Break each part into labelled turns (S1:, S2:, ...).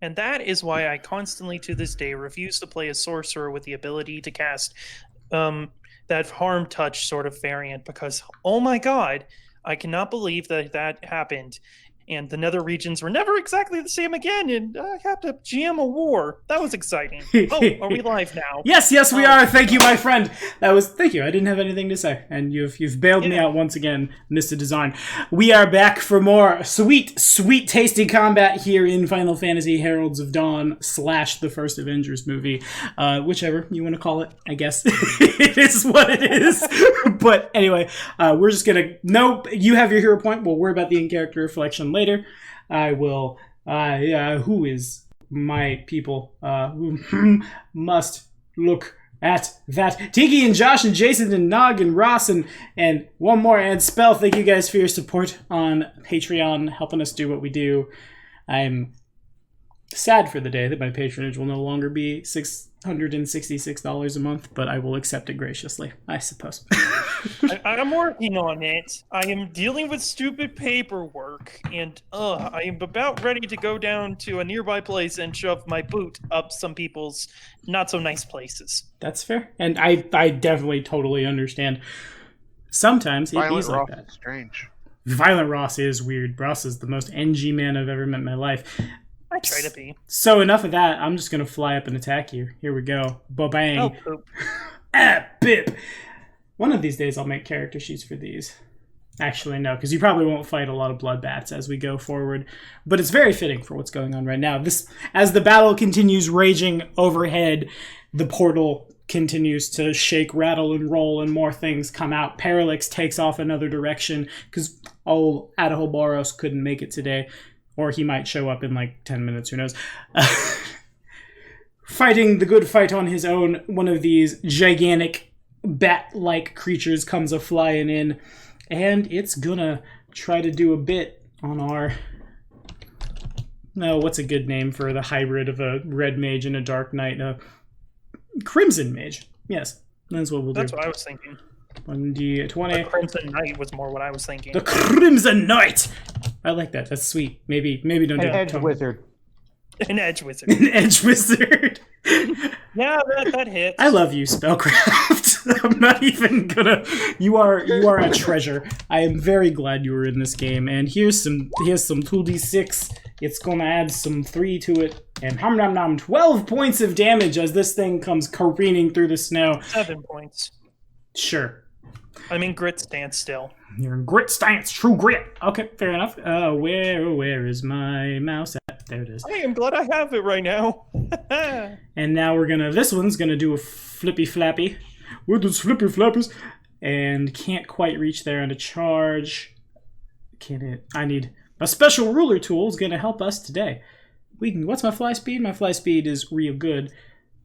S1: And that is why I constantly, to this day, refuse to play a sorcerer with the ability to cast that harm touch sort of variant, because, oh my god, I cannot believe that happened. And the nether regions were never exactly the same again, and I had to GM a war. That was exciting. Oh, are we live now?
S2: Yes, we are. Thank you, my friend. Thank you. I didn't have anything to say, and you've bailed me out once again, Mr. Design. We are back for more sweet, tasty combat here in Final Fantasy Heralds of Dawn / the first Avengers movie, whichever you want to call it. I guess it is what it is. But anyway, we're just gonna. Nope, you have your hero point. We'll worry about the in-character reflection later. I will. Who is my people? Who must look at that? Tiki and Josh and Jason and Nog and Ross and one more, and Spell. Thank you guys for your support on Patreon, helping us do what we do. I'm sad for the day that my patronage will no longer be $666 a month, but I will accept it graciously, I suppose.
S1: I'm working on it. I am dealing with stupid paperwork, and I am about ready to go down to a nearby place and shove my boot up some people's not so nice places.
S2: That's fair, and I definitely totally understand. Sometimes it is like that.
S3: Strange.
S2: Violent Ross is weird. Ross is the most NG man I've ever met in my life.
S1: I try to be.
S2: So enough of that. I'm just going to fly up and attack you. Here we go. Ba-bang.
S1: Oh, poop.
S2: Bip. One of these days I'll make character sheets for these. Actually, no, because you probably won't fight a lot of bloodbats as we go forward. But it's very fitting for what's going on right now. As the battle continues raging overhead, the portal continues to shake, rattle, and roll, and more things come out. Parallax takes off another direction, because Adahoboros couldn't make it today. Or he might show up in like 10 minutes, who knows. Fighting the good fight on his own, one of these gigantic bat-like creatures comes a-flying in, and it's gonna try to do a bit on our... No, what's a good name for the hybrid of a red mage and a dark knight? A crimson mage. Yes, that's what we'll do.
S1: That's what I was thinking.
S2: 1d20.
S1: The Crimson Knight was more what I was thinking.
S2: The Crimson Knight! I like that. That's sweet. Maybe don't do it.
S4: An edge wizard.
S1: An edge wizard.
S2: An edge wizard.
S1: Yeah, that hits.
S2: I love you, Spellcraft. I'm not even gonna. You are a treasure. I am very glad you were in this game. And here's some 2d6. It's gonna add some 3 to it. And 12 points of damage as this thing comes careening through the snow.
S1: 7 points.
S2: Sure.
S1: I'm in grit stance still.
S2: You're in grit stance, true grit. Okay, fair enough. Where is my mouse at? There it is.
S1: I am glad I have it right now.
S2: And now this one's gonna do a flippy flappy. With those flippy flappies. And can't quite reach there on a charge. I need a special ruler tool is gonna help us today. What's my fly speed? My fly speed is real good.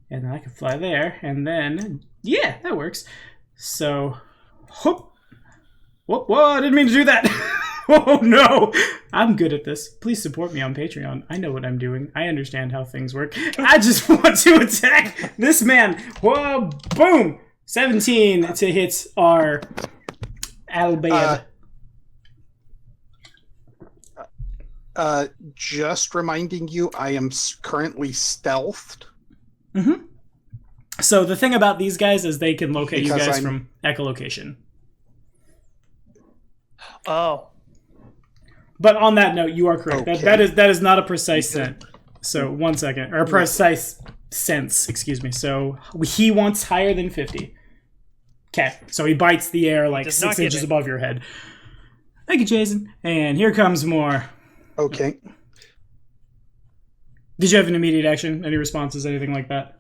S2: And I can fly there, and then, yeah, that works. So, whoop. Whoa, I didn't mean to do that. Oh, no. I'm good at this. Please support me on Patreon. I know what I'm doing. I understand how things work. I just want to attack this man. Whoa, boom. 17 to hit our Albayed.
S3: Just reminding you, I am currently stealthed.
S2: Mm-hmm. So the thing about these guys is they can locate you guys from echolocation.
S1: Oh.
S2: But on that note, you are correct.
S3: Okay.
S2: That is not a precise sense. So 1 second. Or a precise sense, excuse me. So he wants higher than 50. Okay. So he bites the air like 6 inches above your head. Thank you, Jason. And here comes more.
S3: Okay.
S2: Did you have an immediate action? Any responses? Anything like that?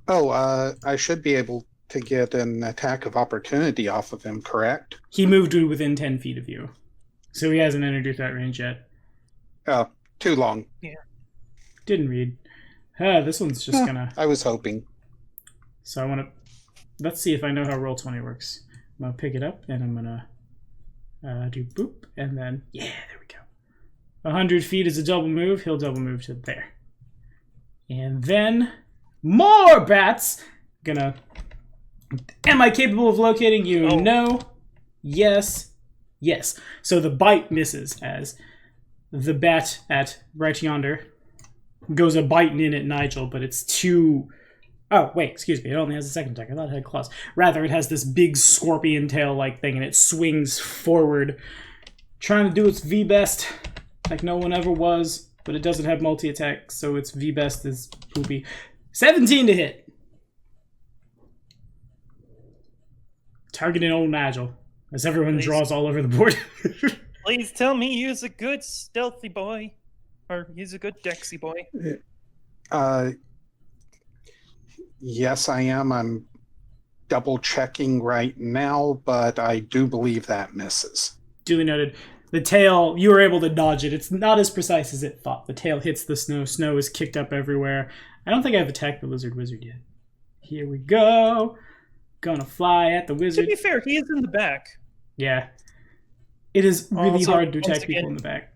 S3: I should be able to get an attack of opportunity off of him, correct?
S2: He moved within 10 feet of you. So he hasn't entered your threat range yet.
S3: Too long.
S1: Yeah.
S2: Didn't read. This one's just gonna...
S3: I was hoping.
S2: So I want to... Let's see if I know how Roll20 works. I'm gonna pick it up, and I'm gonna do boop, and then... Yeah, there we go. 100 feet is a double move. He'll double move to there. And then... More bats! Am I capable of locating you? Oh. No. Yes. So the bite misses as the bat at right yonder goes a biting in at Nigel, but it's too... Oh, wait, excuse me. It only has a second attack. I thought it had claws. Rather, it has this big scorpion tail-like thing, and it swings forward, trying to do its V-best, like no one ever was, but it doesn't have multi-attack, so its V-best is poopy. 17 to hit. Targeting old Nigel, as everyone draws all over the board.
S1: Please tell me he's a good stealthy boy. Or he's a good dexy boy.
S3: Yes, I am. I'm double checking right now, but I do believe that misses.
S2: Duly noted. The tail, you were able to dodge it. It's not as precise as it thought. The tail hits the snow. Snow is kicked up everywhere. I don't think I've attacked the lizard wizard yet. Here we go. Gonna fly at the wizard.
S1: To be fair, he is in the back.
S2: Yeah. It is really
S1: Also,
S2: hard to attack
S1: once
S2: people
S1: again-
S2: in the back.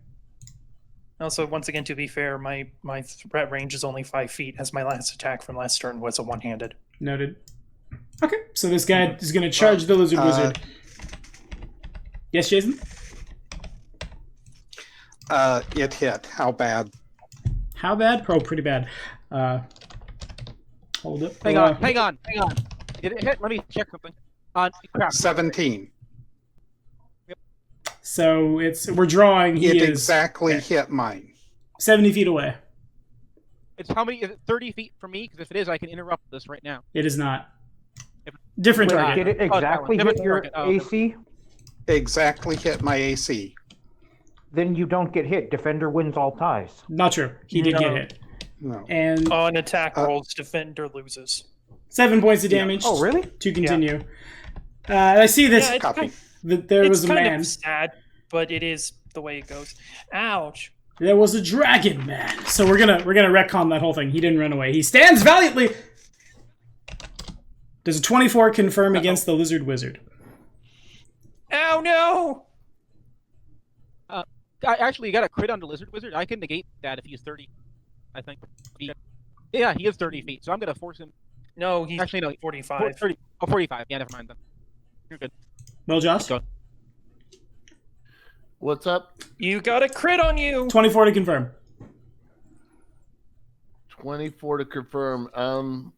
S1: Also, once again, to be fair, my threat range is only 5 feet, as my last attack from last turn was a one-handed.
S2: Noted. Okay, so this guy is going to charge the lizard wizard. Yes, Jason?
S3: It hit. How bad?
S2: How bad? Oh, pretty bad. Hold up.
S4: Hang on. Did it hit? Let me check something. Crap.
S3: 17.
S2: So we're drawing. He
S3: It
S2: is
S3: exactly hit mine.
S2: 70 feet away.
S4: It's how many? Is it 30 feet from me? Because if it is, I can interrupt this right now.
S2: It is not. Different
S5: Wait,
S2: target.
S5: did it exactly
S4: Different
S5: hit your
S4: target. Oh, okay.
S5: AC?
S3: Exactly hit my AC.
S5: Then you don't get hit. Defender wins all ties.
S2: Not true. He did
S1: No.
S2: get hit.
S3: No.
S2: And
S1: On attack rolls, defender loses.
S2: 7 points of damage.
S5: Oh, really?
S2: To continue. I see this.
S1: Yeah, it's
S3: Copy.
S1: kind,
S2: There
S1: it's
S2: was a
S1: kind
S2: man.
S1: of sad, but it is the way it goes. Ouch.
S2: There was a dragon man. So we're gonna retcon that whole thing. He didn't run away. He stands valiantly. Does a 24 confirm against the lizard wizard?
S1: Ow, no!
S4: Actually, you got a crit on the lizard wizard. I can negate that if he's 30. I think. Yeah, he is 30 feet. So I'm gonna force him.
S1: No, he's
S4: Actually, no.
S1: 45.
S4: 30. Oh, 45. Yeah, never mind then. You're good.
S2: Well, Josh?
S4: Go.
S6: What's up?
S1: You got a crit on you!
S2: 24 to confirm.
S6: 24 to confirm.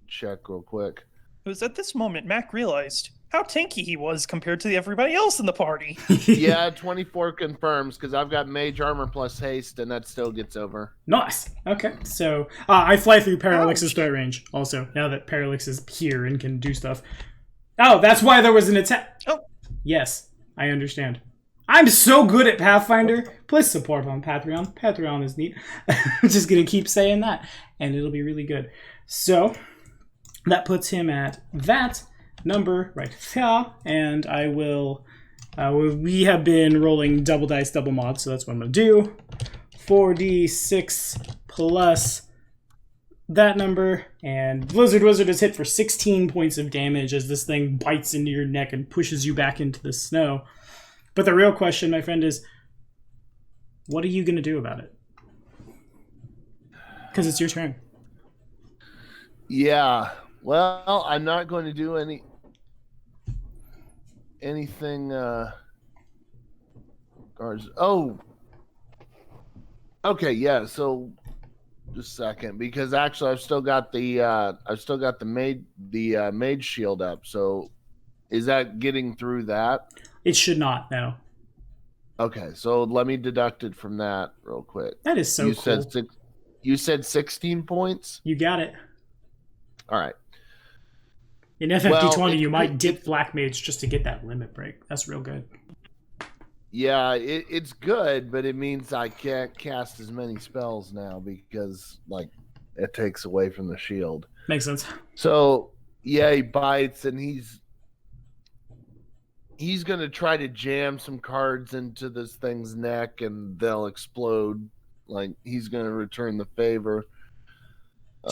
S6: Check real quick.
S1: It was at this moment Mac realized how tanky he was compared to everybody else in the party.
S6: Yeah, 24 confirms because I've got mage armor plus haste, and that still gets over.
S2: Nice. Okay. So I fly through Parallax's threat range also, now that Parallax is here and can do stuff. Oh, that's why there was an attack.
S1: Oh.
S2: Yes, I understand. I'm so good at Pathfinder. Please support on Patreon. Patreon is neat. I'm just going to keep saying that, and it'll be really good. So that puts him at that number right there, and I will... we have been rolling double dice, double mod, so that's what I'm going to do. 4d6 plus that number, and Blizzard Wizard is hit for 16 points of damage as this thing bites into your neck and pushes you back into the snow. But the real question, my friend, is what are you going to do about it? Because it's your turn.
S6: Yeah. Well, I'm not going to do anything. Oh. Okay. Yeah. So, just a second, because actually, I've still got the mage shield up. So, is that getting through that?
S2: It should not, no.
S6: Okay. So let me deduct it from that real quick.
S2: That is so cool.
S6: You said 16 points.
S2: You got it.
S6: All right.
S2: In FFD20, you might dip Black Mage just to get that limit break. That's real good.
S6: Yeah, it's good, but it means I can't cast as many spells now because, like, it takes away from the shield.
S2: Makes sense.
S6: So, yeah, he bites, and he's going to try to jam some cards into this thing's neck, and they'll explode. Like, he's going to return the favor.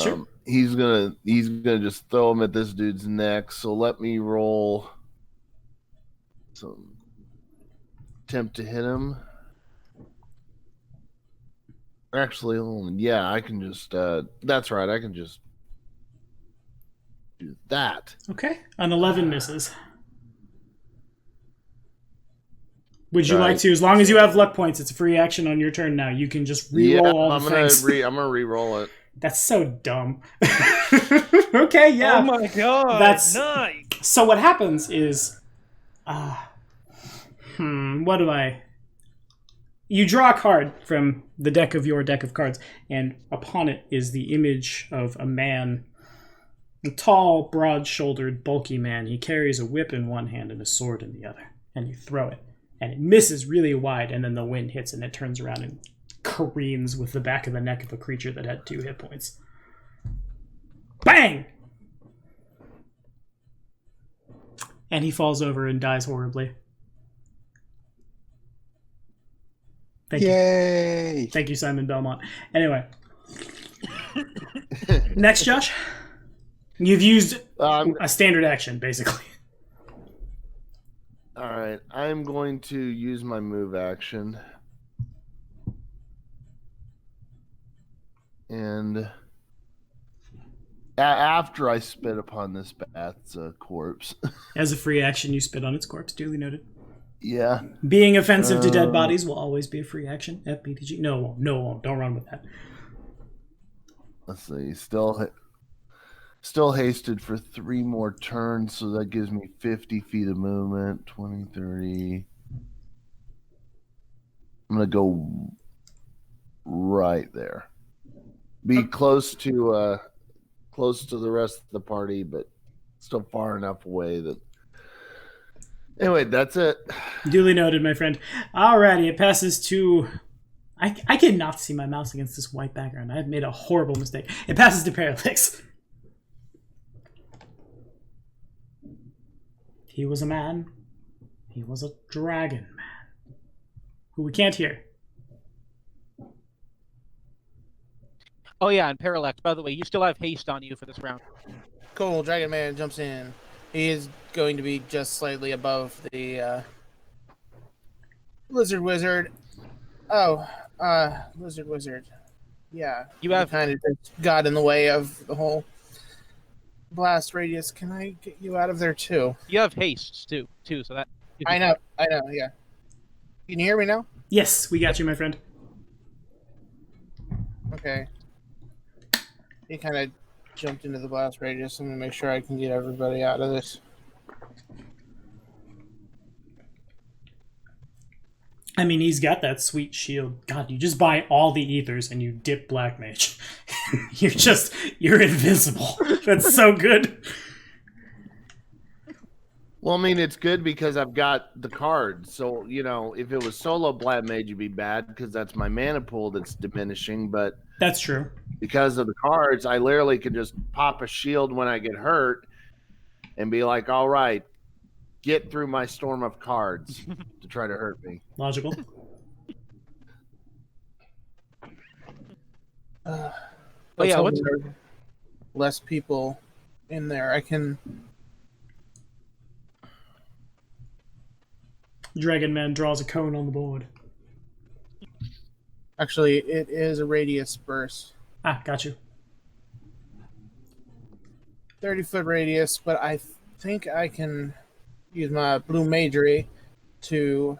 S2: Sure.
S6: He's gonna just throw him at this dude's neck. So let me roll some attempt to hit him. Actually, yeah, I can just. That's right. I can just do that.
S2: Okay. An 11 misses. Would you like to? As long as you have luck points, it's a free action on your turn now. You can just re-roll all the things.
S6: I'm gonna re-roll it.
S2: That's so dumb. Okay, yeah.
S1: Oh my god,
S2: That's
S1: nice.
S2: So what happens is, what do I? You draw a card from the deck of your deck of cards, and upon it is the image of a man, a tall, broad-shouldered, bulky man. He carries a whip in one hand and a sword in the other, and you throw it, and it misses really wide, and then the wind hits, and it turns around and careens with the back of the neck of a creature that had 2 hit points. Bang! And he falls over and dies horribly.
S3: Yay!
S2: Thank you, Simon Belmont. Anyway. Next, Josh. You've used a standard action, basically.
S6: All right, I'm going to use my move action. And after I spit upon this bat's corpse.
S2: As a free action, you spit on its corpse. Duly noted.
S6: Yeah.
S2: Being offensive to dead bodies will always be a free action. FBTG. No, it won't. Don't run with that.
S6: Let's see. Still hasted for 3 more turns, so that gives me 50 feet of movement. 20, 30. I'm going to go right there. Be close to the rest of the party, but still far enough away that. Anyway, that's it.
S2: Duly noted, my friend. Alrighty, it passes to. I cannot see my mouse against this white background. I've made a horrible mistake. It passes to Parallax. He was a man. He was a dragon man. Who we can't hear.
S4: Oh yeah, and Parallax, by the way, you still have haste on you for this round.
S7: Cool, Dragon Man jumps in. He is going to be just slightly above the Lizard Wizard. Oh, Lizard Wizard. Yeah.
S4: You have
S7: kind of got in the way of the whole blast radius. Can I get you out of there too?
S4: You have haste too, so that
S7: I know, yeah. Can you hear me now?
S2: Yes, we got you, my friend.
S7: Okay. He kind of jumped into the blast radius. I'm going to make sure I can get everybody out of this.
S2: I mean, he's got that sweet shield. God, you just buy all the ethers and you dip Black Mage. You're invincible. That's so good.
S6: Well, I mean, it's good because I've got the cards. So, if it was solo Black Mage, it'd be bad because that's my mana pool that's diminishing. But
S2: that's true.
S6: Because of the cards, I literally could just pop a shield when I get hurt and be like, all right, get through my storm of cards to try to hurt me.
S2: Logical.
S7: But yeah, what's less people in there? I can.
S2: Dragon Man draws a cone on the board.
S7: Actually, it is a radius burst.
S2: Ah, got you.
S7: 30-foot radius, but I think I can use my blue magery to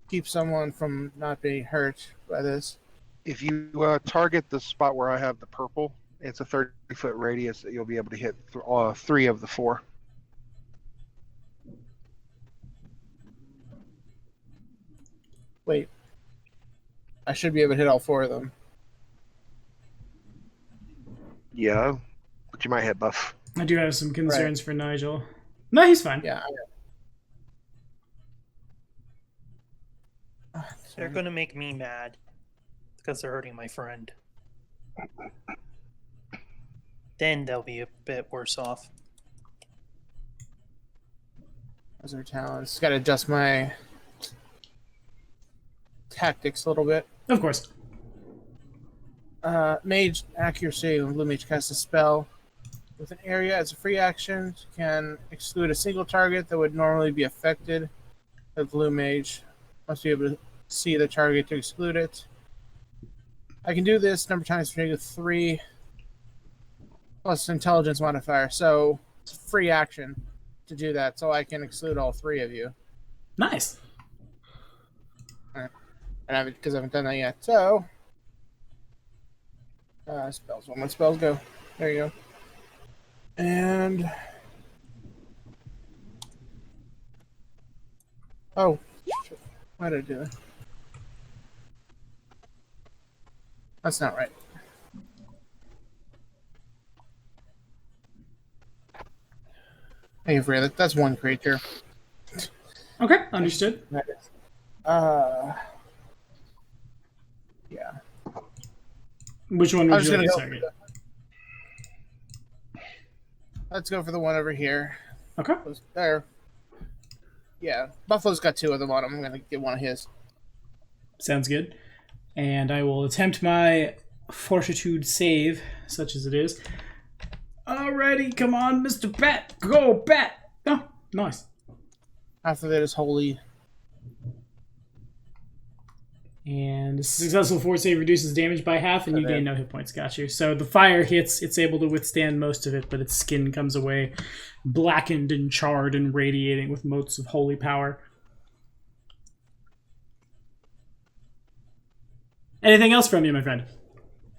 S7: keep someone from not being hurt by this.
S8: If you target the spot where I have the purple, it's a 30-foot radius that you'll be able to hit 3 of the 4.
S7: Wait. I should be able to hit all 4 of them.
S8: Yeah, but you might hit buff.
S2: I do have some concerns for Nigel. No, he's fine.
S7: Yeah.
S1: They're going to make me mad because they're hurting my friend. Then they'll be a bit worse off.
S7: Those are talents. Got to adjust my tactics a little bit.
S2: Of course.
S7: Mage accuracy. When Blue Mage casts a spell with an area as a free action, can exclude a single target that would normally be affected. The Blue Mage must be able to see the target to exclude it. I can do this number of times for -3 plus intelligence modifier, so it's a free action to do that, so I can exclude all 3 of you.
S2: Nice.
S7: And because I haven't done that yet. So, spells. When my spells go. There you go. And oh, shit. Why did I do that? That's not right. Hey, Freya, that's one creature.
S2: Okay, understood.
S7: Yeah.
S2: Which one
S7: I
S2: would
S7: was
S2: you
S7: gonna
S2: like to
S7: go.
S2: target?
S7: Let's go for the one over here.
S2: Okay.
S7: There. Yeah, Buffalo's got 2 of them on him. I'm gonna get one of his.
S2: Sounds good. And I will attempt my fortitude save, such as it is. Alrighty, come on, Mr. Bat. Go, Bat. Oh, nice.
S7: After that is Holy.
S2: And a successful fort save reduces damage by half, and you gain no hit points. Got you. So the fire hits, it's able to withstand most of it, but its skin comes away blackened and charred and radiating with motes of holy power. Anything else from you, my friend?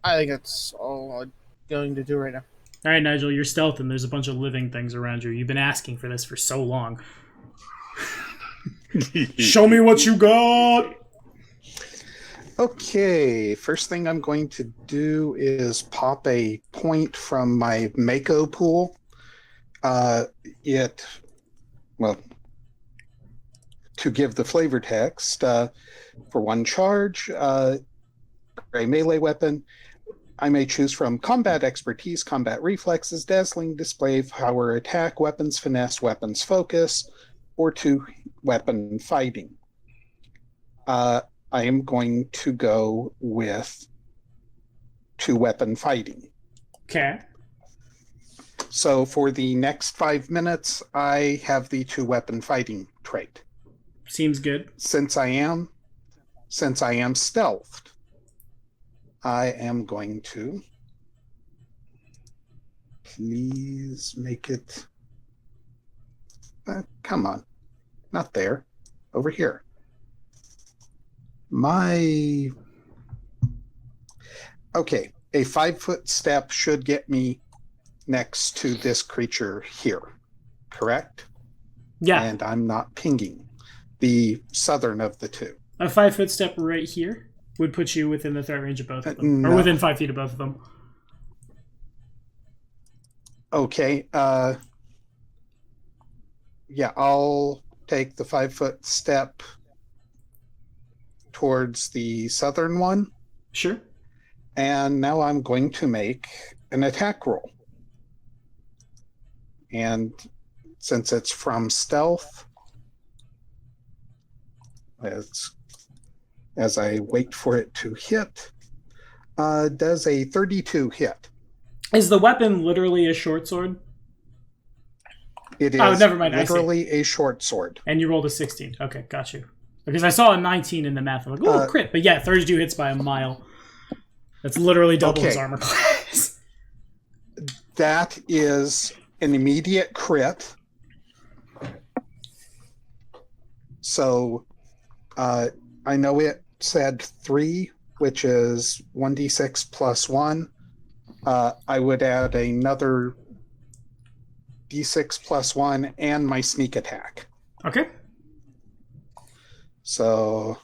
S7: I think that's all I'm going to do right now.
S2: All right, Nigel, you're stealth, and there's a bunch of living things around you. You've been asking for this for so long. Show me what you got!
S3: Okay, first thing I'm going to do is pop a point from my Mako pool. To give the flavor text, for 1 charge, a melee weapon, I may choose from combat expertise, combat reflexes, dazzling display, power attack, weapons finesse, weapons focus, or 2 weapon fighting. I am going to go with 2 weapon fighting.
S2: Okay.
S3: So for the next 5 minutes, I have the 2 weapon fighting trait.
S2: Seems good.
S3: Since I am stealthed, I am going to please make it. Come on, not there, over here. Okay, a 5-foot step should get me next to this creature here, correct?
S2: Yeah.
S3: And I'm not pinging the southern of the 2.
S2: A 5-foot step right here would put you within the threat range of both of them.
S3: No.
S2: Or within 5 feet of both of them.
S3: Okay, yeah, I'll take the 5-foot step towards the southern one.
S2: Sure.
S3: And now I'm going to make an attack roll. And since it's from stealth, as I wait for it to hit, does a 32 hit.
S2: Is the weapon literally a short sword?
S3: It is
S2: never mind,
S3: literally a short sword.
S2: And you rolled a 16. Okay, got you. Because I saw a 19 in the math. I'm like, oh, crit. But yeah, 32 hits by a mile. That's literally double his armor class.
S3: That is an immediate crit. So I know it said 3, which is 1d6 plus 1. I would add another d6 plus 1 and my sneak attack.
S2: Okay.
S3: So,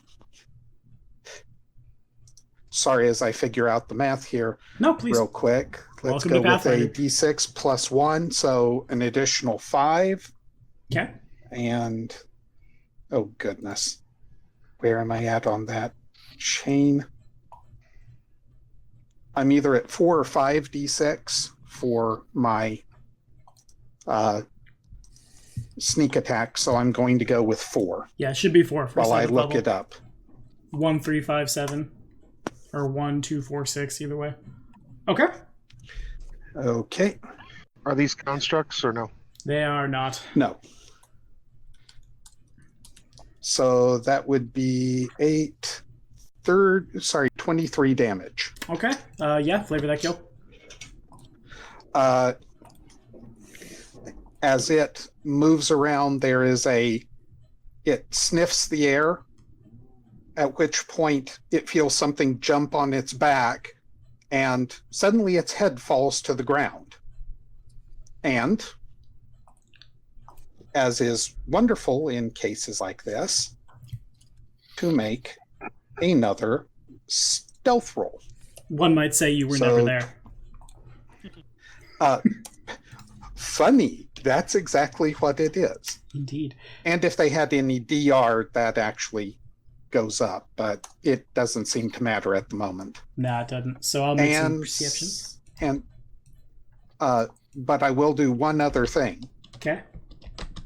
S3: sorry as I figure out the math here.
S2: No, please.
S3: Real quick. Let's
S2: Welcome
S3: go
S2: to
S3: with a
S2: Pathfinder.
S3: d6 plus 1, so an additional 5.
S2: Okay.
S3: And, oh goodness. Where am I at on that chain? I'm either at 4 or 5 d6 for my sneak attack, so I'm going to go with 4.
S2: Yeah, it should be 4 for
S3: while I look
S2: level.
S3: it up.
S2: 1, 3, 5, 7. Or 1, 2, 4, 6, either way. Okay.
S3: Okay.
S8: Are these constructs or no?
S2: They are not.
S3: No. So that would be 23 damage.
S2: Okay. Yeah, flavor that kill.
S3: As it moves around, it sniffs the air at which point it feels something jump on its back, and suddenly its head falls to the ground. And, as is wonderful in cases like this, to make another stealth roll.
S2: One might say you were never there.
S3: Funny, that's exactly what it is.
S2: Indeed.
S3: And if they had any DR, that actually goes up, but it doesn't seem to matter at the moment.
S2: Nah, it doesn't. So I'll make some perception.
S3: But I will do one other thing.
S2: Okay.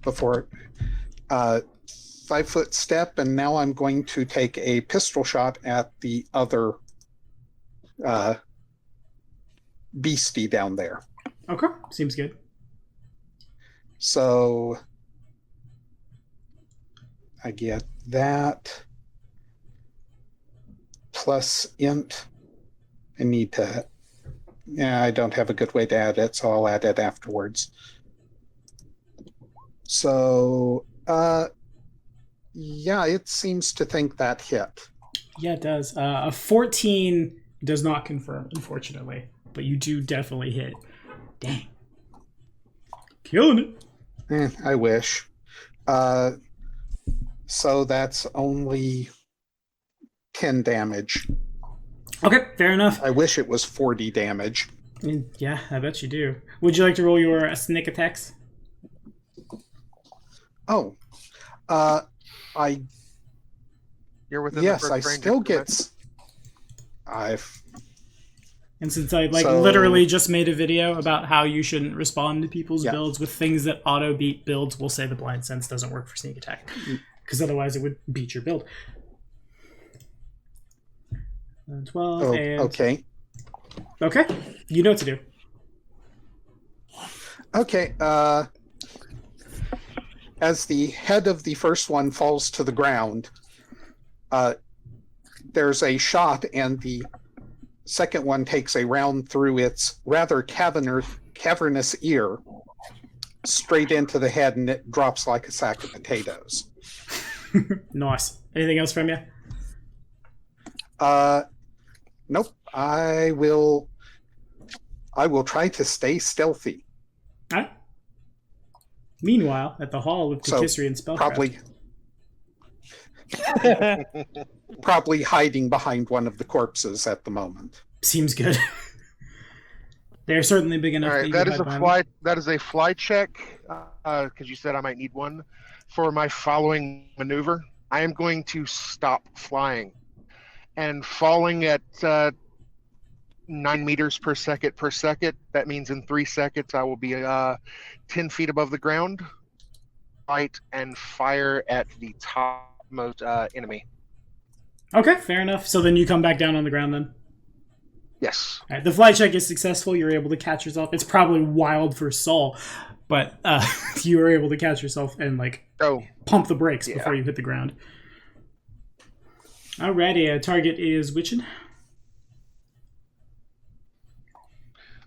S3: Before 5-foot step, and now I'm going to take a pistol shot at the other beastie down there.
S2: Okay, seems good.
S3: So I get that plus int. I need to. Yeah, I don't have a good way to add it, so I'll add it afterwards. So, yeah, it seems to think that hit.
S2: Yeah, it does. A 14 does not confirm, unfortunately, but you do definitely hit. Dang. Killing it.
S3: I wish. So that's only 10 damage.
S2: Okay, fair enough.
S3: I wish it was 40 damage.
S2: Yeah, I bet you do. Would you like to roll your sneak attacks?
S3: Oh,
S8: You're within
S3: yes,
S8: the
S3: I
S8: first range
S3: still
S8: of
S3: get. I've.
S2: And since I
S3: So-
S2: literally just made a video about how you shouldn't respond to people's
S3: Yeah.
S2: builds with things that auto beat builds, we'll say the blind sense doesn't work for sneak attack, because otherwise it would beat your build. 12
S3: Oh,
S2: and
S3: okay.
S2: okay, you know what to do.
S3: Okay. As the head of the first one falls to the ground, there's a shot, and the second one takes a round through its rather cavernous ear, straight into the head, and it drops like a sack of potatoes.
S2: Nice. Anything else from you?
S3: Nope. I will try to stay stealthy.
S2: All right. Meanwhile, at the Hall of
S3: So,
S2: Patisserie and Spellcraft.
S3: Probably hiding behind one of the corpses at the moment.
S2: Seems good. They're certainly big enough.
S8: All right,
S2: that
S8: that is a fly. That is a fly check, because you said I might need one for my following maneuver. I am going to stop flying, and falling at 9 meters per second. That means in 3 seconds I will be 10 feet above the ground. Fight and fire at the topmost enemy.
S2: Okay, fair enough. So then you come back down on the ground then?
S8: Yes.
S2: All right, the fly check is successful. You're able to catch yourself. It's probably wild for Saul, but you were able to catch yourself and pump the brakes before you hit the ground. Alrighty, target is which?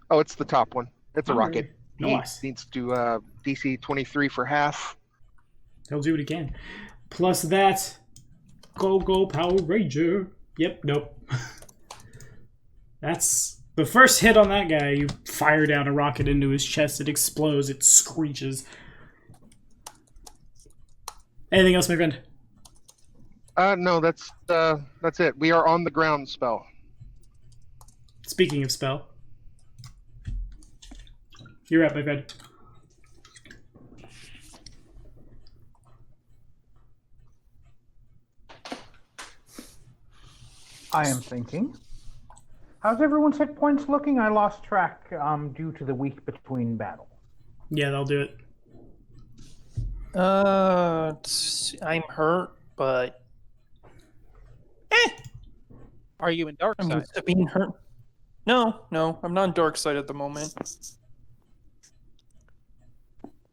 S8: Oh, it's the top one. It's a rocket.
S2: Nice.
S8: He needs to DC 23 for half.
S2: He'll do what he can. Plus that, go Power Ranger. Yep, nope. That's the first hit on that guy. You fire down a rocket into his chest. It explodes. It screeches. Anything else, my friend?
S8: No, that's it. We are on the ground spell.
S2: Speaking of spell, you're up, my friend.
S5: I am thinking. How's everyone's hit points looking? I lost track due to the week between battles.
S2: Yeah, they'll do it.
S1: I'm hurt, but
S4: Are you in dark
S1: I'm
S4: side?
S1: used to being hurt. No, I'm not on dark side at the moment.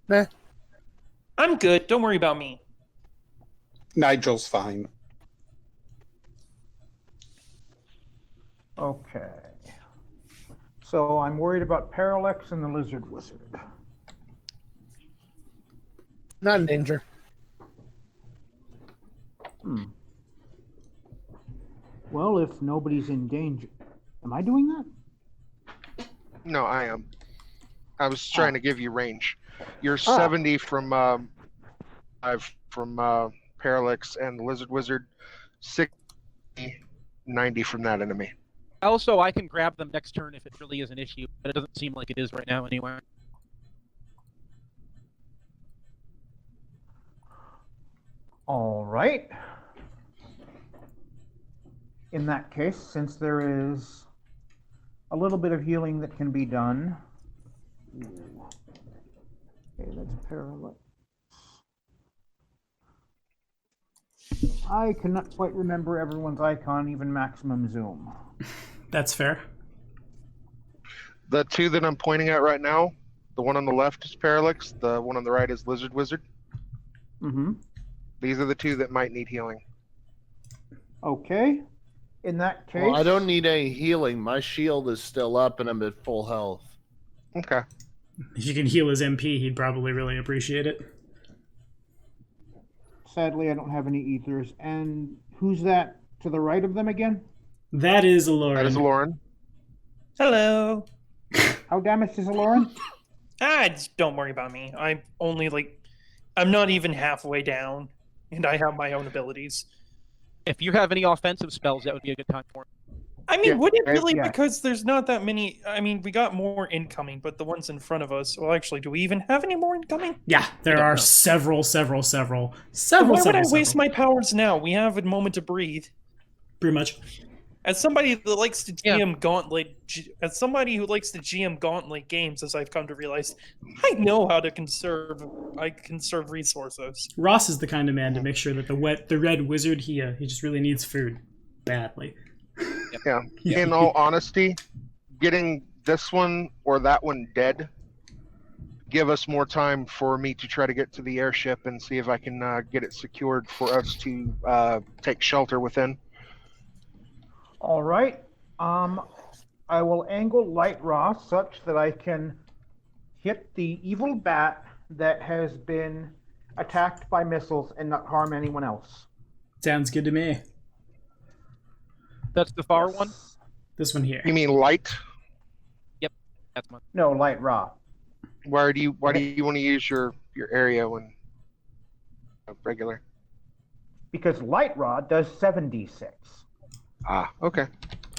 S8: Nah.
S1: I'm good. Don't worry about me.
S3: Nigel's fine.
S5: Okay. So I'm worried about Parallax and the Lizard Wizard.
S7: Not in danger.
S5: Well, if nobody's in danger, am I doing that?
S8: No, I am. I was trying to give you range. You're
S5: Ah.
S8: 70 from 5 from Parallax and the Lizard Wizard, 60, 90 from that enemy.
S4: Also, I can grab them next turn if it really is an issue, but it doesn't seem like it is right now anyway.
S5: All right. In that case, since there is a little bit of healing that can be done. Ooh. Okay, that's paralysis. I cannot quite remember everyone's icon, even maximum zoom.
S2: That's fair.
S8: The two that I'm pointing at right now, the one on the left is Parallax, the one on the right is Lizard Wizard.
S5: Mm-hmm.
S8: These are the two that might need healing.
S5: Okay. In that case...
S6: Well, I don't need any healing. My shield is still up and I'm at full health.
S8: Okay.
S2: If you can heal his MP, he'd probably really appreciate it.
S5: Sadly, I don't have any ethers. And who's that to the right of them again?
S2: That is Lauren.
S8: That is Lauren.
S1: Hello.
S5: How damaged is Lauren?
S1: Don't worry about me. I'm only I'm not even halfway down, and I have my own abilities.
S4: If you have any offensive spells, that would be a good time for it.
S1: I mean,
S8: Yeah,
S1: would it really?
S5: yeah.
S1: Because there's not that many. I mean, we got more incoming, but the ones in front of us. Well, actually, do we even have any more incoming?
S2: Yeah, there
S1: don't
S2: are
S1: know.
S2: several.
S1: Why would I waste my powers now? We have a moment to breathe.
S2: Pretty much.
S1: As somebody that likes to
S4: Yeah.
S1: GM Gauntlet, as somebody who likes to GM Gauntlet games, as I've come to realize, I know how to conserve. I conserve resources.
S2: Ross is the kind of man to make sure that the red wizard he just really needs food badly.
S8: Yeah.
S2: Yeah.
S8: In all honesty, getting this one or that one dead give us more time for me to try to get to the airship and see if I can get it secured for us to take shelter within.
S5: All right. I will angle Light Raw such that I can hit the evil bat that has been attacked by missiles and not harm anyone else.
S2: Sounds good to me.
S4: That's the far
S5: Yes.
S4: one?
S2: This one here.
S8: You mean light?
S4: That's one.
S5: No, Light Raw.
S8: Why do you want to use your area when regular?
S5: Because Light Raw does 7d6.
S8: Ah, okay.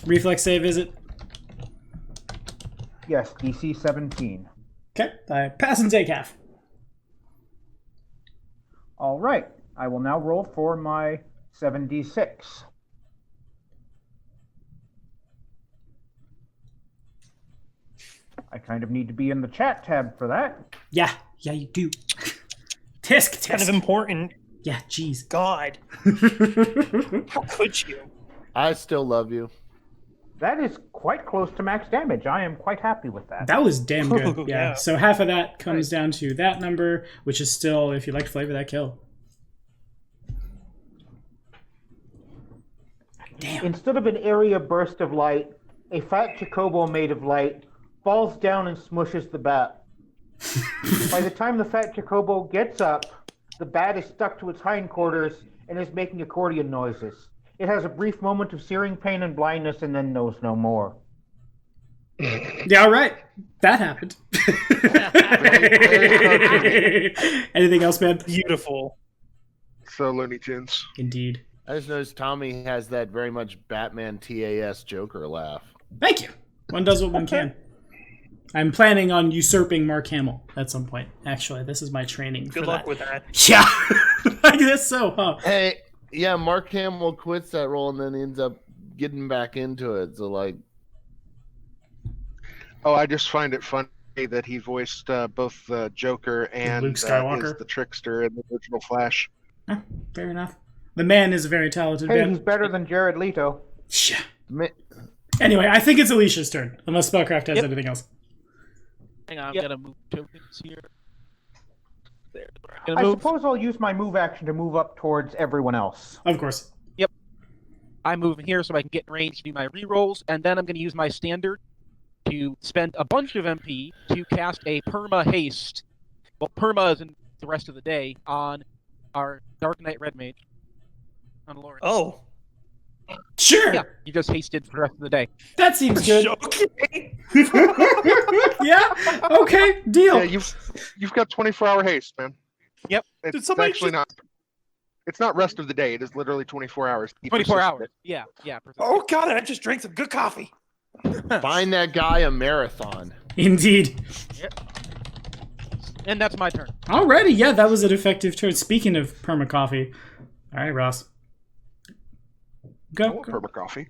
S2: Reflex save, is it?
S5: Yes, DC 17.
S2: Okay, I pass and take half.
S5: All right. I will now roll for my 7d6. I kind of need to be in the chat tab for that.
S2: Yeah, you do. Tisk.
S1: Kind of important.
S2: Yeah, jeez.
S1: God, how could you?
S6: I still love you.
S5: That is quite close to max damage. I am quite happy with that.
S2: That was damn good.
S1: Ooh,
S2: Yeah.
S1: yeah.
S2: So half of that comes down to that number, which is still, if you like flavor, that kill. Damn.
S5: Instead of an area burst of light, a fat chocobo made of light falls down and smushes the bat. By the time the fat chocobo gets up, the bat is stuck to its hindquarters and is making accordion noises. It has a brief moment of searing pain and blindness and then knows no more.
S2: Yeah, all right. That happened. Anything else, man?
S1: Beautiful.
S8: So Looney Tunes.
S2: Indeed.
S6: I just noticed Tommy has that very much Batman TAS Joker laugh.
S2: Thank you. One does what one can. I'm planning on usurping Mark Hamill at some point. Actually, this is my training.
S1: Good
S2: for
S1: luck
S2: that.
S1: with that.
S2: Yeah, I guess so, huh?
S6: Hey, yeah, Mark Hamill quits that role and then ends up getting back into it. So, like,
S8: Oh, I just find it funny that he voiced both the Joker and
S2: Luke Skywalker.
S8: is the trickster in the original Flash.
S2: Huh, fair enough. The man is a very talented
S5: Hey,
S2: man.
S5: he's better than Jared Leto.
S2: Shh.
S6: ma-
S2: Anyway, I think it's Alicia's turn, unless Spellcraft has anything else.
S4: Hang on, I'm Yep. gonna move tokens here. There.
S5: I
S4: Gonna move.
S5: suppose I'll use my move action to move up towards everyone else.
S2: Of course.
S4: I'm moving here so I can get in range to do my rerolls, and then I'm going to use my standard to spend a bunch of MP to cast a perma haste. Well, perma is in the rest of the day on our Dark Knight Red Mage on Lauren.
S1: Oh,
S2: Sure.
S4: Yeah, you just hasted for the rest of the day.
S2: That seems good.
S1: Okay.
S2: Yeah. Okay. Deal.
S8: Yeah, you've got 24-hour haste, man.
S4: Yep.
S1: Did
S8: It's
S1: somebody
S8: actually not. It's not rest of the day. It is literally 24 hours. Be
S4: 24
S8: persistent.
S4: hours. Yeah.
S1: Oh god, I just drank some good coffee.
S6: Find that guy a marathon.
S2: Indeed.
S4: And that's my turn.
S2: Alrighty. Yeah, that was an effective turn. Speaking of perma coffee. All right, Ross.
S8: I
S2: Go.
S8: want perma coffee.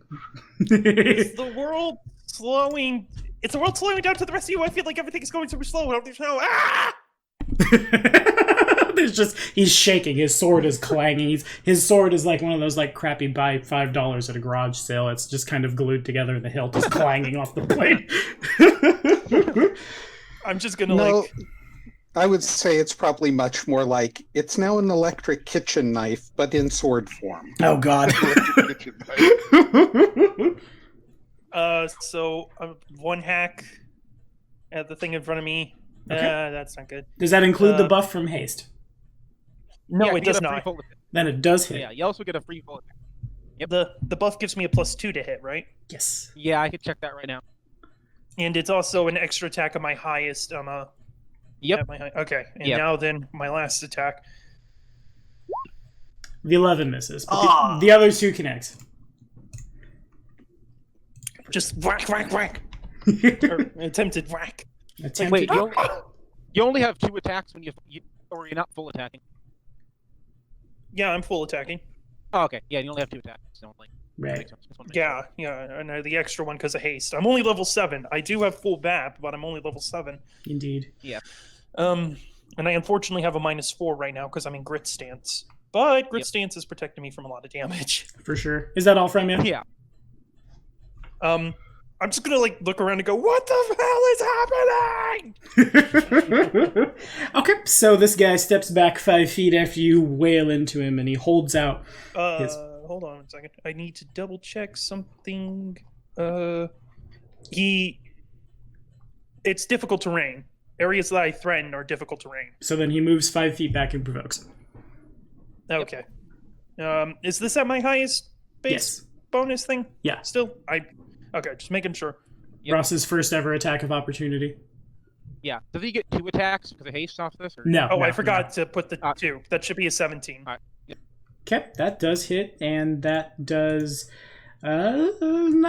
S1: Is the world slowing? Is the world slowing down to the rest of you? I feel like everything is going super slow. There's no
S2: There's just he's shaking. His sword is clanging. His sword is like one of those like crappy buy $5 at a garage sale. It's just kind of glued together. The hilt is clanging off the blade.
S1: I'm just gonna
S3: No, I would say it's probably much more like it's now an electric kitchen knife, but in sword form.
S2: Oh God.
S1: So one hack at the thing in front of me.
S2: Okay.
S1: That's not good.
S2: Does that include the buff from haste?
S1: No,
S4: Yeah,
S1: it
S4: you get
S1: does
S4: a free
S1: not.
S4: full attack.
S2: Then it does hit.
S4: Yeah, you also get a free full attack.
S1: The buff gives me a +2 to hit, right?
S2: Yes.
S4: Yeah, I can check that right now.
S1: And it's also an extra attack of my highest.
S4: Yep.
S1: At my okay, and
S4: Yep.
S1: now then my last attack.
S2: The 11 misses, but the other two connect.
S1: Just whack, whack, whack. Or attempted whack.
S2: Attempted-
S4: Wait, you only have 2 attacks when or you're not full attacking.
S1: Yeah, I'm full attacking.
S4: Oh, okay. Yeah, you only have 2 attacks. Only.
S2: Right.
S4: Makes sense. Just wanna make sure.
S1: Yeah, and the extra one because of haste. I'm only level 7. I do have full BAP, but I'm only level 7.
S2: Indeed.
S1: And I unfortunately have a -4 right now because I'm in Grit Stance. But Grit Stance is protecting me from a lot of damage.
S2: For sure. Is that all from you?
S4: Yeah.
S1: I'm just gonna like look around and go, what the hell is happening?
S2: Okay, so this guy steps back 5 feet after you wail into him, and he holds out his...
S1: Hold on a second. I need to double check something. It's difficult terrain. Areas that I threaten are difficult terrain.
S2: So then he moves 5 feet back and provokes.
S1: Okay. Is this at my highest base
S2: Yes.
S1: bonus thing?
S2: Yeah.
S1: Still? Okay, just making sure.
S4: Yep.
S2: Ross's first ever attack of opportunity.
S4: Yeah. Does he get 2 attacks because of haste off this? Or?
S2: No.
S1: Oh,
S2: no,
S1: I forgot
S2: no.
S1: to put the 2. That should be a 17.
S2: Okay, that does hit, and that does... he's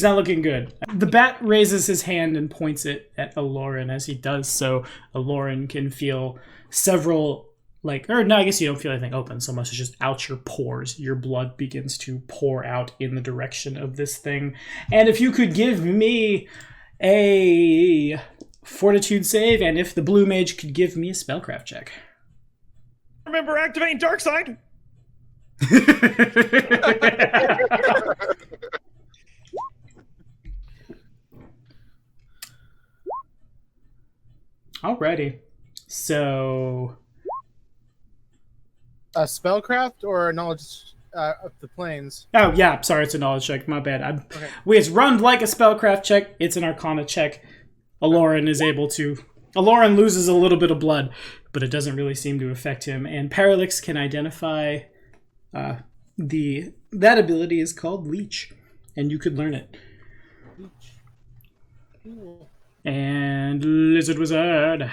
S2: not looking good. The bat raises his hand and points it at Aloran. As he does so, Aloran can feel several... I guess you don't feel anything open so much as just out your pores. Your blood begins to pour out in the direction of this thing. And if you could give me a fortitude save, and if the blue mage could give me a spellcraft check.
S1: Remember activating Dark Side?
S2: Alrighty. So...
S7: A spellcraft or a knowledge of the planes?
S2: Oh, yeah, sorry, it's a knowledge check. My bad.
S7: Okay.
S2: It's run like a spellcraft check. It's an arcana check. Aloran is able to... Aloran loses a little bit of blood, but it doesn't really seem to affect him. And Parallax can identify... that ability is called Leech, and you could learn it.
S7: Cool.
S2: And Lizard Wizard.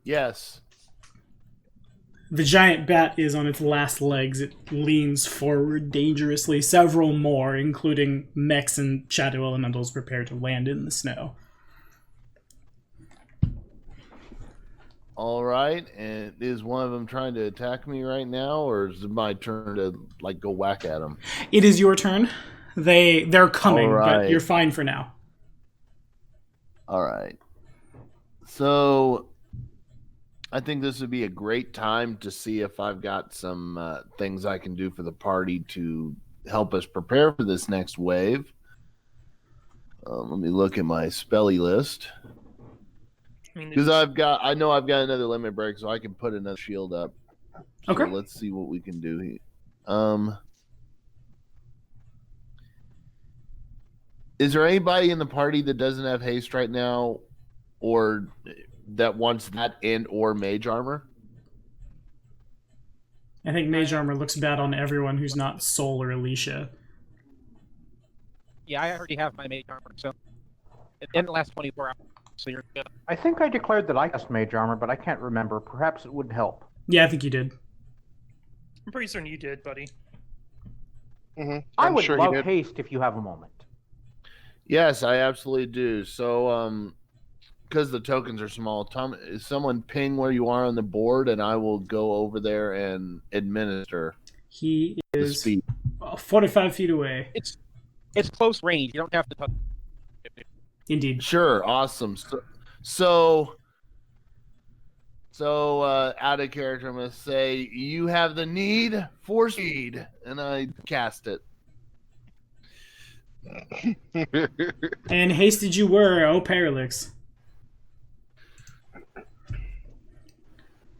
S6: Yes.
S2: The giant bat is on its last legs. It leans forward dangerously. Several more, including mechs and shadow elementals, prepare to land in the snow.
S6: All right. And is one of them trying to attack me right now, or is it my turn to go whack at them?
S2: It is your turn. They're coming,
S6: All
S2: but
S6: right.
S2: you're fine for now.
S6: All right. So I think this would be a great time to see if I've got some things I can do for the party to help us prepare for this next wave. Let me look at my spelly list. Because I know I've got another limit break, so I can put another shield up. So
S2: Okay.
S6: let's see what we can do here. Is there anybody in the party that doesn't have haste right now, or that wants that and or mage armor?
S2: I think mage armor looks bad on everyone who's not Soul or Alicia.
S4: Yeah, I already have my mage armor, so it didn't last 24 hours, so you're good.
S5: I think I declared that I cast mage armor, but I can't remember. Perhaps it would help.
S2: Yeah, I think you did.
S1: I'm pretty certain you did, buddy.
S8: Mm-hmm.
S5: I
S8: I'm
S5: would
S8: sure he
S5: love
S8: did.
S5: haste if you have a moment.
S6: Yes, I absolutely do. So, because the tokens are small, Tom, someone ping where you are on the board, and I will go over there and administer
S2: He
S6: the
S2: is
S6: speed.
S2: 45 feet away.
S4: It's close range. You don't have to touch it.
S2: Indeed.
S6: Sure, awesome. So out of character, I'm gonna say you have the need for speed, and I cast it.
S2: And hasted you were, oh Parallax.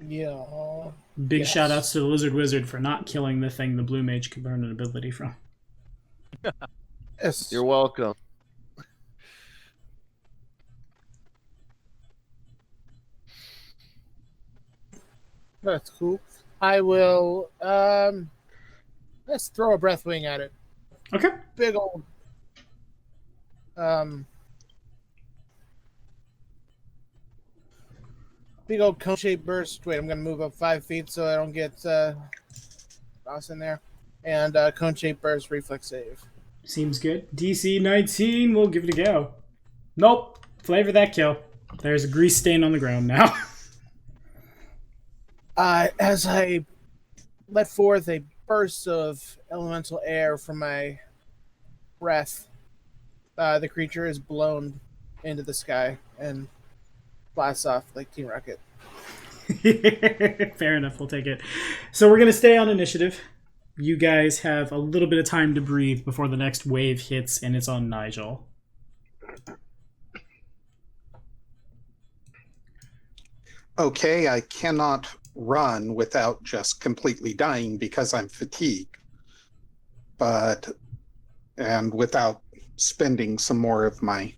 S7: Yeah.
S2: Big
S7: Yes.
S2: shout outs to the Lizard Wizard for not killing the thing the Blue Mage could learn an ability from.
S7: Yes.
S6: You're welcome.
S7: That's cool. I will let's throw a breath wing at it.
S2: Okay.
S7: Big old big old cone shaped burst. Wait, I'm gonna move up 5 feet so I don't get Ross in there. And cone shaped burst reflex save.
S2: Seems good. DC 19, we'll give it a go. Nope. Flavor that kill. There's a grease stain on the ground now.
S7: As I let forth a burst of elemental air from my breath, the creature is blown into the sky and blasts off like Team Rocket.
S2: Fair enough, we'll take it. So we're going to stay on initiative. You guys have a little bit of time to breathe before the next wave hits, and it's on Nigel.
S3: Okay, I cannot run without just completely dying because I'm fatigued. And without spending some more of my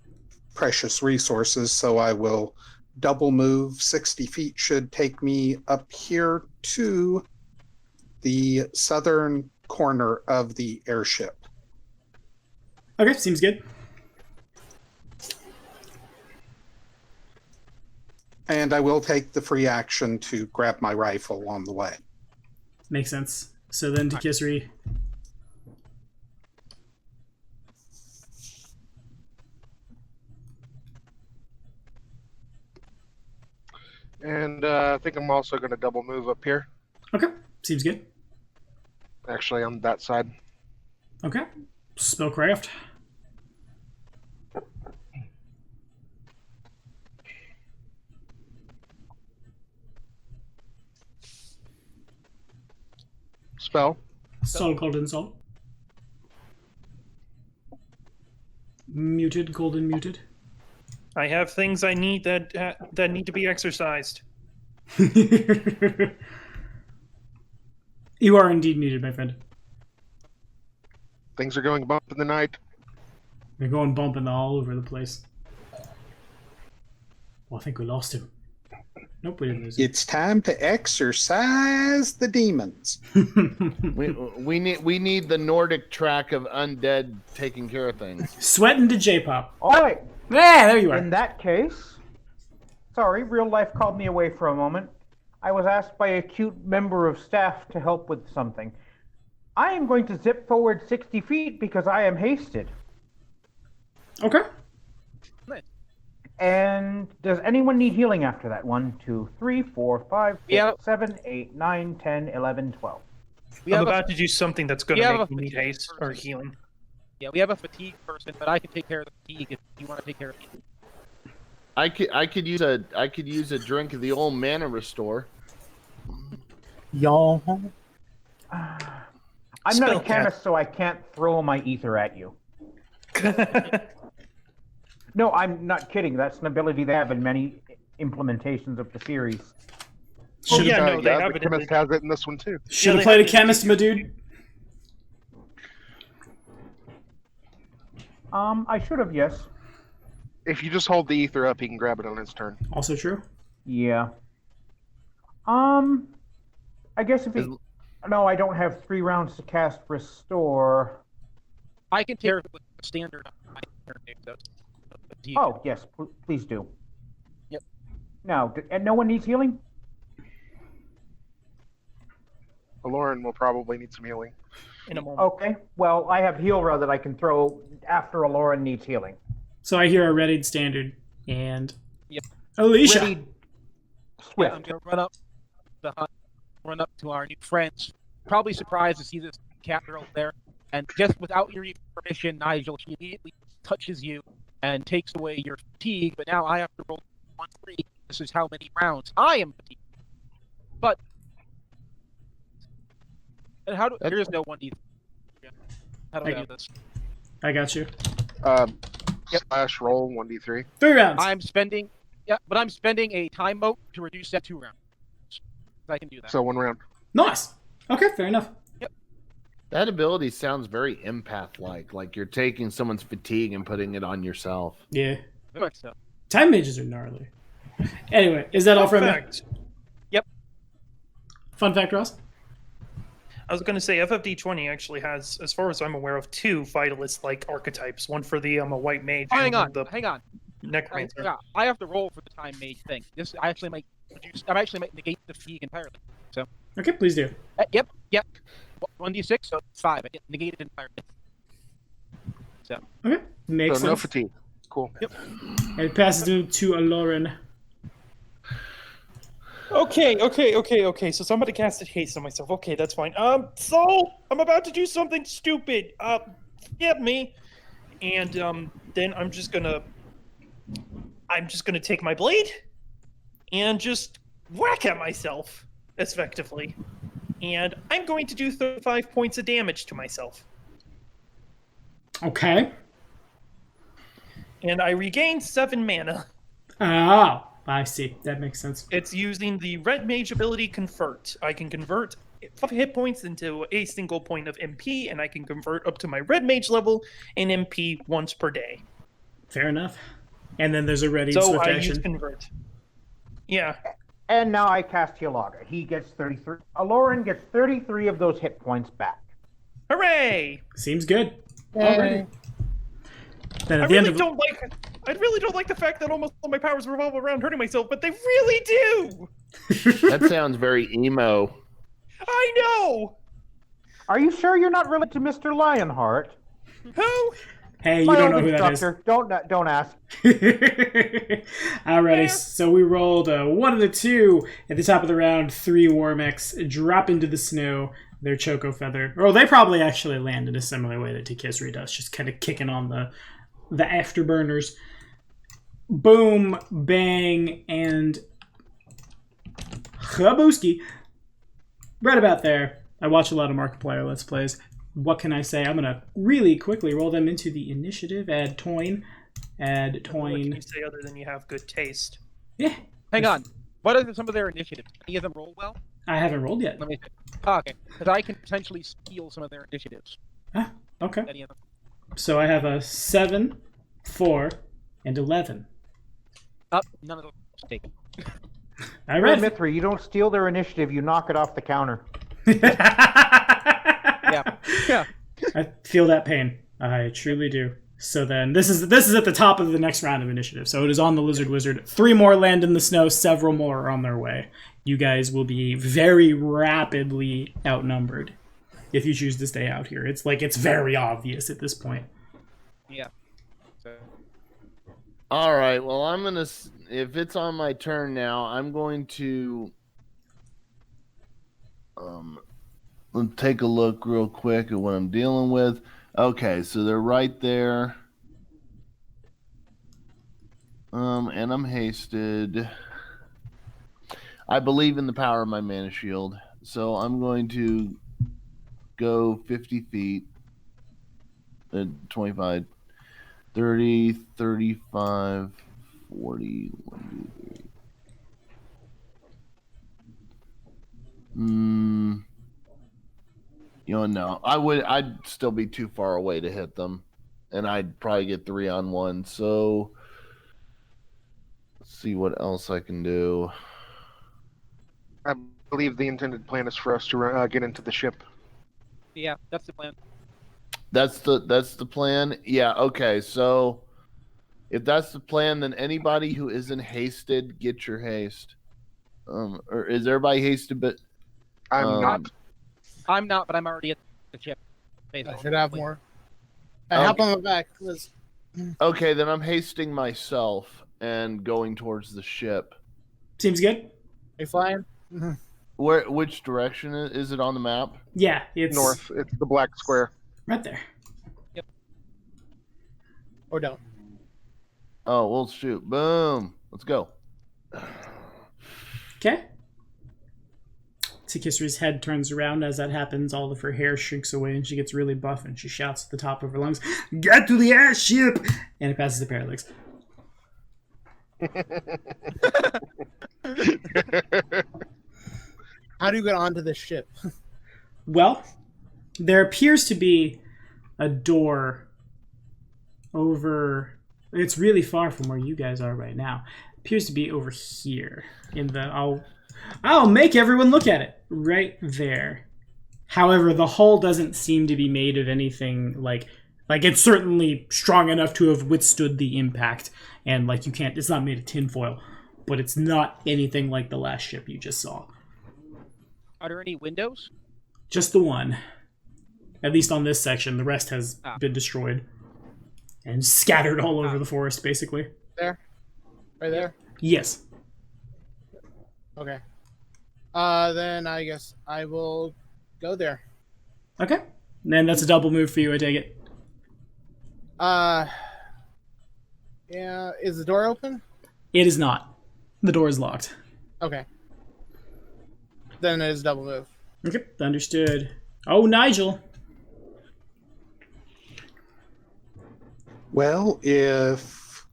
S3: precious resources, so I will double move 60 feet should take me up here to the southern corner of the airship.
S2: Okay, seems good.
S3: And I will take the free action to grab my rifle on the way.
S2: Makes sense. So then to Kisri.
S8: And I think I'm also going to double move up here.
S2: Okay, seems good.
S8: Actually, on that side.
S2: Okay. Spellcraft.
S8: Spell.
S2: Soul Golden Soul. Muted, golden muted.
S1: I have things I need that need to be exercised.
S2: You are indeed muted, my friend.
S8: Things are going bump in the night.
S2: They're going bumping all over the place. Well, I think we lost him. Nope, we didn't lose him.
S3: It's time to exercise the demons.
S6: We need the Nordic track of undead taking care of things.
S2: Sweating to J-pop.
S5: All right.
S2: Yeah, there you are.
S5: In that case, sorry, real life called me away for a moment. I was asked by a cute member of staff to help with something. I am going to zip forward 60 feet because I am hasted.
S2: Okay.
S5: And does anyone need healing after that? 1, 2, 3, 4, 5, 6,
S4: Yeah.
S5: 7, 8, 9, 10, 11, 12.
S1: I'm about to do something that's going
S4: we
S1: to
S4: have
S1: make
S4: a
S1: me need
S4: fatigue
S1: haste or
S4: person.
S1: healing.
S4: Yeah, we have a fatigue person, but I can take care of the fatigue if you want to take care of it.
S6: I could use a drink of the old mana restore.
S7: Y'all.
S5: I'm not a
S1: Spellcast.
S5: chemist, so I can't throw my ether at you. No, I'm not kidding. That's an ability they have in many implementations of the series.
S1: Oh,
S2: Should've-
S1: yeah, no, they
S8: yeah,
S1: have
S8: the
S1: it.
S8: chemist has it in this one too.
S2: Should have
S1: they
S2: played a
S1: have it.
S2: chemist, my dude.
S5: I should have, yes.
S8: If you just hold the ether up, he can grab it on his turn.
S2: Also true.
S5: Yeah. I guess if he, No, I don't have 3 rounds to cast Restore.
S4: I can take care of it with a standard. On my turn, so fatigue.
S5: Oh, yes, please do.
S4: Yep.
S5: Now, and no one needs healing?
S8: Lauren will probably need some healing.
S1: In a moment.
S5: Okay, well, I have Healra that I can throw after Aloran needs healing.
S2: So I hear a readied standard and
S4: Yep.
S2: Alicia.
S5: Ready,
S4: Yeah,
S5: Swift.
S4: I'm gonna run up to our new friends. Probably surprised to see this Catgirl there, and just without your permission, Nigel, she immediately touches you and takes away your fatigue. But now I have to roll 1-3. This is how many rounds I am fatigued. But and how do there is no 1d3. How do I do this?
S2: I got you.
S8: Slash roll 1d3.
S2: 3 rounds.
S4: I'm spending a time moat to reduce that 2 rounds. I can do that.
S8: So 1 round.
S2: Nice. Okay, fair enough.
S6: That ability sounds very empath-like. Like you're taking someone's fatigue and putting it on yourself.
S2: Yeah.
S4: Very much so.
S2: Time mages are gnarly. Anyway, is that all from you?
S1: Fact.
S4: Yep.
S2: Fun fact, Ross?
S1: I was going to say FFD20 actually has, as far as I'm aware of, 2 Vitalist-like archetypes. One for the a white mage
S4: Oh,
S1: and
S4: hang
S1: the
S4: on. I
S1: necromancer.
S4: have to roll for the time mage thing. This I actually might negate the fatigue entirely. So
S2: Okay, please do.
S4: yep. 1d6, so it's 5. I get negated entirely. So
S2: Okay, makes
S8: So no
S2: sense.
S8: fatigue. Cool.
S2: And it passes to Aloran.
S1: Okay. So somebody casted haste on myself. Okay, that's fine. So I'm about to do something stupid. Forgive me. And then I'm just gonna take my blade and just whack at myself effectively. And I'm going to do 35 points of damage to myself.
S2: Okay.
S1: And I regain 7 mana.
S2: Oh, I see. That makes sense.
S1: It's using the red mage ability Convert. I can convert hit points into a single point of MP, and I can convert up to my red mage level in MP once per day.
S2: Fair enough. And then there's a ready
S1: So
S2: swift
S1: I
S2: action.
S1: use Convert. Yeah.
S5: And now I cast Healaga. He gets 33. Aloran gets 33 of those hit points back.
S1: Hooray!
S2: Seems good.
S7: Yay.
S2: Already. Then
S1: I
S2: at the end
S1: really don't like the fact that almost all my powers revolve around hurting myself, but they really do!
S6: That sounds very emo.
S1: I know!
S5: Are you sure you're not related to Mr. Lionheart?
S1: Who?
S2: Hey, you
S5: My
S2: don't know
S5: old
S2: who that is.
S5: instructor. Don't ask.
S2: Alrighty,
S1: Yeah.
S2: so we rolled a 1 and a 2 at the top of the round. 3 war mechs drop into the snow. Their Choco Feather. Or they probably actually land in a similar way that Tikisri does, just kind of kicking on the afterburners. Boom, bang, and Chabooski. Right about there. I watch a lot of Markiplier Let's Plays. What can I say? I'm going to really quickly roll them into the initiative. Add Toyn.
S1: What can you say other than you have good taste?
S2: Yeah.
S4: hang on. What are some of their initiatives? Any of them roll well?
S2: I haven't rolled yet.
S4: Let me see. Oh, okay, because I can potentially steal some of their initiatives.
S2: Ah, okay.
S4: Any of them?
S2: So I have a 7, 4, and 11.
S4: None of those taken.
S2: All right.
S5: Mithri, you don't steal their initiative, you knock it off the counter.
S4: Yeah.
S2: I feel that pain. I truly do. So then, this is at the top of the next round of initiative. So it is on the Lizard Wizard. 3 more land in the snow. Several more are on their way. You guys will be very rapidly outnumbered if you choose to stay out here. It's very obvious at this point.
S4: Yeah. So,
S6: All right. Well, I'm gonna. If it's on my turn now, I'm going to. Let's take a look real quick at what I'm dealing with. Okay, so they're right there. And I'm hasted. I believe in the power of my mana shield, so I'm going to go 50 feet. 25, 30, 35, 40, 1, 2, 3. No. I'd still be too far away to hit them. And I'd probably get 3-on-1. So let's see what else I can do.
S8: I believe the intended plan is for us to get into the ship.
S4: Yeah, that's the plan.
S6: That's the plan. Yeah. Okay. So if that's the plan, then anybody who isn't hasted, get your haste. Or is everybody hasted? But
S8: I'm not.
S4: I'm not, but I'm already at the ship. based
S7: I
S4: on
S7: should
S4: the
S7: have
S4: plan.
S7: more. Hey, hop on my back. Liz.
S6: Okay, then I'm hasting myself and going towards the ship.
S2: Seems good.
S7: Are you flying?
S6: Which direction is it on the map?
S2: Yeah, it's
S8: North. It's the black square.
S2: right there.
S7: Or don't.
S6: Oh, well, shoot. Boom. Let's go.
S2: Okay. Tikisri's head turns around as that happens. All of her hair shrinks away and she gets really buff and she shouts at the top of her lungs, "Get to the airship!" And it passes the Parallax.
S7: How do you get onto the ship?
S2: Well, there appears to be a door over. It's really far from where you guys are right now. It appears to be over here in the. I'll make everyone look at it right there. However, the hull doesn't seem to be made of anything like it's certainly strong enough to have withstood the impact, and like you can't. It's not made of tinfoil, but it's not anything like the last ship you just saw.
S4: Are there any windows?
S2: Just the one. At least on this section. The rest has been destroyed. And scattered all over the forest, basically.
S7: There? Right there?
S2: Yes.
S7: Okay. Then I guess I will go there.
S2: Okay. Then that's a double move for you, I take it.
S7: Yeah. Is the door open?
S2: It is not. The door is locked.
S7: Okay. Then it is a double move.
S2: Okay, understood. Oh, Nigel.
S3: Well, if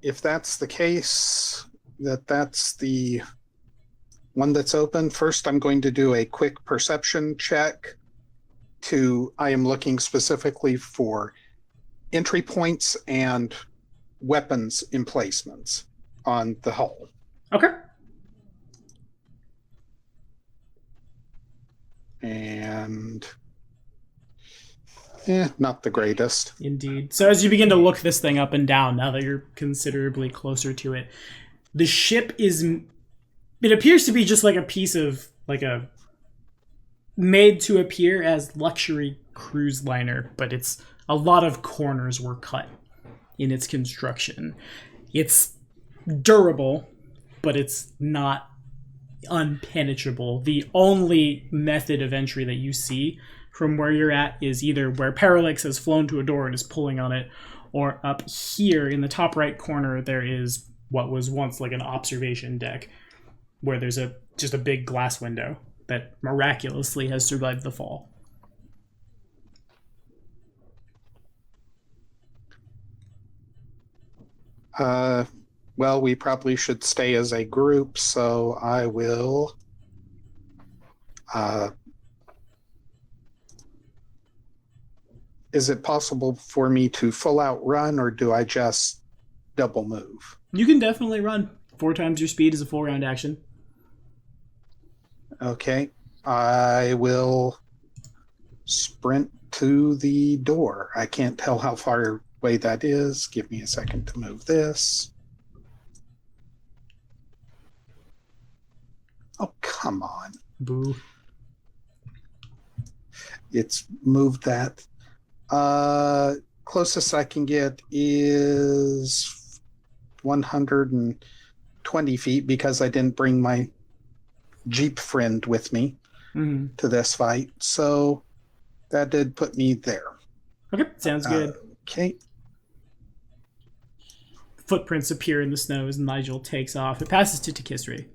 S3: that's the case, that's the one that's open, first I'm going to do a quick perception check I am looking specifically for entry points and weapons emplacements on the hull.
S2: Okay.
S3: And not the greatest.
S2: Indeed. So as you begin to look this thing up and down, now that you're considerably closer to it, the ship it appears to be just like a piece of, like a made to appear as luxury cruise liner, but it's a lot of corners were cut in its construction. It's durable, but it's not unpenetrable. The only method of entry that you see from where you're at is either where Parallax has flown to a door and is pulling on it, or up here in the top right corner there is what was once like an observation deck where there's just a big glass window that miraculously has survived the fall.
S3: Well, we probably should stay as a group, so I will is it possible for me to full out run, or do I just double move?
S2: You can definitely run. 4 times your speed is a full round action.
S3: Okay. I will sprint to the door. I can't tell how far away that is. Give me a second to move this. Oh, come on.
S2: Boo.
S3: It's moved that. Closest I can get is 120 feet because I didn't bring my Jeep friend with me to this fight. So that did put me there.
S2: Okay, sounds good.
S3: Okay.
S2: Footprints appear in the snow as Nigel takes off. It passes to Tikisri.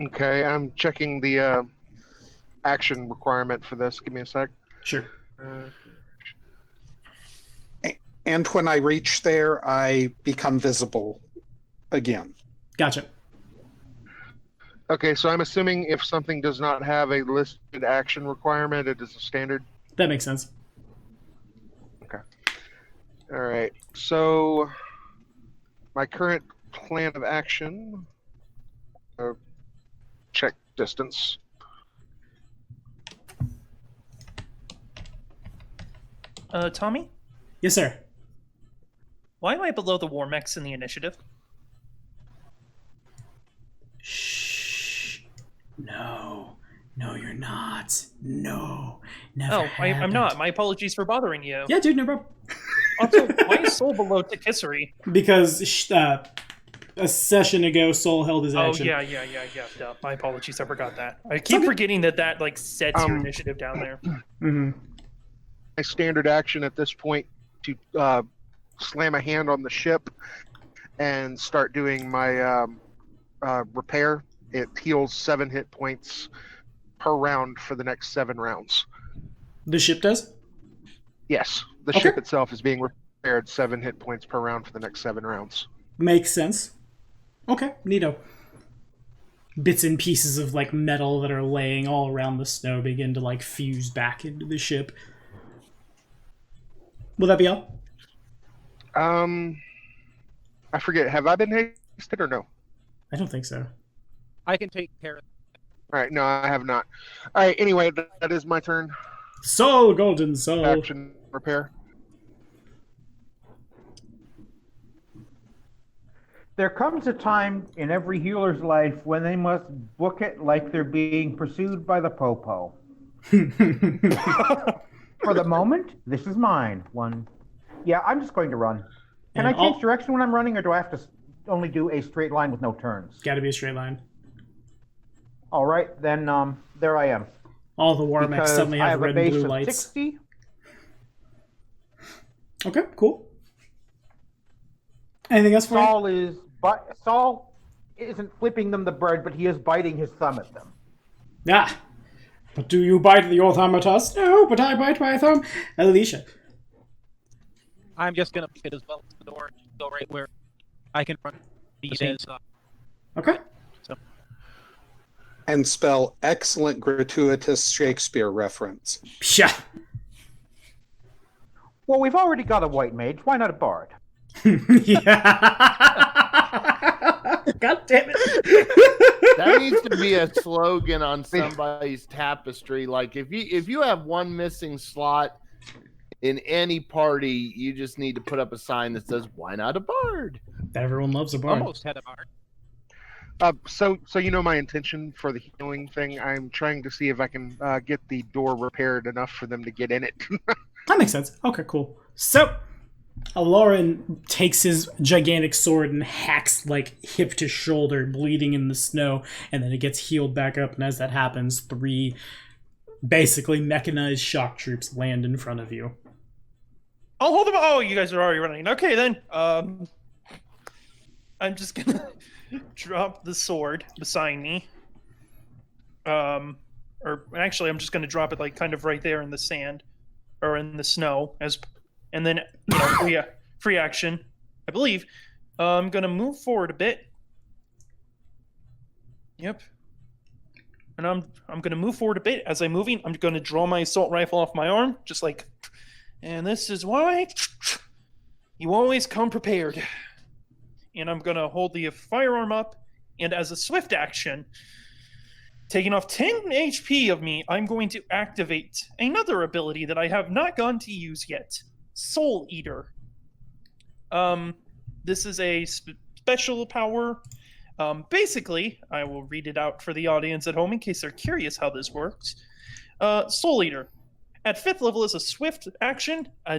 S8: Okay, I'm checking the action requirement for this. Give me a sec.
S2: Sure.
S3: And when I reach there, I become visible again.
S2: Gotcha.
S8: Okay, so I'm assuming if something does not have a listed action requirement, it is a standard.
S2: That makes sense.
S8: Okay. All right. So my current plan of action. Check distance.
S1: Tommy,
S2: Yes, sir.
S1: why am I below the war mechs in the initiative?
S2: Shh. No. No, you're not. No. Never
S1: Oh, I'm
S2: happened.
S1: not. My apologies for bothering you.
S2: Yeah, dude, no problem.
S1: Also, why is Soul below Tikissery?
S2: Because a session ago, Soul held his
S1: Oh,
S2: action.
S1: yeah. Duh. My apologies, I forgot that. I keep forgetting that like sets your initiative down there.
S2: Mm-hmm.
S8: My standard action at this point to slam a hand on the ship and start doing my repair. It heals 7 hit points per round for the next 7 rounds.
S2: The ship does?
S8: Yes, the
S2: Okay.
S8: ship itself is being repaired 7 hit points per round for the next 7 rounds.
S2: Makes sense. Okay, neato. Bits and pieces of like metal that are laying all around the snow begin to like fuse back into the ship. Will that be all?
S8: I forget. Have I been hasted or no?
S2: I don't think so.
S4: I can take care of
S8: All right, no, I have not. All right, anyway, that is my turn.
S2: Soul, golden soul.
S8: Action repair.
S5: There comes a time in every healer's life when they must book it like they're being pursued by the popo. For the moment, this is mine. Yeah, I'm just going to run. Can I change direction when I'm running, or do I have to only do a straight line with no turns?
S2: Gotta be a straight line.
S5: All right, then there I am.
S2: All the war mechs
S5: Because
S2: suddenly
S5: I
S2: have
S5: have a
S2: red and
S5: base
S2: blue
S5: of
S2: lights.
S5: 60.
S2: Okay, cool. Anything else for you?
S5: Saul isn't flipping them the bird, but he is biting his thumb at them.
S2: Ah. But do you bite your thumb at us? No, but I bite my thumb. Alicia.
S4: I'm just gonna fit as well to the door, go right where I can run these days.
S2: Okay.
S3: And spell excellent gratuitous Shakespeare reference.
S2: Psha.
S5: Well, we've already got a white mage. Why not a bard?
S2: Yeah. God damn it.
S6: That needs to be a slogan on somebody's tapestry. Like if you have one missing slot in any party, you just need to put up a sign that says, "Why not a bard?"
S2: Everyone loves a bard.
S4: Almost had a bard.
S8: So you know my intention for the healing thing. I'm trying to see if I can get the door repaired enough for them to get in it.
S2: That makes sense. Okay, cool. So, Aloran takes his gigantic sword and hacks like hip to shoulder, bleeding in the snow, and then it gets healed back up. And as that happens, 3 basically mechanized shock troops land in front of you.
S1: I'll hold them. Oh, you guys are already running. Okay, then. I'm just gonna drop the sword beside me. Or actually, I'm just gonna drop it like kind of right there in the sand or in the snow, and then free action, I believe. I'm gonna move forward a bit. Yep. And I'm gonna move forward a bit. As I'm moving, I'm gonna draw my assault rifle off my arm, just like. And this is why you always come prepared. And I'm gonna hold the firearm up, and as a swift action, taking off 10 HP of me, I'm going to activate another ability that I have not gone to use yet. Soul Eater. This is a special power. Basically, I will read it out for the audience at home in case they're curious how this works. Soul Eater. At 5th level is a swift action. A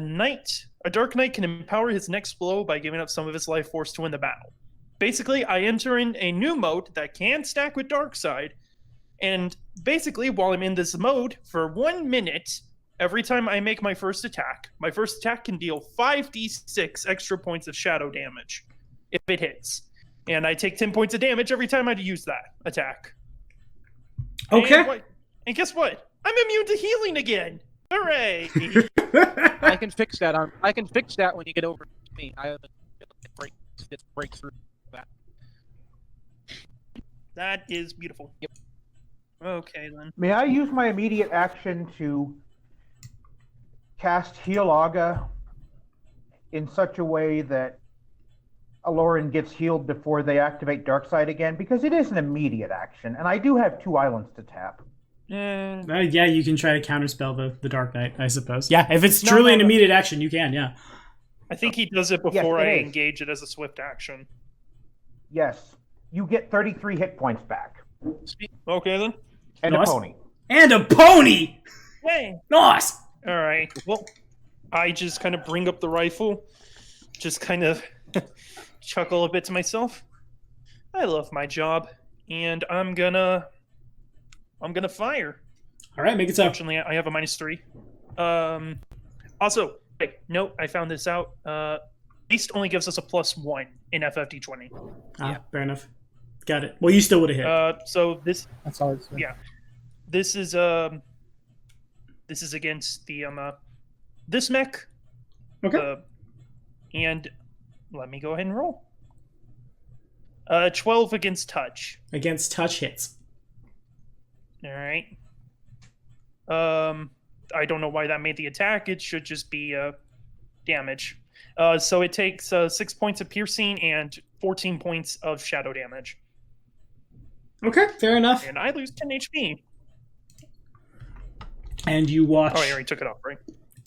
S1: Dark Knight can empower his next blow by giving up some of his life force to win the battle. Basically, I enter in a new mode that can stack with Darkside. And basically, while I'm in this mode, for 1 minute, every time I make my first attack can deal 5d6 extra points of shadow damage if it hits. And I take 10 points of damage every time I use that attack.
S2: Okay.
S1: And guess what? I'm immune to healing again. Hooray!
S4: I can fix that. I can fix that when you get over to me. I have a breakthrough that.
S1: That is beautiful.
S4: Yep.
S1: Okay, then.
S5: May I use my immediate action to cast Heal Aga in such a way that Aloran gets healed before they activate Darkside again, because it is an immediate action, and I do have 2 islands to tap.
S2: Yeah, you can try to counterspell the Dark Knight, I suppose. Yeah, if it's
S1: No,
S2: truly
S1: no,
S2: an
S1: no.
S2: immediate action, you can, yeah.
S1: I think he does it before
S5: Yes, it
S1: I
S5: is.
S1: engage it as a swift action.
S5: Yes, you get 33 hit points back.
S1: Okay, then.
S5: And
S2: Nice.
S5: a pony.
S2: And a pony!
S1: Hey!
S2: Nice!
S1: All right. Well, I just kind of bring up the rifle, just kind of chuckle a bit to myself. I love my job, and I'm gonna fire.
S2: All right, make it so.
S1: Fortunately, I have a -3. Also, wait, no, I found this out. Beast only gives us a +1 in FFD20.
S2: Fair enough. Got it. Well, you still would have hit.
S1: So this
S7: That's all it's
S1: Yeah. This is against the this mech.
S2: Okay.
S1: And let me go ahead and roll. 12 against touch.
S2: Against touch hits.
S1: All right. I don't know why that made the attack. It should just be damage. So it takes 6 points of piercing and 14 points of shadow damage.
S2: Okay, fair enough.
S1: And I lose 10 HP.
S2: And you watch
S1: Oh, I already took it off, right?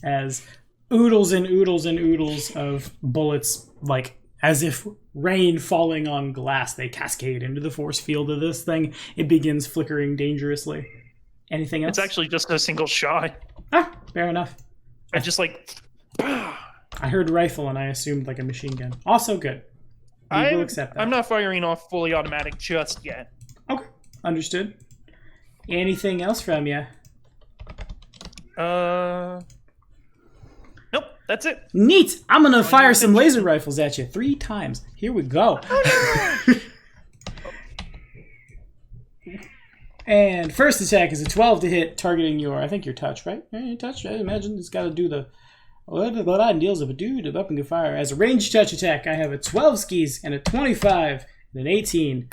S2: as oodles and oodles and oodles of bullets, like as if rain falling on glass, they cascade into the force field of this thing. It begins flickering dangerously. Anything else?
S1: It's actually just a single shot.
S2: Fair enough.
S1: I just like...
S2: I heard rifle and I assumed like a machine gun. Also good. We will accept that.
S1: I'm not firing off fully automatic just yet.
S2: Okay, understood. Anything else from you?
S1: Nope, that's it.
S2: Neat! I'm gonna fire some laser rifles at you 3 times. Here we go. And first attack is a 12 to hit, targeting I think your touch, right? Yeah, your touch. I imagine it's got to do the what ideals of a dude of up and can fire. As a ranged touch attack, I have a 12 skis and a 25 and an 18.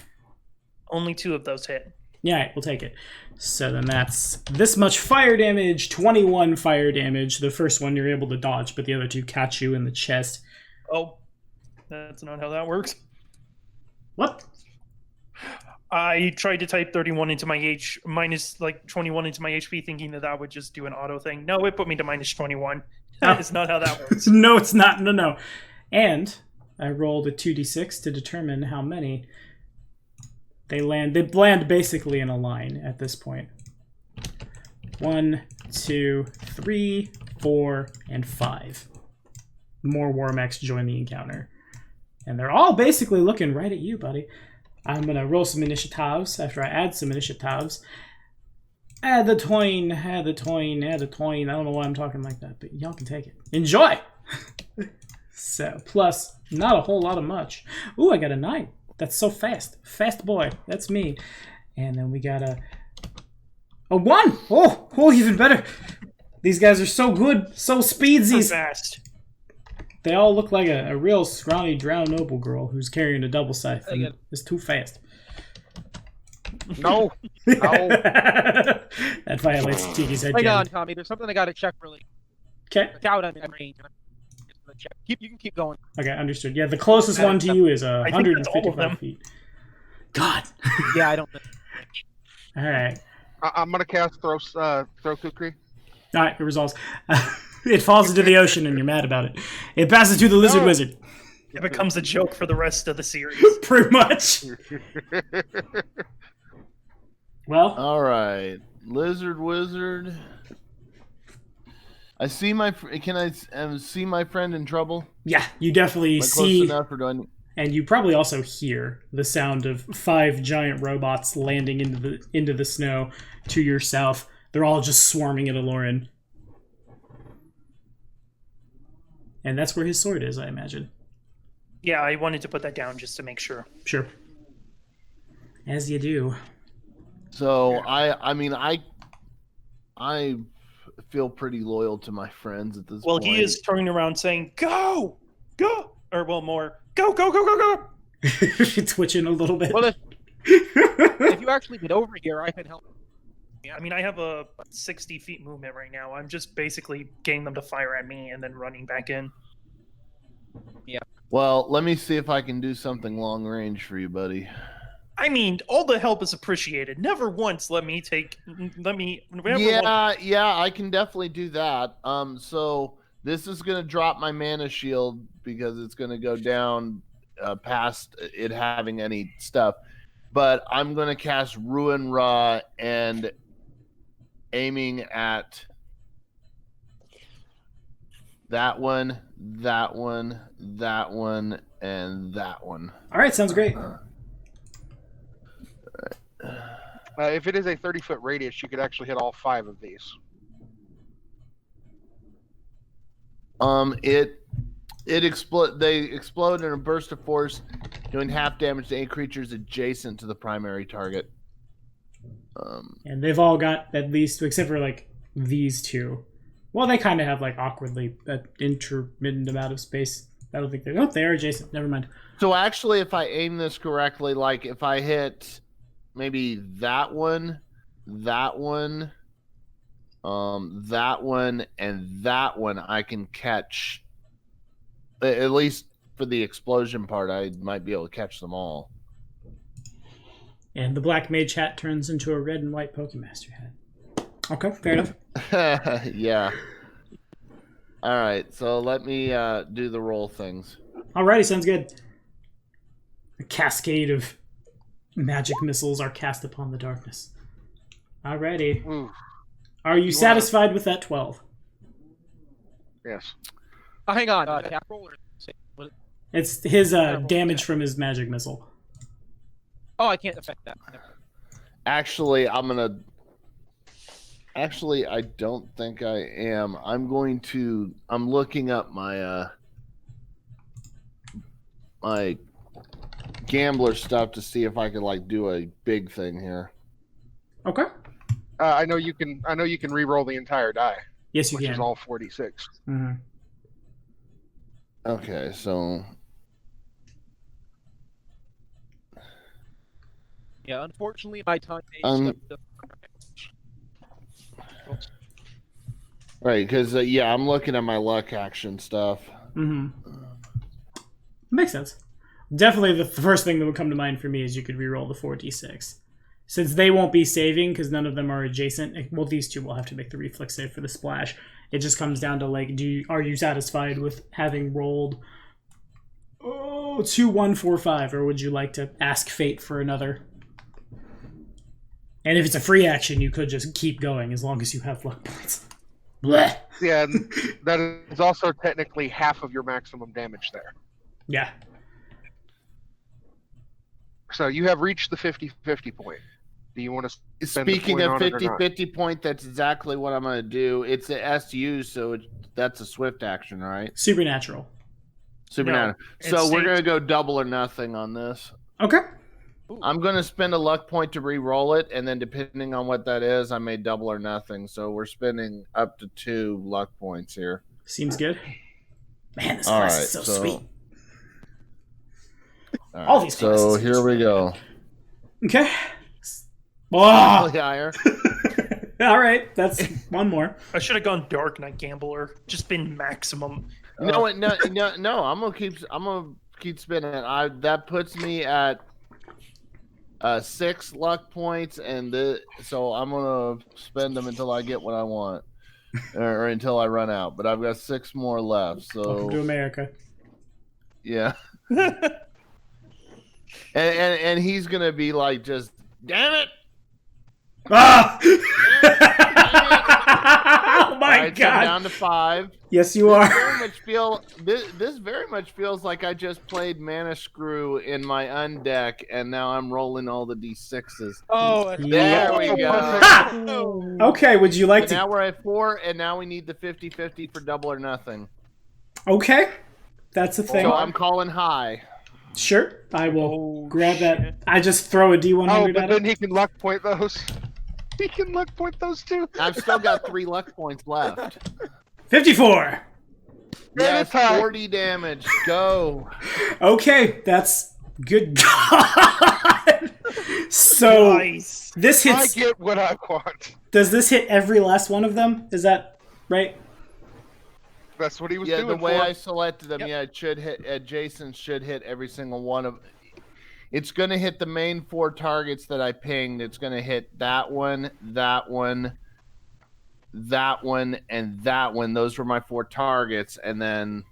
S1: Only 2 of those hit.
S2: Yeah, we'll take it. So then that's this much fire damage, 21 fire damage. The first one you're able to dodge, but the other 2 catch you in the chest.
S1: Oh, that's not how that works.
S2: What?
S1: I tried to type 31 into my minus like 21 into my HP, thinking that would just do an auto thing. No, it put me to -21. That is not how that works.
S2: No, it's not. No. And I rolled a 2d6 to determine how many. They land basically in a line at this point. 1, 2, 3, 4, and 5. More war mechs join the encounter. And they're all basically looking right at you, buddy. I'm going to roll some initiatives after I add some initiatives. Add the toin. I don't know why I'm talking like that, but y'all can take it. Enjoy! So, plus, not a whole lot of much. Ooh, I got a 9. That's so fast. Fast boy. That's me. And then we got a 1! Oh, even better. These guys are so good. So speedsies.
S1: Fast.
S2: They all look like a real scrawny drow noble girl who's carrying a double scythe. And it's too fast.
S8: No.
S2: That violates Tiki's head.
S4: Hang on, Tommy. There's something I got to check really.
S2: Okay.
S4: Doubt I'm in range. You can keep going.
S2: Okay, understood. Yeah, the closest one to you is
S1: I think that's all of
S2: 155
S1: them.
S2: feet. God.
S4: Yeah, I don't know.
S2: All right.
S8: I'm gonna cast throw kukri.
S2: All right, it resolves. It falls into the ocean, and you're mad about it. It passes to the lizard wizard.
S1: It becomes a joke for the rest of the series.
S2: Pretty much. Well,
S6: All right, lizard wizard. I see my. Can I see my friend in trouble?
S2: yeah, you definitely
S6: Am I close
S2: see,
S6: enough, or do I?
S2: and you probably also hear the sound of 5 giant robots landing into the snow to your south. They're all just swarming at Aloran. And that's where his sword is, I imagine.
S1: Yeah, I wanted to put that down just to make sure.
S2: Sure. As you do.
S6: So I mean I feel pretty loyal to my friends at this
S1: Well,
S6: point.
S1: he is turning around saying, "Go, go," or well, more, "Go, go, go, go, go."
S2: Twitching a little bit.
S4: Well, if you actually get over here, I can help.
S1: Yeah, I mean, I have a 60 feet movement right now. I'm just basically getting them to fire at me and then running back in.
S4: Yeah.
S6: Well, let me see if I can do something long range for you, buddy.
S1: I mean, all the help is appreciated. Never once let me.
S6: Yeah, I can definitely do that. So this is gonna drop my mana shield because it's gonna go down past it having any stuff. But I'm gonna cast Ruin Ra and aiming at that one, that one, that one, and that one.
S2: All right, sounds great.
S8: If it is a 30-foot radius, you could actually hit all 5 of these.
S6: They explode in a burst of force, doing half damage to any creatures adjacent to the primary target.
S2: And they've all got at least, except for like these two. Well, they kind of have like awkwardly an intermittent amount of space. I don't think they're. Oh, they are adjacent. Never mind.
S6: So actually, if I aim this correctly, like if I hit maybe that one, that one, that one, and that one, I can catch. At least for the explosion part, I might be able to catch them all.
S2: And the black mage hat turns into a red and white Pokemaster hat. Okay, fair enough.
S6: Yeah. All right, so let me do the roll things.
S2: Alrighty, sounds good. A cascade of magic missiles are cast upon the darkness. Alrighty.
S8: Ooh.
S2: Are you satisfied with that 12?
S8: Yes.
S4: Hang on. Catgirl or what?
S2: It's his damage from his magic missile.
S4: Oh, I can't affect that.
S6: Actually, Actually, I don't think I am. I'm looking up my my gambler stuff to see if I could like do a big thing here.
S2: Okay.
S8: I know you can. Re-roll the entire die.
S2: Yes, you
S8: which
S2: can.
S8: is all 46.
S2: Mm-hmm.
S6: Okay, so
S4: Yeah, unfortunately, my time.
S6: Right, because I'm looking at my luck action stuff.
S2: Mm-hmm. Makes sense. Definitely, the first thing that would come to mind for me is you could reroll the 4d6. Since they won't be saving because none of them are adjacent. Well, these two will have to make the reflex save for the splash. It just comes down to like, are you satisfied with having rolled 2, 1, 4, 5, or would you like to ask fate for another? And if it's a free action, you could just keep going as long as you have luck points. Blech.
S8: Yeah, that is also technically half of your maximum damage there.
S2: Yeah.
S8: So you have reached the 50-50 point. Do you want to spend
S6: Speaking of
S8: 50-50
S6: point, that's exactly what I'm going to do. It's a SU, so that's a swift action, right?
S2: Supernatural.
S6: Supernatural.
S1: No,
S6: so we're going to go double or nothing on this.
S2: Okay.
S6: I'm going to spend a luck point to re-roll it, and then depending on what that is, I may double or nothing. So we're spending up to 2 luck points here.
S2: Seems good. Man, this
S6: All
S2: class
S6: right,
S2: is so sweet.
S6: All
S2: these
S6: so
S2: classes are
S6: here we go.
S2: Okay.
S6: Slightly higher.
S2: All right, that's one more.
S1: I should have gone Dark Knight Gambler. Just been maximum.
S6: No. I'm gonna keep spinning it. That puts me at 6 luck points, and so I'm gonna spend them until I get what I want, or until I run out. But I've got 6 more left. So
S2: Welcome to America.
S6: Yeah. and he's gonna be like, just damn it.
S2: Ah! Oh my
S6: Right, so
S2: god!
S6: I'm down to 5.
S2: Yes, you are.
S6: This very much feels like I just played Mana Screw in my undeck, and now I'm rolling all the d6s.
S4: Oh,
S6: There we go.
S2: Okay, would you like
S6: So
S2: to?
S6: now we're at 4, and now we need the 50-50 for double or nothing.
S2: Okay, that's a thing.
S6: So I'm calling high.
S2: Sure, I will grab that. I just throw a D100
S8: Oh,
S2: at
S8: but
S2: it.
S8: then he can luck point those. He can luck point those too.
S6: I've still got 3 luck points left.
S2: 54.
S6: Yes,
S8: high.
S6: 40 damage. Go.
S2: Okay, that's good. God. So
S1: Nice.
S2: this
S8: I
S2: hits.
S8: get what I want.
S2: Does this hit every last one of them? Is that right?
S8: That's what he was
S6: Yeah,
S8: doing.
S6: the way
S8: for.
S6: I selected them,
S4: Yep.
S6: yeah, it should hit. Adjacent should hit every single one of. It's going to hit the main 4 targets that I pinged. It's going to hit that one, that one, that one, and that one. Those were my 4 targets, and then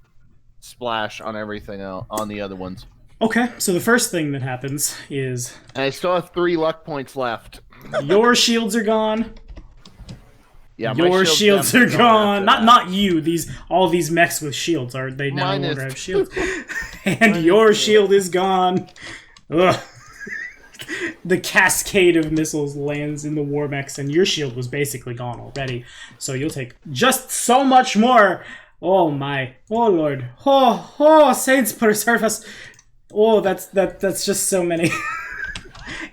S6: splash on everything else, on the other ones.
S2: Okay, so the first thing that happens is
S6: And I still have 3 luck points left.
S2: your shields are gone.
S6: Yeah, my
S2: Your shields are
S6: definitely
S2: gone.
S6: after
S2: Not
S6: that.
S2: you. All these mechs with shields are they no
S6: Mine
S2: longer
S6: is-
S2: have shields. And your shield is gone. Ugh. The cascade of missiles lands in the war mechs, and your shield was basically gone already. So you'll take just so much more. Oh my. Oh lord. Oh, saints preserve us. Oh, that's just so many.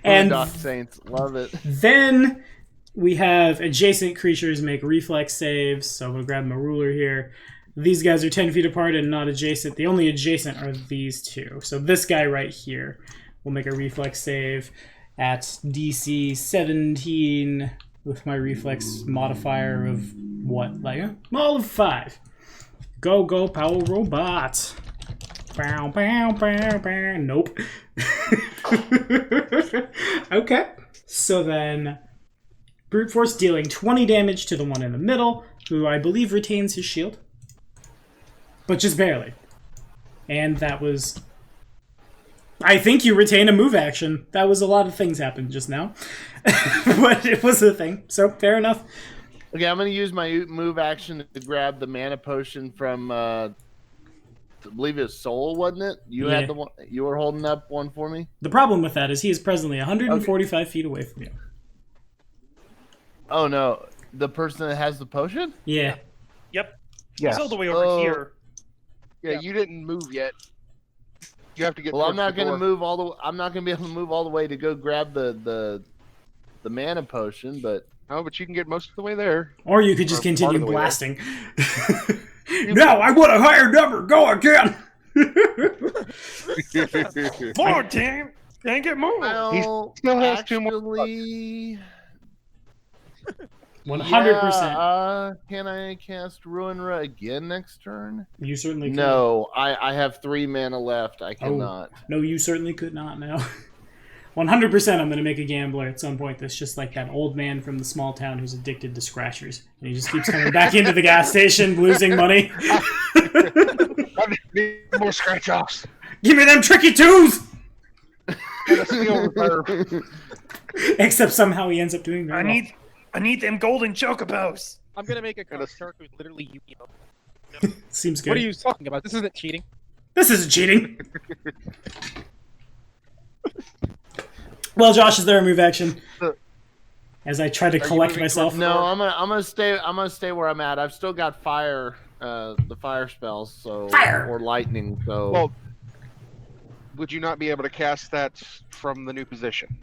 S2: And
S6: Doc Saints, love it.
S2: then we have adjacent creatures make reflex saves. So I'm going to grab my ruler here. These guys are 10 feet apart and not adjacent. The only adjacent are these two. So this guy right here will make a reflex save at DC 17 with my reflex modifier of what? Like a all of 5. Go, Power Robot. Bow, bow, bow, bow. Nope. Okay. So then, Brute Force dealing 20 damage to the one in the middle, who I believe retains his shield. But just barely. And that was... I think you retain a move action. That was a lot of things happened just now. But it was a thing. So, fair enough.
S6: Okay, I'm going to use my move action to grab the mana potion from, I believe it was Soul, wasn't it? You
S2: Yeah.
S6: had the one. You were holding up one for me.
S2: The problem with that is he is presently 145 feet away from you.
S6: Oh no, the person that has the potion.
S2: Yeah.
S1: Yep.
S5: Yes.
S1: He's all the way over
S6: Oh.
S1: here.
S8: Yeah, you didn't move yet. You have to get.
S6: Well, I'm
S8: towards
S6: not
S8: the
S6: going to
S8: door.
S6: move all the. I'm not going to be able to move all the way to go grab the mana potion, but
S8: No, but you can get most of the way there.
S2: Or you could just
S8: Or part
S2: continue
S8: of the way there.
S2: blasting. No, I want a higher number. Go again.
S1: More damn! Can't get moving.
S6: well,
S8: still has 2 more
S6: actually,
S2: 100%.
S6: Can I cast Ruinra again next turn?
S2: You certainly could.
S6: No, I have 3 mana left. I cannot.
S2: No, you certainly could not now. 100% I'm going to make a gambler at some point that's just like that old man from the small town who's addicted to scratchers. And he just keeps coming back into the gas station, losing money.
S8: I need more scratch offs.
S2: Give me them tricky twos!
S8: And a steel reserve.
S2: Except somehow he ends up doing very well.
S1: I need them golden chocobos.
S4: I'm gonna make a
S8: And a-
S4: character who's literally Yu-Gi-Oh.
S2: Seems good.
S4: What are you talking about? This isn't cheating.
S2: This isn't cheating. Well, Josh, is there a move action? As I try to collect
S8: moving
S2: myself.
S8: towards
S6: No, I'm gonna stay where I'm at. I've still got fire, the fire spells, so
S2: Fire!
S6: or lightning. So
S8: Well, would you not be able to cast that from the new position?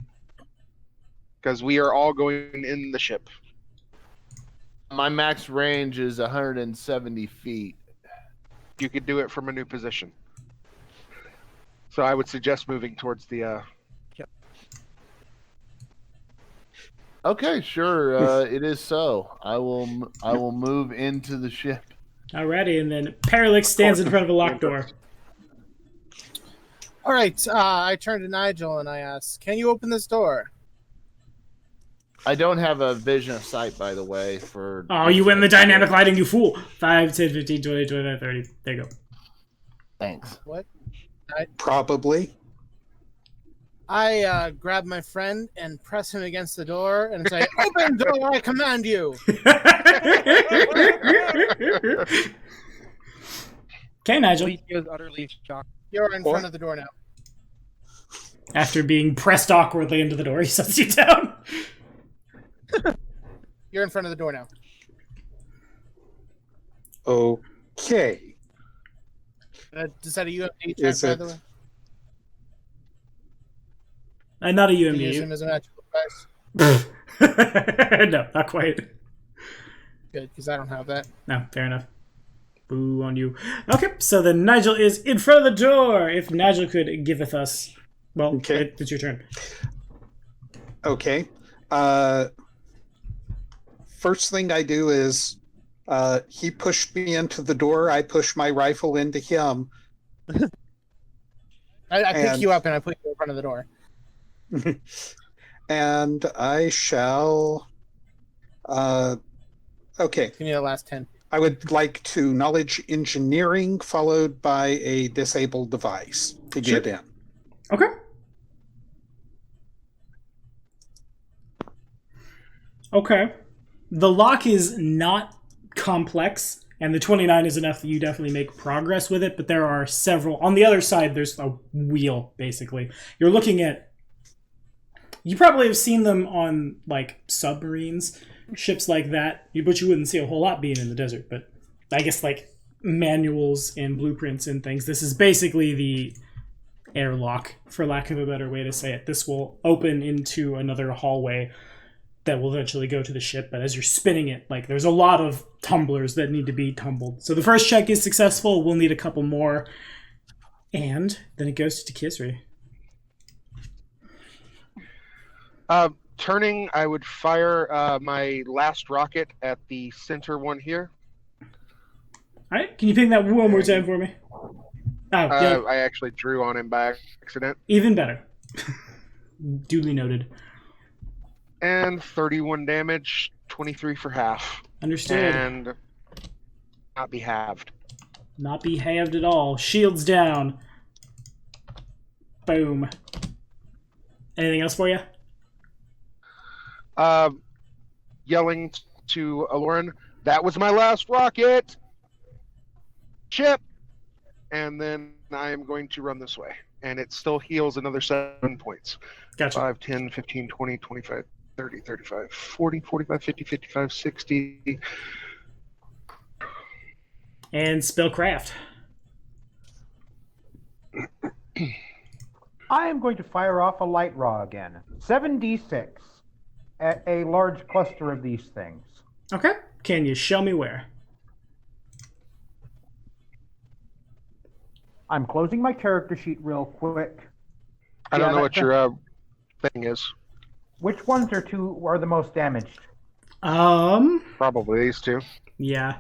S8: Because we are all going in the ship.
S6: my max range is 170 feet.
S8: You could do it from a new position. So I would suggest moving towards the.
S6: Okay, sure. It is so. I will move into the ship.
S2: Alrighty, and then Parallax stands in front of a locked door.
S7: All right, I turn to Nigel and I ask, "Can you open this door?"
S6: I don't have a vision of sight, by the way. For
S2: Oh, you win the dynamic lighting, you fool! 5, 10, 15, 20, 25, 30. There you go.
S6: Thanks.
S7: What?
S3: Probably.
S7: I grab my friend and press him against the door and say, "Open door, I command you."
S2: Okay, Nigel.
S4: He is utterly shocked.
S7: You're in front of the door now.
S2: After being pressed awkwardly into the door, he sets you down.
S7: You're in front of the door now.
S3: Okay.
S7: Is that a UMD check,
S3: Is
S7: by
S3: it-
S7: the way?
S2: Not a
S7: You use
S2: UMU.
S7: him as a magical device?
S2: No, not quite.
S7: Good, because I don't have that.
S2: No, fair enough. Boo on you. Okay, so then Nigel is in front of the door. If Nigel could giveth us... Well,
S3: Okay.
S2: it's your turn.
S3: Okay. First thing I do is He pushed me into the door. I pushed my rifle into him.
S7: I pick
S3: And-
S7: you up and I put you in front of the door.
S3: And I shall. Okay.
S7: Give me the last 10.
S3: I would like to knowledge engineering followed by a disable device to get in.
S2: Okay. Okay. The lock is not complex, and the 29 is enough that you definitely make progress with it, but there are several. On the other side, there's a wheel, basically. You're looking at... You probably have seen them on, like, submarines, ships like that, but you wouldn't see a whole lot being in the desert, but I guess, like, manuals and blueprints and things. This is basically the airlock, for lack of a better way to say it. This will open into another hallway that will eventually go to the ship, but as you're spinning it, like, there's a lot of tumblers that need to be tumbled. So the first check is successful. We'll need a couple more, and then it goes to Kisri.
S8: Turning, I would fire my last rocket at the center one here.
S2: All right, can you ping that one more time for me? Oh, yeah,
S8: I actually drew on him by accident.
S2: even better. Duly noted.
S8: And 31 damage, 23 for half.
S2: Understood.
S8: And not be halved.
S2: Not be halved at all. Shields down. Boom. Anything else for you?
S8: Yelling to Aloran, that was my last rocket! Chip! And then I am going to run this way. And it still heals another 7 points.
S2: Gotcha.
S8: 5, 10, 15, 20, 25, 30, 35, 40, 45, 50, 55, 60.
S2: And spellcraft.
S5: I am going to fire off a light raw again. 7d6 at a large cluster of these things.
S2: Okay. Can you show me where?
S5: I'm closing my character sheet real quick.
S8: I don't
S5: Yeah,
S8: know what
S5: that-
S8: your thing is.
S5: Which ones are the most damaged?
S8: Probably these two.
S2: Yeah.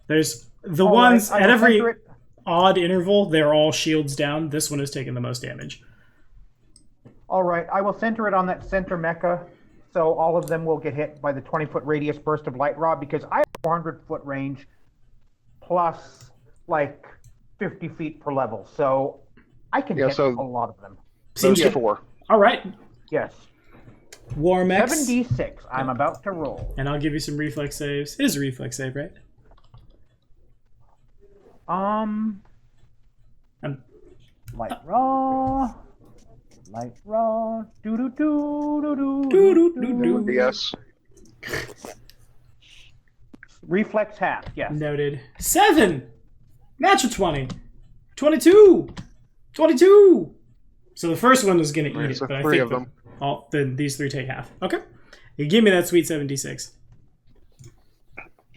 S2: There's the
S5: All
S2: ones
S5: right, I
S2: at
S5: will
S2: every
S5: center it-
S2: odd interval, they're all shields down. This one has taken the most damage.
S5: All right, I will center it on that center mecha, so all of them will get hit by the 20-foot radius burst of light rod because I have 400-foot range plus like 50 feet per level, so I can hit
S8: so-
S5: a lot of them.
S2: Seems
S8: Those
S2: good.
S8: 4.
S2: All right.
S5: Yes.
S2: Warmex.
S5: 7d6. I'm about to roll.
S2: And I'll give you some reflex saves. It is a reflex save, right?
S5: Um,
S2: Um,
S5: light raw, doo doo doo doo doo
S2: Doo-doo-doo-doo.
S8: Yes.
S5: Reflex half, yes.
S2: Noted. 7! Natural 20. 22! 22! So the first one is going to eat
S8: Right,
S2: it,
S8: so
S2: but I
S8: 3
S2: think
S8: of them.
S2: then these 3 take half. Okay. You give me that sweet 76.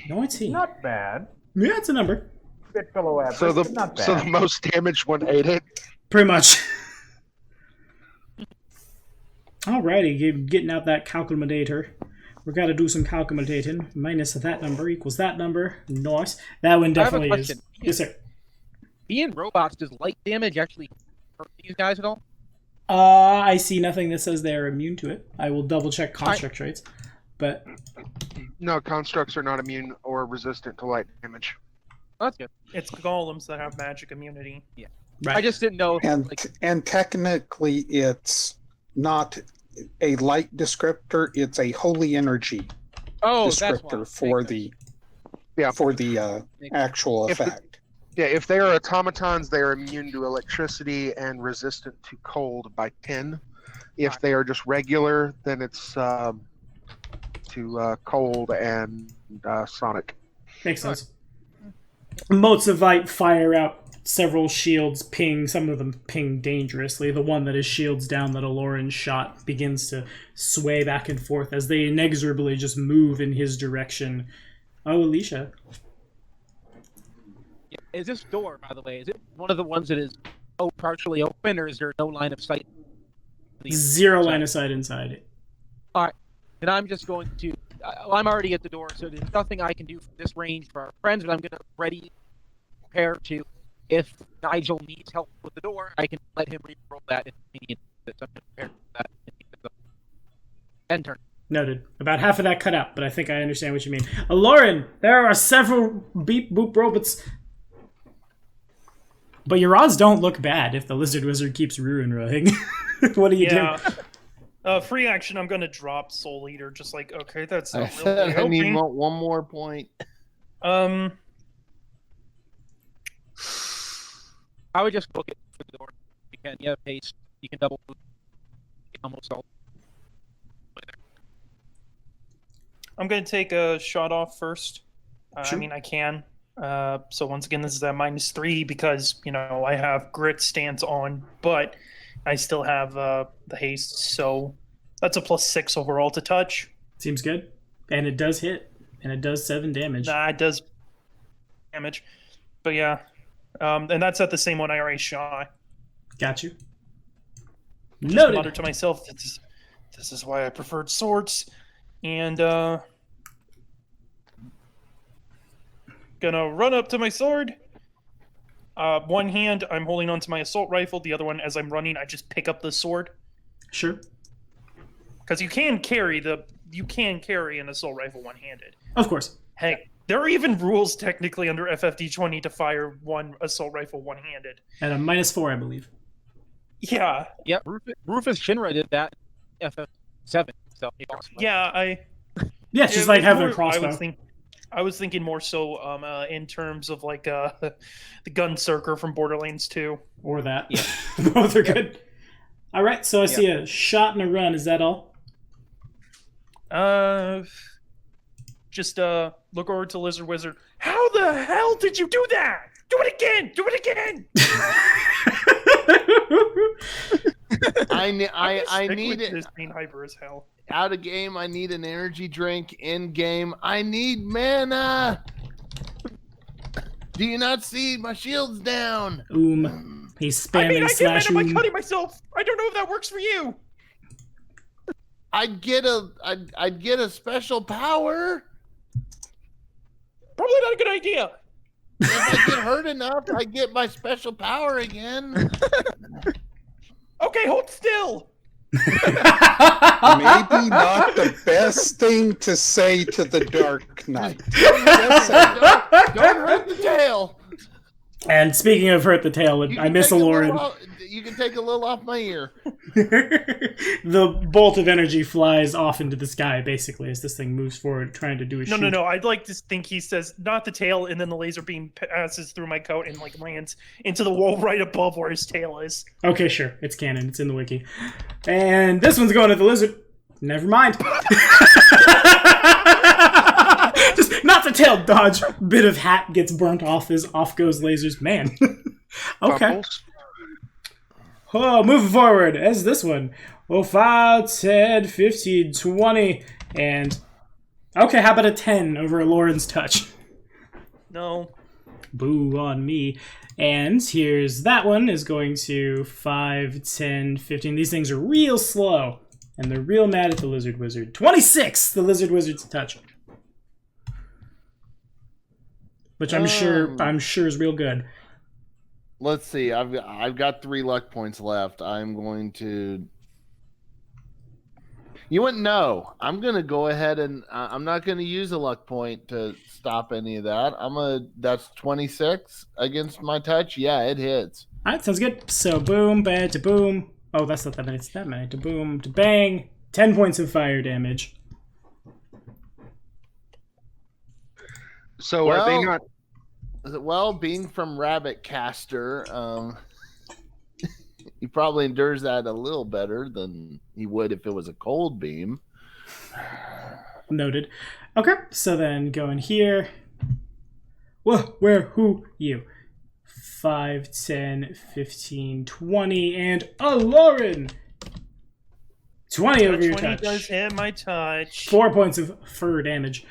S2: 19.
S5: Not bad.
S2: Yeah, it's a number.
S5: Bit below average,
S8: So
S5: but not bad.
S8: the most damaged one ate it.
S2: Pretty much. Alrighty, you're getting out that calculator. We've got to do some calculating. Minus that number equals that number. Nice. That one
S4: I have a
S2: definitely is.
S4: question.
S2: Yes, sir.
S4: Being robots, does light damage actually hurt these guys at all?
S2: I see nothing that says they're immune to it. I will double check construct traits. But
S8: No, constructs are not immune or resistant to light damage.
S4: Oh, that's good.
S1: It's golems that have magic immunity.
S2: right.
S4: I just didn't know.
S3: And technically, it's not a light descriptor; it's a holy energy
S4: oh, that's why.
S3: descriptor for
S4: Makes
S3: the actual
S8: If the-
S3: effect.
S8: Yeah, if they are automatons, they are immune to electricity and resistant to cold by 10. If they are just regular, then it's to cold and sonic.
S2: Makes sense. Motes of light fire out several shields, ping. Some of them ping dangerously. The one that is shields down that Aloran shot begins to sway back and forth as they inexorably just move in his direction. Oh, Alicia.
S4: Yeah. Is this door, by the way, is it one of the ones that is partially open, or is there no line of sight?
S2: Zero line of sight inside it.
S4: And I'm just going to I'm already at the door, so there's nothing I can do for this range for our friends, but I'm going to prepare to, if Nigel needs help with the door, I can let him re-roll that if he needs it. So I'm prepared for that. End turn.
S2: Noted. About half of that cut out, but I think I understand what you mean. Lauren, there are several beep boop robots. But your odds don't look bad if the lizard wizard keeps ruin-rowing. What do you do?
S1: Free action, I'm going to drop Soul Eater. Just like, okay, that's not
S6: I
S1: really helping.
S6: need one more point.
S4: I would just book it for the door. You can, paste. You can double move. Almost all.
S1: I'm going to take a shot off first.
S2: Sure.
S1: I mean, I can. So once again, this is at -3 because, I have grit stance on, but I still have the haste. So that's a +6 overall to touch.
S2: Seems good. And it does hit. And it does 7 damage.
S1: Nah, it does damage. But yeah. And that's at the same one I already shot.
S2: Got you.
S1: Just
S2: Noted.
S1: muttered to myself, this is why I preferred swords. And gonna run up to my sword. One hand, I'm holding onto my assault rifle. The other one, as I'm running, I just pick up the sword.
S2: Sure.
S1: Because you can carry an assault rifle one-handed.
S2: Of course.
S1: Heck, there are even rules technically under FFD20 to fire one assault rifle one-handed.
S2: At a -4, I believe.
S1: Yeah.
S4: Yeah, Rufus Shinra did that in FF7. So
S1: Yeah,
S2: Yeah, it's just like having a crossbow.
S1: I was thinking more so in terms of like the Gunzerker from Borderlands 2.
S2: Or that.
S4: Yeah.
S2: Both are good. All right, so I see a shot and a run. Is that all?
S1: Just look over to Lizard Wizard. How the hell did you do that? Do it again! Do it again!
S6: I need it.
S1: This being hyper as hell.
S6: Out of game, I need an energy drink. In game, I need mana. Do you not see my shield's down?
S2: He's spamming slash
S1: I get cutting myself. I don't know if that works for you.
S6: I'd get a special power.
S1: Probably not a good idea.
S6: If I get hurt enough, I get my special power again.
S1: Okay, hold still.
S3: Maybe not the best thing to say to the Dark Knight.
S6: Don't hurt the tail.
S2: And speaking of hurt the tail, I miss a Lauren.
S6: You can take a little off my ear.
S2: The bolt of energy flies off into the sky, basically, as this thing moves forward, trying to do a shoot.
S1: No. I'd like to think he says, not the tail, and then the laser beam passes through my coat and lands into the wall right above where his tail is.
S2: Okay, sure. It's canon. It's in the wiki. And this one's going at the lizard. Never mind. Just not the tail dodge. Bit of hat gets burnt off as off goes lasers. Man. Okay.
S8: Bubbles.
S2: Oh, moving forward as this one. 5, 10, 15, 20, and... Okay, how about a 10 over Lauren's touch?
S1: No.
S2: Boo on me. And here's that one is going to 5, 10, 15. These things are real slow. And they're real mad at the Lizard Wizard. 26, the Lizard Wizard's touch. Which I'm sure is real good.
S6: Let's see. I've got 3 luck points left. I'm going to. You wouldn't know. I'm gonna go ahead and I'm not gonna use a luck point to stop any of that. That's 26 against my touch. Yeah, it hits.
S2: All right, sounds good. So boom, bang to boom. Oh, that's not that many. It's that many. To boom, to bang. 10 points of fire damage.
S8: So are they not?
S6: Well, being from Rabbit Caster, he probably endures that a little better than he would if it was a cold beam.
S2: Noted. Okay, so then going here. Whoa, where, who, you. 5, 10, 15, 20, and Lauren! 20 over your
S1: 20
S2: touch.
S1: does hit my touch.
S2: 4 points of fur damage.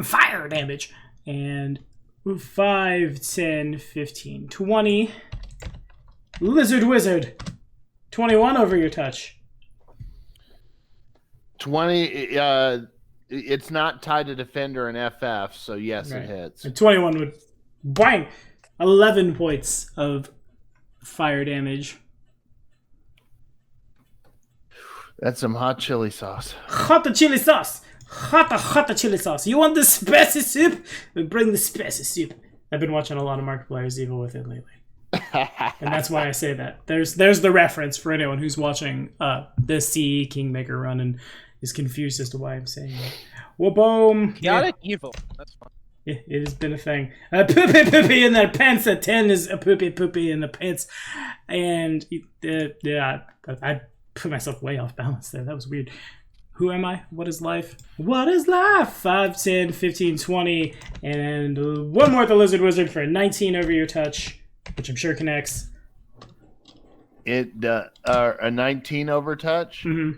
S2: Fire damage. And 5, 10, 15, 20. Lizard Wizard. 21 over your touch.
S6: 20. it's not tied to defender and FF, so yes,
S2: Right.
S6: it hits.
S2: And 21 would bang 11 points of fire damage.
S6: That's some hot chili sauce.
S2: Hot chili sauce. Hot chili sauce. You want the spicy soup? Bring the spicy soup. I've been watching a lot of Markiplier's Evil Within lately. And that's why I say that. There's the reference for anyone who's watching the CE Kingmaker run and is confused as to why I'm saying that. Well, boom.
S4: Chaotic evil. That's fun.
S2: It has been a thing. Poopy in their pants. A 10 is a poopy in the pants. And I put myself way off balance there. That was weird. Who am I? What is life? What is life? 5, 10, 15, 20. And one more at the Lizard Wizard for a 19 over your touch, which I'm sure connects.
S6: A 19 over touch?
S2: Mm-hmm.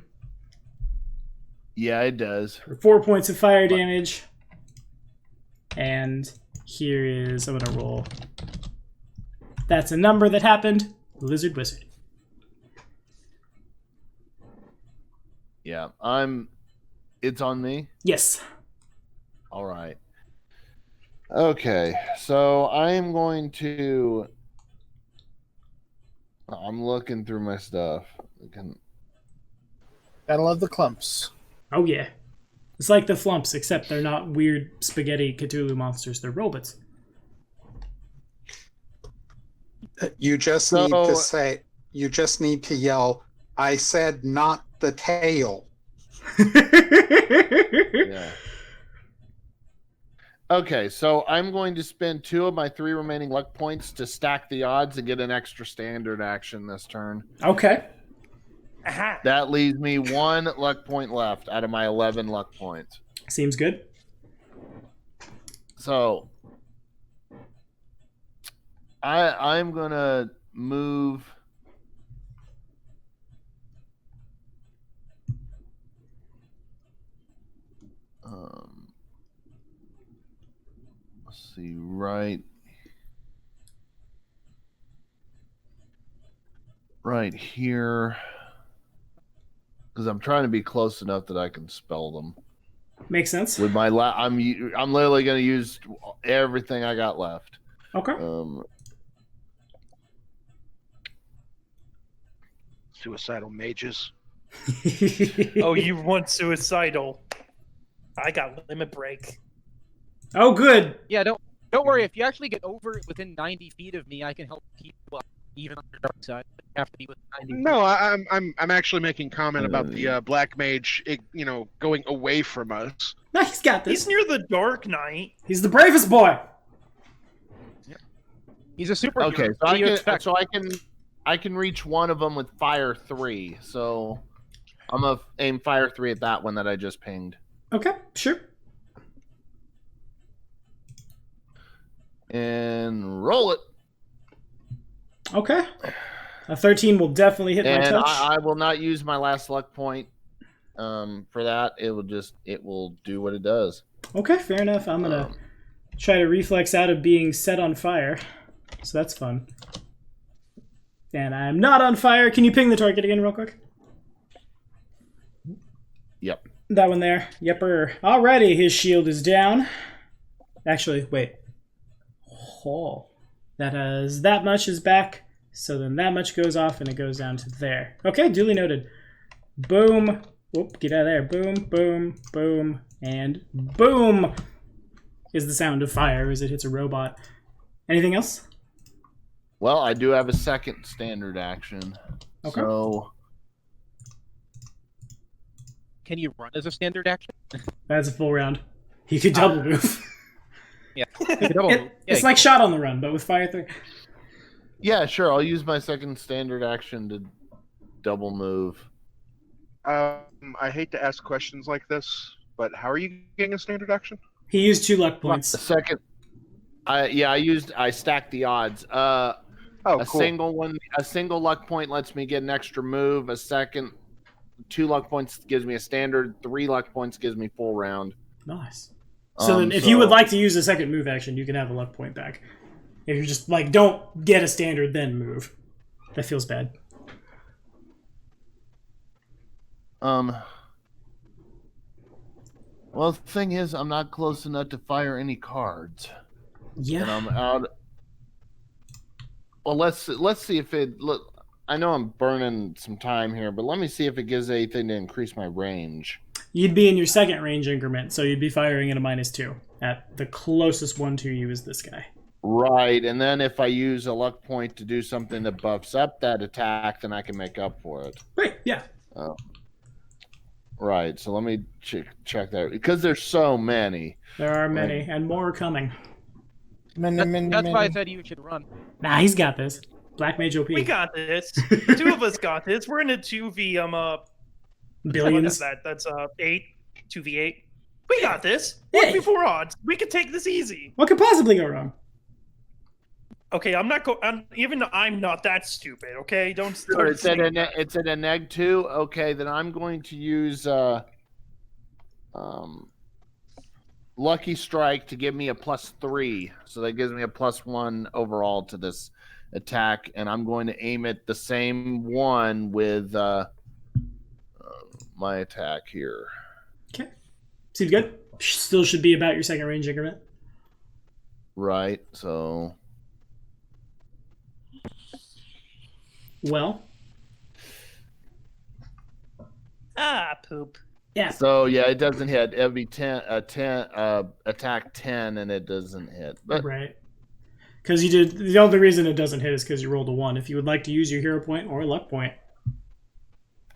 S6: Yeah, it does.
S2: For 4 points of fire damage. And here is, I'm going to roll. That's a number that happened. Lizard Wizard.
S6: Yeah, it's on me?
S2: Yes.
S6: All right. Okay, so I am going to... I'm looking through my stuff.
S7: Gotta love the clumps.
S2: Oh, yeah. It's like the Flumps, except they're not weird spaghetti Cthulhu monsters. They're robots.
S3: You just need to say, you just need to yell, I said not the tail.
S6: Yeah. Okay, so I'm going to spend 2 of my 3 remaining luck points to stack the odds and get an extra standard action this turn.
S2: Okay.
S1: Aha.
S6: That leaves me 1 luck point left out of my 11 luck points.
S2: Seems good.
S6: So I'm gonna move. Let's see, right here, because I'm trying to be close enough that I can spell them.
S2: Makes sense.
S6: With my I'm literally going to use everything I got left.
S2: Okay.
S8: Suicidal mages.
S1: Oh, you want suicidal? I got limit break.
S2: Oh, good.
S4: Yeah, don't worry. If you actually get over within 90 feet of me, I can help keep you up, even on the dark side. You have to be within 90 feet.
S8: No, I'm actually making comment about the black mage, going away from us.
S2: No, he's got this.
S1: He's near the Dark Knight.
S2: He's the bravest boy.
S4: He's a superhero.
S6: Okay, so
S4: What do you expect?
S6: I can reach one of them with fire 3. So I'm gonna aim fire 3 at that one that I just pinged.
S2: Okay, sure.
S6: And roll it.
S2: Okay. A 13 will definitely hit my
S6: And
S2: touch.
S6: I will not use my last luck point for that. It will do what it does.
S2: Okay, fair enough. I'm going to try to reflex out of being set on fire. So that's fun. And I'm not on fire. Can you ping the target again real quick?
S6: Yep.
S2: That one there. Yepper. Alrighty, his shield is down. Actually, wait. Oh. That much is back. So then that much goes off and it goes down to there. Okay, duly noted. Boom. Whoop, get out of there. Boom, boom, boom, and boom is the sound of fire as it hits a robot. Anything else?
S6: Well, I do have a second standard action.
S2: Okay.
S6: So
S4: Can you run as a standard action?
S2: That's a full round. He could double move.
S4: Yeah. Double move.
S2: It's like shot on the run, but with fire 3.
S6: yeah, sure. I'll use my second standard action to double move.
S8: I hate to ask questions like this, but how are you getting a standard action?
S2: He used 2 luck points.
S6: The second, I stacked the odds.
S8: Cool.
S6: A single luck point lets me get an extra move. A second, 2 luck points gives me a standard. 3 luck points gives me full round.
S2: Nice. So then if you would like to use a second move action, you can have a luck point back. If you're just like, don't get a standard, then move. That feels bad.
S6: Well, the thing is, I'm not close enough to fire any cards, and
S2: Yeah.
S6: I'm out. Well, let's see if it. Look, I know I'm burning some time here, but let me see if it gives anything to increase my range.
S2: You'd be in your second range increment, so you'd be firing at a -2. At the closest one to you is this guy.
S6: Right, and then if I use a luck point to do something that buffs up that attack, then I can make up for it.
S2: Right, yeah.
S6: Right, so let me check that. Because there's so many.
S2: There are many, and more are coming.
S4: That's why I said you should run.
S2: Nah, he's got this. Black Mage OP.
S1: We got this. The two of us got this. We're in a 2v
S2: Billions.
S1: What is that? That's 8, 2v8. We got this.
S2: Yeah.
S1: 1v4 odds. We could take this easy.
S2: What could possibly go wrong?
S1: Okay, I'm not I'm not that stupid. Okay, don't
S6: So
S1: start.
S6: it's at a -2. Okay, then I'm going to use Lucky Strike to give me a +3. So that gives me a +1 overall to this attack, and I'm going to aim at the same one with my attack here.
S2: Okay. Seems good. Still should be about your second range increment.
S6: Right, so
S2: Well.
S1: Poop.
S2: Yeah.
S6: So yeah, it doesn't hit. It'll be 10 attack 10 and it doesn't hit. But
S2: Right. Because you did. The only reason it doesn't hit is because you rolled a 1. If you would like to use your hero point or luck point.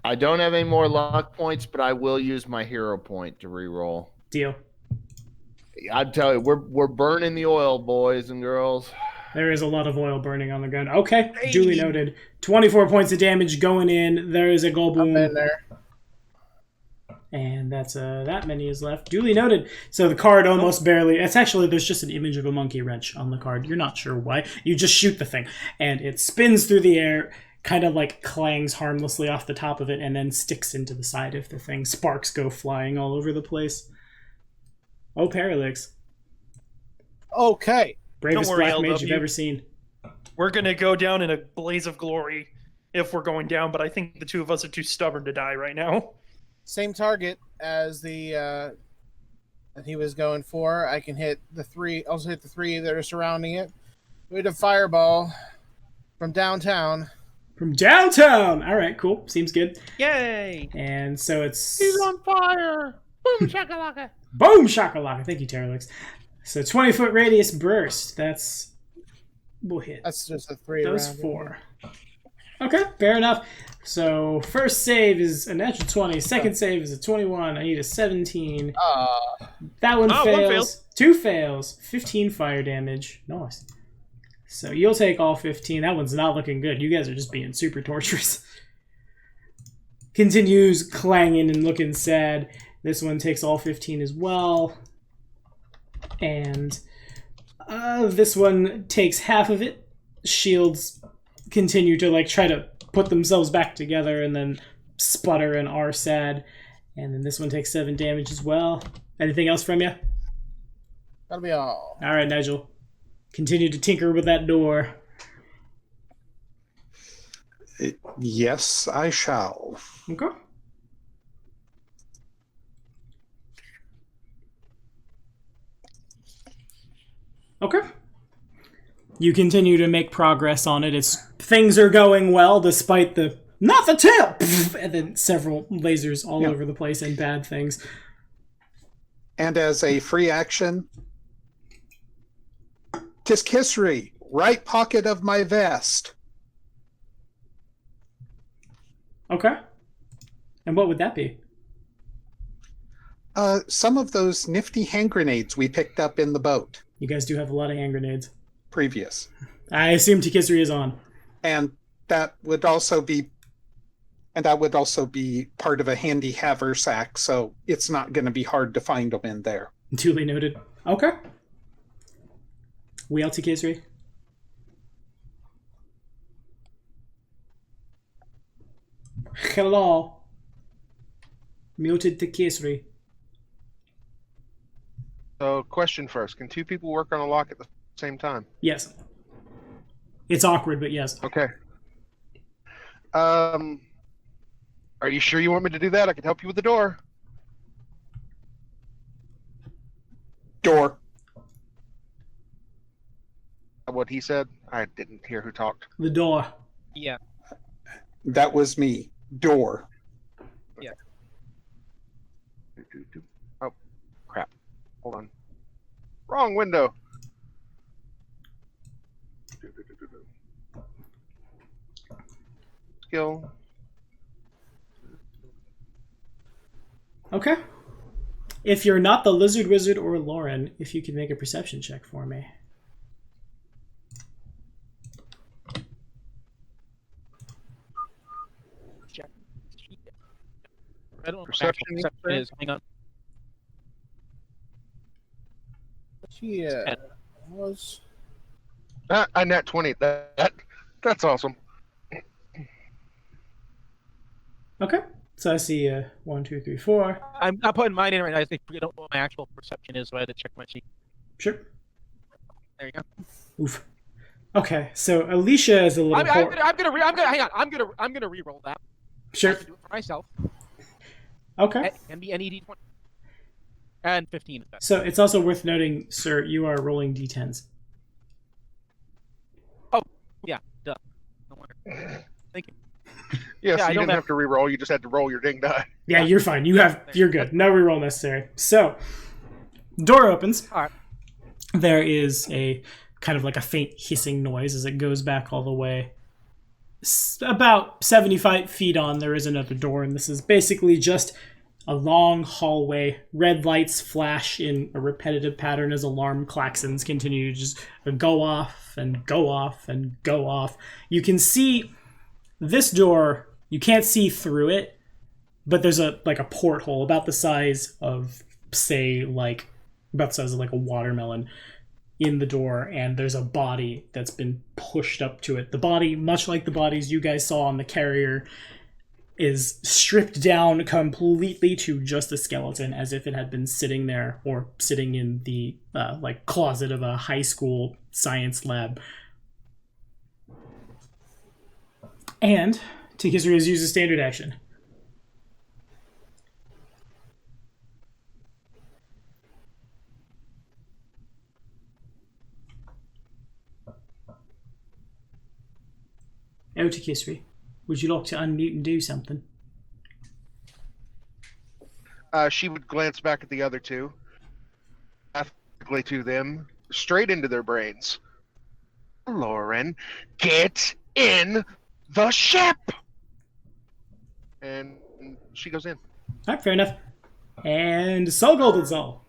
S6: I don't have any more luck points, but I will use my hero point to reroll.
S2: Deal.
S6: I tell you, we're burning the oil, boys and girls.
S2: There is a lot of oil burning on the gun. Okay,
S1: Hey.
S2: duly noted. 24 points of damage going in. There is a gold
S7: I'm
S2: boom.
S7: in there.
S2: And that's that many is left. Duly noted. So the card almost barely. It's actually there's just an image of a monkey wrench on the card. You're not sure why. You just shoot the thing, and it spins through the air, kind of like clangs harmlessly off the top of it, and then sticks into the side of the thing. Sparks go flying all over the place. Oh, Parallax.
S7: Okay.
S2: Bravest
S1: Don't worry,
S2: black mage
S1: LW.
S2: you've ever seen.
S1: We're gonna go down in a blaze of glory if we're going down, but I think the two of us are too stubborn to die right now.
S7: Same target as the that he was going for. I can hit the 3. Also hit the 3 that are surrounding it. With a fireball from downtown.
S2: From downtown! Alright, cool. Seems good.
S1: Yay!
S2: And so it's...
S6: He's on fire! Boom shakalaka!
S2: Boom shakalaka! Thank you, Terralix. So 20-foot radius burst. That's... We'll hit.
S7: That's just a 3
S2: Those
S7: around.
S2: 4. Okay, fair enough. So first save is a natural 20. Second save is a 21. I need a 17. That one
S1: Oh,
S2: fails.
S1: one fails.
S2: 2 fails. 15 fire damage. Nice. So you'll take all 15. That one's not looking good. You guys are just being super torturous. Continues clanging and looking sad. This one takes all 15 as well. And this one takes half of it. Shields continue to like try to put themselves back together and then sputter and are sad. And then this one takes 7 damage as well. Anything else from you?
S7: That'll be all.
S2: All right, Nigel. Continue to tinker with that door.
S3: Yes, I shall.
S2: Okay. Okay. You continue to make progress on it. Things are going well despite the not the tail, and then several lasers all over the place and bad things.
S3: And as a free action, Tiskissery, right pocket of my vest.
S2: Okay. And what would that be?
S3: Some of those nifty hand grenades we picked up in the boat
S2: You guys do have a lot of hand grenades.
S3: previous.
S2: I assume Tikisri is on.
S3: And that would also be part of a handy haversack, so it's not going to be hard to find them in there.
S2: Duly noted. Okay. We out Tikisri. Hello. Muted Tikisri.
S8: So, question first: can 2 people work on a lock at the same time?
S2: Yes. It's awkward, but yes.
S8: Okay. Are you sure you want me to do that? I can help you with the door.
S3: Door.
S8: What he said? I didn't hear who talked.
S2: The door.
S4: Yeah.
S3: That was me. Door.
S8: Oh, crap. Hold on. Wrong window. Skill.
S2: Okay. If you're not the Lizard Wizard or Lauren, if you can make a perception check for me.
S4: I don't know what
S8: Perception,
S4: actual
S8: you
S4: perception
S8: say?
S4: is. Hang on.
S7: Yeah. Was
S8: I nat 20. That's awesome.
S2: Okay. So I see 1, 2, 3, 4.
S4: I'm not putting mine in right now. I think I don't know what my actual perception is, so I had to check my sheet.
S2: Sure.
S4: There you go.
S2: Oof. Okay, so Alicia is a little.
S4: I'm gonna hang on. I'm gonna re-roll that. I
S2: Sure.
S4: can do it for myself.
S2: Okay.
S4: And be NED 20 and 15. If that's
S2: So it's also worth noting, sir, you are rolling d10s.
S4: yeah. Duh. No wonder. Thank you.
S8: Yeah, so
S4: I
S8: you
S4: don't
S8: didn't have to re-roll. You just had to roll your ding die.
S2: Yeah, you're fine. You're good. No reroll necessary. So, door opens.
S4: All right.
S2: There is a kind of like a faint hissing noise as it goes back all the way. About 75 feet on, there is another door, and this is basically just a long hallway. Red lights flash in a repetitive pattern as alarm klaxons continue to just go off and go off and go off. You can see this door, you can't see through it, but there's a porthole about the size of, say, about the size of a watermelon in the door, and there's a body that's been pushed up to it. The body, much like the bodies you guys saw on the carrier, is stripped down completely to just a skeleton, as if it had been sitting there or sitting in the closet of a high school science lab. And Tikisri has used a standard action. Oh, Tikisri, would you like to unmute and do something?
S8: She would glance back at the other two, ethically to them, straight into their brains. Lauren, get in the ship! And she goes in.
S2: All right, fair enough. And Soul Golden Soul.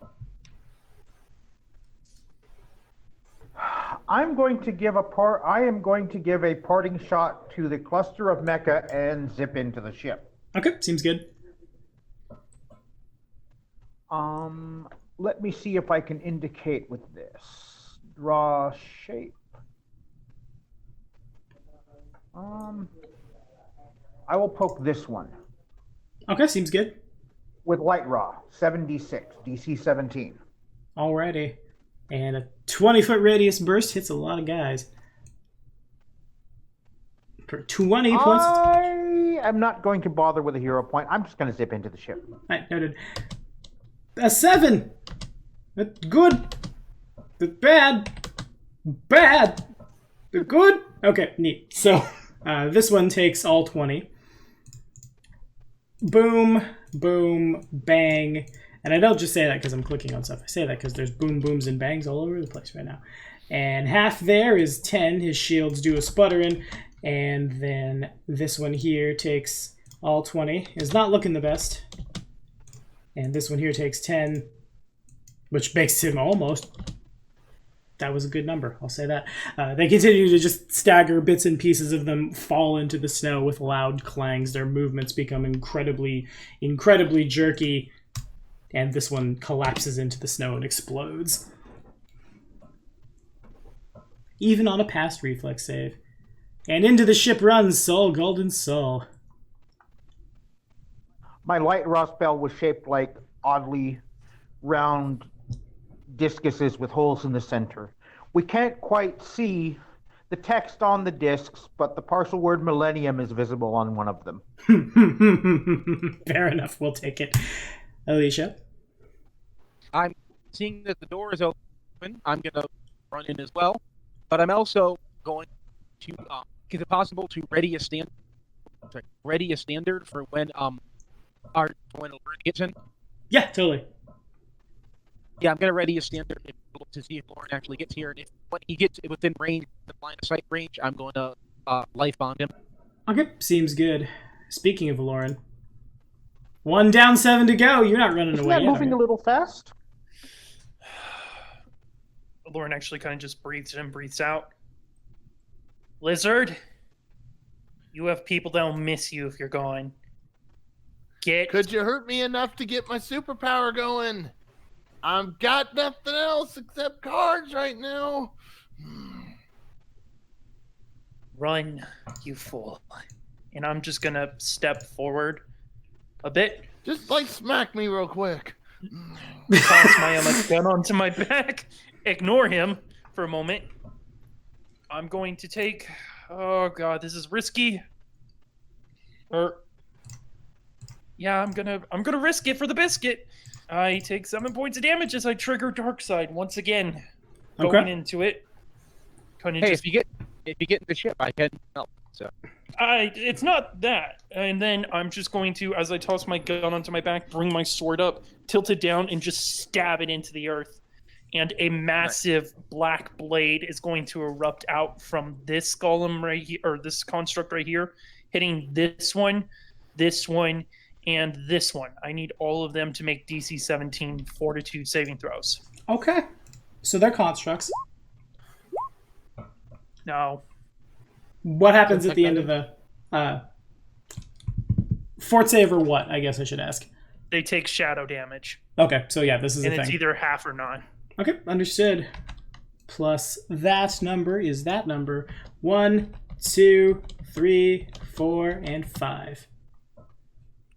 S5: I am going to give a parting shot to the cluster of mecha and zip into the ship.
S2: Okay, seems good.
S5: Let me see if I can indicate with this. Draw shape. I will poke this one
S2: Okay, seems good.
S5: with light raw, 7d6, DC 17.
S2: Alrighty. And a 20-foot radius burst hits a lot of guys. For 20 points.
S5: I am not going to bother with a hero point. I'm just going to zip into the ship.
S2: Alright, noted. A 7! That's good. That's bad. Bad. But good. Okay, neat. So, this one takes all 20. Boom, boom, bang. And I don't just say that because I'm clicking on stuff. I say that because there's boom, booms, and bangs all over the place right now. And half there is 10. His shields do a sputtering. And then this one here takes all 20. Is not looking the best. And this one here takes 10, which makes him almost. That was a good number, I'll say that. They continue to just stagger. Bits and pieces of them fall into the snow with loud clangs. Their movements become incredibly, incredibly jerky. And this one collapses into the snow and explodes. Even on a past reflex save. And into the ship runs Soul Golden Soul.
S5: My light raw spell was shaped like oddly round discuses with holes in the center. We can't quite see the text on the discs, but the partial word millennium is visible on one of them.
S2: Fair enough, we'll take it. Alicia?
S4: I'm seeing that the door is open, I'm going to run in as well. But I'm also going to, is it possible to ready a standard for when when Lauren gets in?
S2: Yeah, totally.
S4: Yeah, I'm going to ready a standard to see if Lauren actually gets here. And if when he gets within range, the line of sight range, I'm going to life bond him.
S2: Okay, seems good. Speaking of Lauren, 1 down, 7 to go. You're not running
S5: Isn't
S2: away
S5: that
S2: yet,
S5: moving
S2: are
S5: a
S2: you?
S5: little fast?
S1: Lauren actually kind of just breathes in, breathes out. Lizard, you have people that'll miss you if you're gone.
S6: Could you hurt me enough to get my superpower going? I've got nothing else except cards right now.
S1: Run, you fool. And I'm just gonna step forward a bit.
S6: Just like smack me real quick.
S1: Toss my gun onto my back. Ignore him for a moment. I'm going to take... Oh god, this is risky. Yeah, I'm gonna risk it for the biscuit. I take 7 points of damage as I trigger Dark Side once again. Going into it. Kind of
S4: Hey,
S1: just...
S4: if you get in the ship, I can help. So
S1: it's not that. And then I'm just going to, as I toss my gun onto my back, bring my sword up, tilt it down, and just stab it into the earth. And a massive black blade is going to erupt out from this golem right here, or this construct right here, hitting this one, and this one. I need all of them to make DC 17 Fortitude saving throws.
S2: Okay. So they're constructs.
S1: Now,
S2: what happens at the end of the fort save or what? I guess I should ask.
S1: they take shadow damage.
S2: Okay, so yeah, this is a
S1: And
S2: thing.
S1: it's either half or none.
S2: Okay, understood. Plus that number is that number. 1, 2, 3, 4, and 5.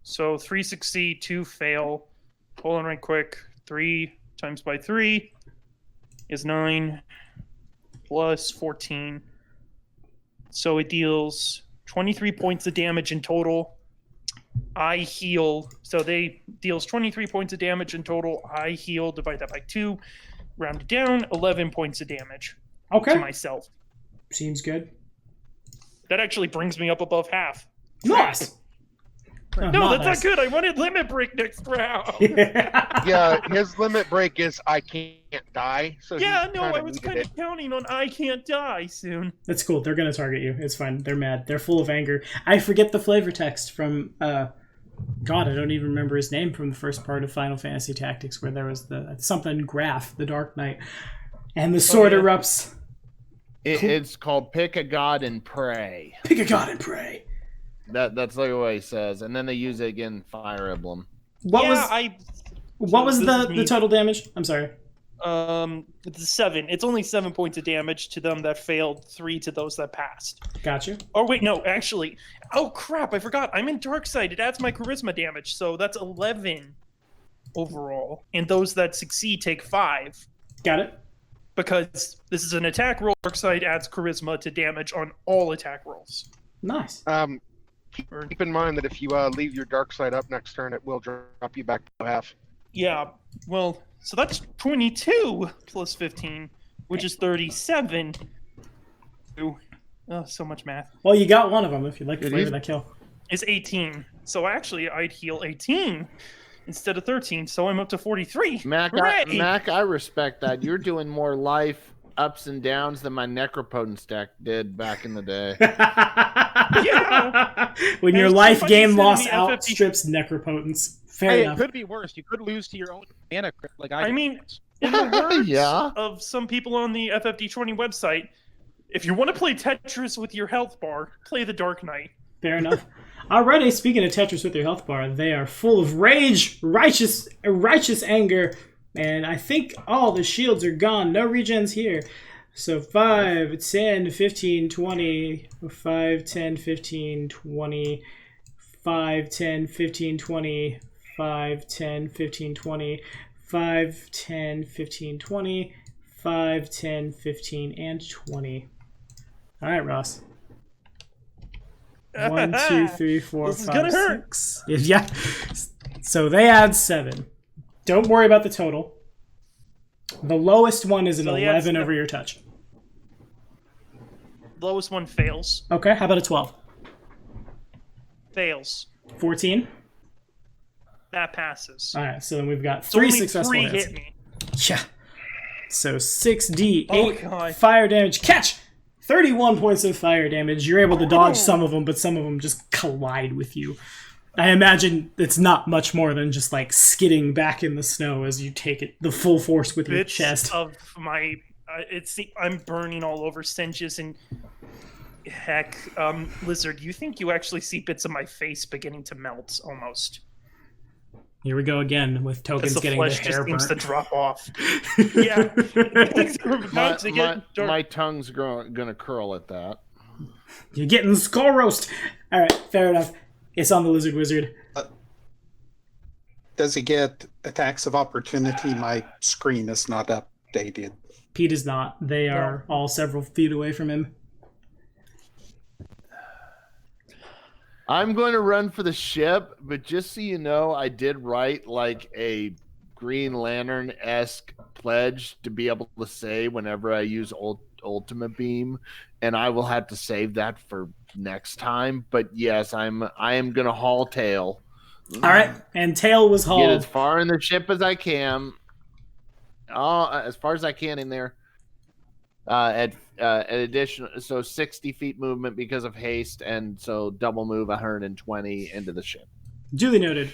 S1: So 3 succeed, 2 fail. Hold on right quick. 3 times by 3 is 9 plus 14. So it deals 23 points of damage in total. I heal. So they deals 23 points of damage in total. I heal, divide that by 2. Round it down, 11 points of damage
S2: Okay,
S1: to myself.
S2: seems good.
S1: That actually brings me up above half.
S2: Nice. Oh,
S1: No, that's
S2: nice.
S1: not good. I wanted limit break next round.
S8: Yeah, his limit break is I can't die. So
S1: Yeah,
S8: he
S1: no,
S8: kinda
S1: I was
S8: needed
S1: kind
S8: it.
S1: of counting on I can't die soon.
S2: That's cool. They're gonna target you. It's fine. They're mad. They're full of anger. I forget the flavor text from God, I don't even remember his name from the first part of Final Fantasy Tactics, where there was the something Graph, the Dark Knight, and the sword erupts.
S6: It's called Pick a God and Pray.
S2: Pick a god and pray.
S6: That's like what he says, and then they use it again in Fire Emblem.
S2: What
S1: Yeah,
S2: was
S1: this is
S2: the
S1: me.
S2: total damage? I'm sorry.
S1: It's 7. It's only 7 points of damage to them that failed, 3 to those that passed.
S2: Gotcha.
S1: Oh wait, no, actually. Oh crap, I forgot. I'm in Dark Side. It adds my charisma damage, so that's 11 overall. And those that succeed take 5.
S2: Got it.
S1: Because this is an attack roll. Dark Side adds charisma to damage on all attack rolls.
S2: Nice.
S8: Keep in mind that if you leave your dark side up next turn, it will drop you back to half.
S1: Yeah, well, so that's 22 plus 15, which is 37. Ooh, oh, so much math.
S2: Well, you got one of them if you'd like to
S6: It
S2: flavor
S6: is-
S2: that kill.
S1: It's 18. So actually, I'd heal 18 instead of 13, so I'm up to 43.
S6: Mac,
S1: Hooray!
S6: Mac, I respect that. You're doing more life ups and downs than my necropotent stack did back in the day.
S1: Yeah.
S2: When your
S1: There's
S2: life
S1: somebody
S2: gain
S1: sitting
S2: loss
S1: in the
S2: outstrips necropotence. Fair
S4: Hey, it
S2: enough.
S4: could be worse. You could lose to your own mana crypt like I
S1: I
S4: did.
S1: mean, in the words
S6: Yeah.
S1: of some people on the FFD20 website, if you want to play Tetris with your health bar, play the Dark Knight.
S2: Fair enough. Alrighty, speaking of Tetris with your health bar, they are full of rage, righteous anger, and I think all the shields are gone. No regens here. So 5, 10, 15, 20, 5, 10, 15, 20, 5, 10, 15, 20, 5, 10, 15, 20, 5, 10, 15, 20, 5, 10, 15, and 20. Alright, Ross. 1, 2, 3, 4,
S1: This is
S2: 5,
S1: gonna hurt.
S2: 6. Yeah. So they add 7. Don't worry about the total. The lowest one is an
S1: So
S2: 11 over your touch.
S1: Lowest one fails.
S2: Okay, how about a 12?
S1: Fails.
S2: 14?
S1: That passes.
S2: All right, so then we've got
S1: So
S2: 3
S1: only
S2: successful
S1: 3
S2: hits.
S1: hit me.
S2: Yeah. So 6d8
S1: Oh, God.
S2: fire damage. Catch! 31 points of fire damage. You're able to dodge some of them, but some of them just collide with you. I imagine it's not much more than just like skidding back in the snow as you take it the full force with your
S1: Bits
S2: chest.
S1: of my... I'm burning all over Senges and... Heck, Lizard, you think you actually see bits of my face beginning to melt, almost.
S2: Here we go again with tokens
S1: The
S2: getting their
S1: flesh
S2: hair
S1: just seems to
S2: burnt.
S1: drop off. Yeah. Things are about to get dark.
S6: My tongue's gonna curl at that.
S2: You're getting skull roast. All right, fair enough. It's on the lizard wizard.
S3: Does he get attacks of opportunity? My screen is not updated.
S2: Pete is not. They are all several feet away from him.
S6: I'm going to run for the ship, but just so you know, I did write like a Green Lantern-esque pledge to be able to say whenever I use Ultimate Beam, and I will have to save that for next time. But yes, I am going to haul tail.
S2: All right, and tail was hauled.
S6: Get as far in the ship as I can. As far as I can in there. At additional, so 60 feet movement because of haste, and so double move 120 into the ship.
S2: Duly noted.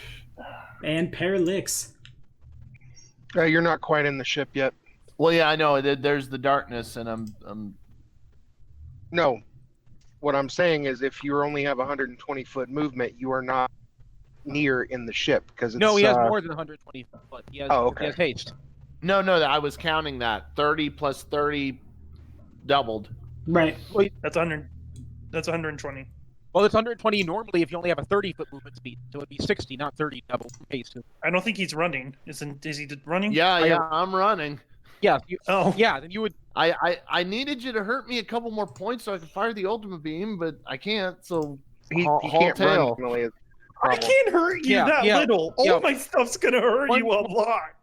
S2: And Paralyx.
S8: You're not quite in the ship yet.
S6: Well, yeah, I know. There's the darkness, and I'm.
S8: No. What I'm saying is if you only have 120-foot movement, you are not near in the ship. Because
S4: No, he has more than 120 foot. He has,
S8: Oh, okay.
S4: He has haste.
S6: No, I was counting that 30 plus 30 doubled.
S2: Right.
S1: That's 100. That's 120.
S4: Well, it's 120 normally if you only have a 30-foot movement speed. So it'd be 60, not 30 double haste.
S1: I don't think he's running. Is he running?
S6: Yeah, I'm running.
S4: Yeah.
S1: Oh.
S4: Yeah, then you would...
S6: I needed you to hurt me a couple more points so I could fire the ultimate beam, but I can't. So
S8: He
S6: haul
S8: can't run.
S6: tail.
S8: Normally is the
S1: I
S8: problem.
S1: can't hurt you that little. All my stuff's gonna hurt you a lot.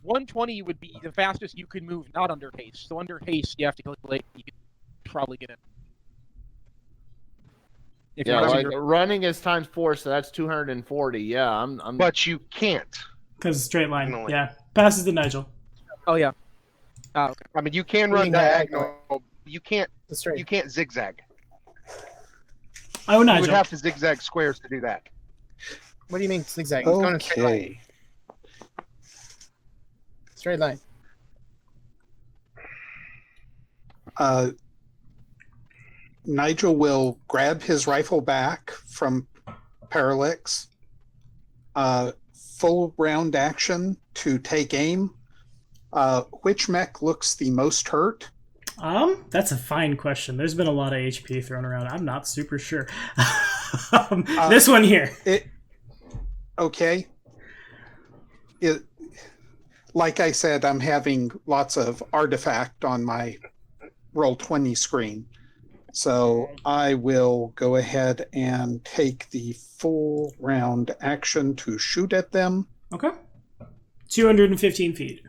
S4: 120 would be the fastest you could move, not under haste. So under haste, you have to calculate. You could probably get it. If
S6: Yeah,
S4: you're
S6: like running is times 4, so that's 240. Yeah, I'm.
S8: But you can't.
S2: Because straight line.
S8: Definitely.
S2: Yeah. Passes to Nigel.
S4: Oh yeah. Oh, okay.
S8: I mean, you can run diagonal. You can't. You can't zigzag.
S2: Oh,
S8: You
S2: Nigel.
S8: would have to zigzag squares to do that.
S7: What do you mean zigzag? He's going in a straight line.
S3: Okay.
S7: Straight line.
S3: Nigel will grab his rifle back from Paralyx. Full round action to take aim. Which mech looks the most hurt?
S2: That's a fine question. There's been a lot of HP thrown around. I'm not super sure. This one here.
S3: Okay. Like I said, I'm having lots of artifact on my Roll20 screen. So I will go ahead and take the full round action to shoot at them.
S2: Okay. 215 feet.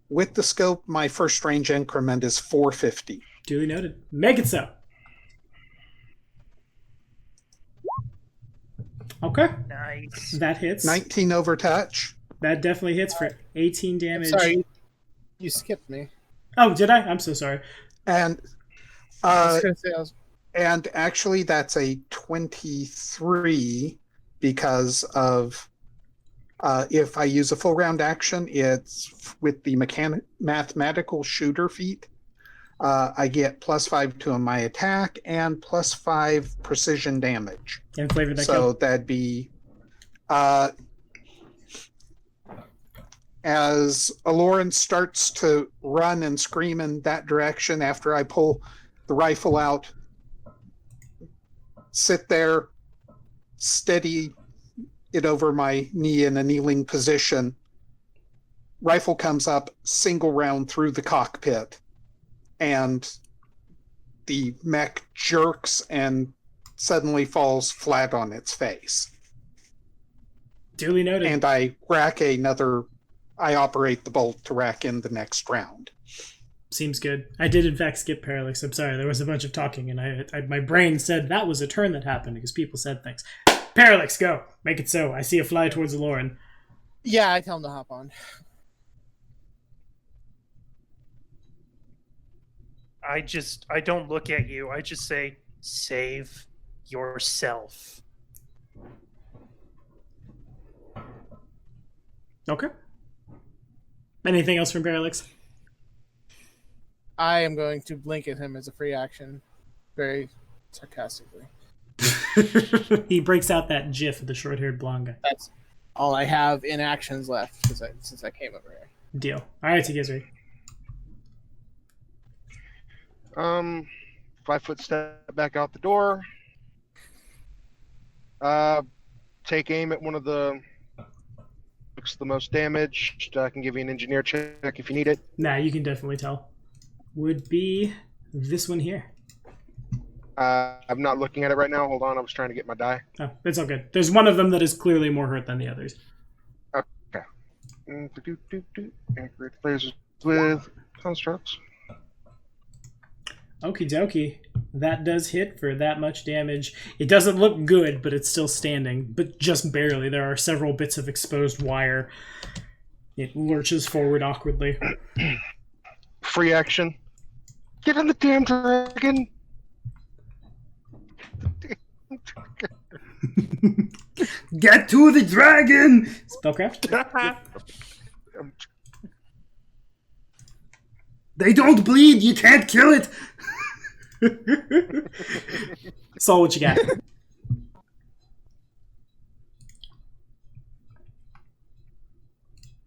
S3: With the scope, my first range increment is 450.
S2: Duly noted. Make it so. Okay.
S1: Nice.
S2: That hits.
S3: 19 over touch.
S2: That definitely hits for 18 damage.
S7: Sorry, you skipped me.
S2: Oh, did I? I'm so sorry.
S3: And
S7: I was gonna say
S3: and actually that's a 23 because of if I use a full round action, it's with the mathematical shooter feat. I get +5 to my attack and +5 precision damage.
S2: And flavor that
S3: So that'd be as Aloran starts to run and scream in that direction after I pull the rifle out, sit there, steady it over my knee in a kneeling position. Rifle comes up, single round through the cockpit, and the mech jerks and suddenly falls flat on its face.
S2: Duly noted.
S3: And I rack another I operate the bolt to rack in the next round.
S2: Seems good. I did in fact skip Parallax. I'm sorry, there was a bunch of talking, and my brain said that was a turn that happened because people said things. Parallax, go. Make it so. I see a fly towards Lauren.
S7: Yeah, I tell him to hop on.
S1: I don't look at you. I just say, save yourself.
S2: Okay. Anything else from Parallax?
S7: I am going to blink at him as a free action, very sarcastically.
S2: He breaks out that gif of the short-haired blonde guy.
S7: That's all I have in actions left since I came over here.
S2: Deal. All right, Tigizri.
S8: 5-foot step back out the door. Take aim at one of the looks the most damaged. I can give you an engineer check if you need it.
S2: Nah, you can definitely tell. Would be this one here.
S8: I'm not looking at it right now. Hold on, I was trying to get my die.
S2: Oh, it's all good. There's one of them that is clearly more hurt than the others.
S8: Okay. Accurate lasers with constructs.
S2: Okie dokie. That does hit for that much damage. It doesn't look good, but it's still standing. But just barely. There are several bits of exposed wire. It lurches forward awkwardly.
S8: Free action. Get on the damn dragon!
S2: Get to the dragon! Spellcraft? They don't bleed! You can't kill it! Saul, what you got?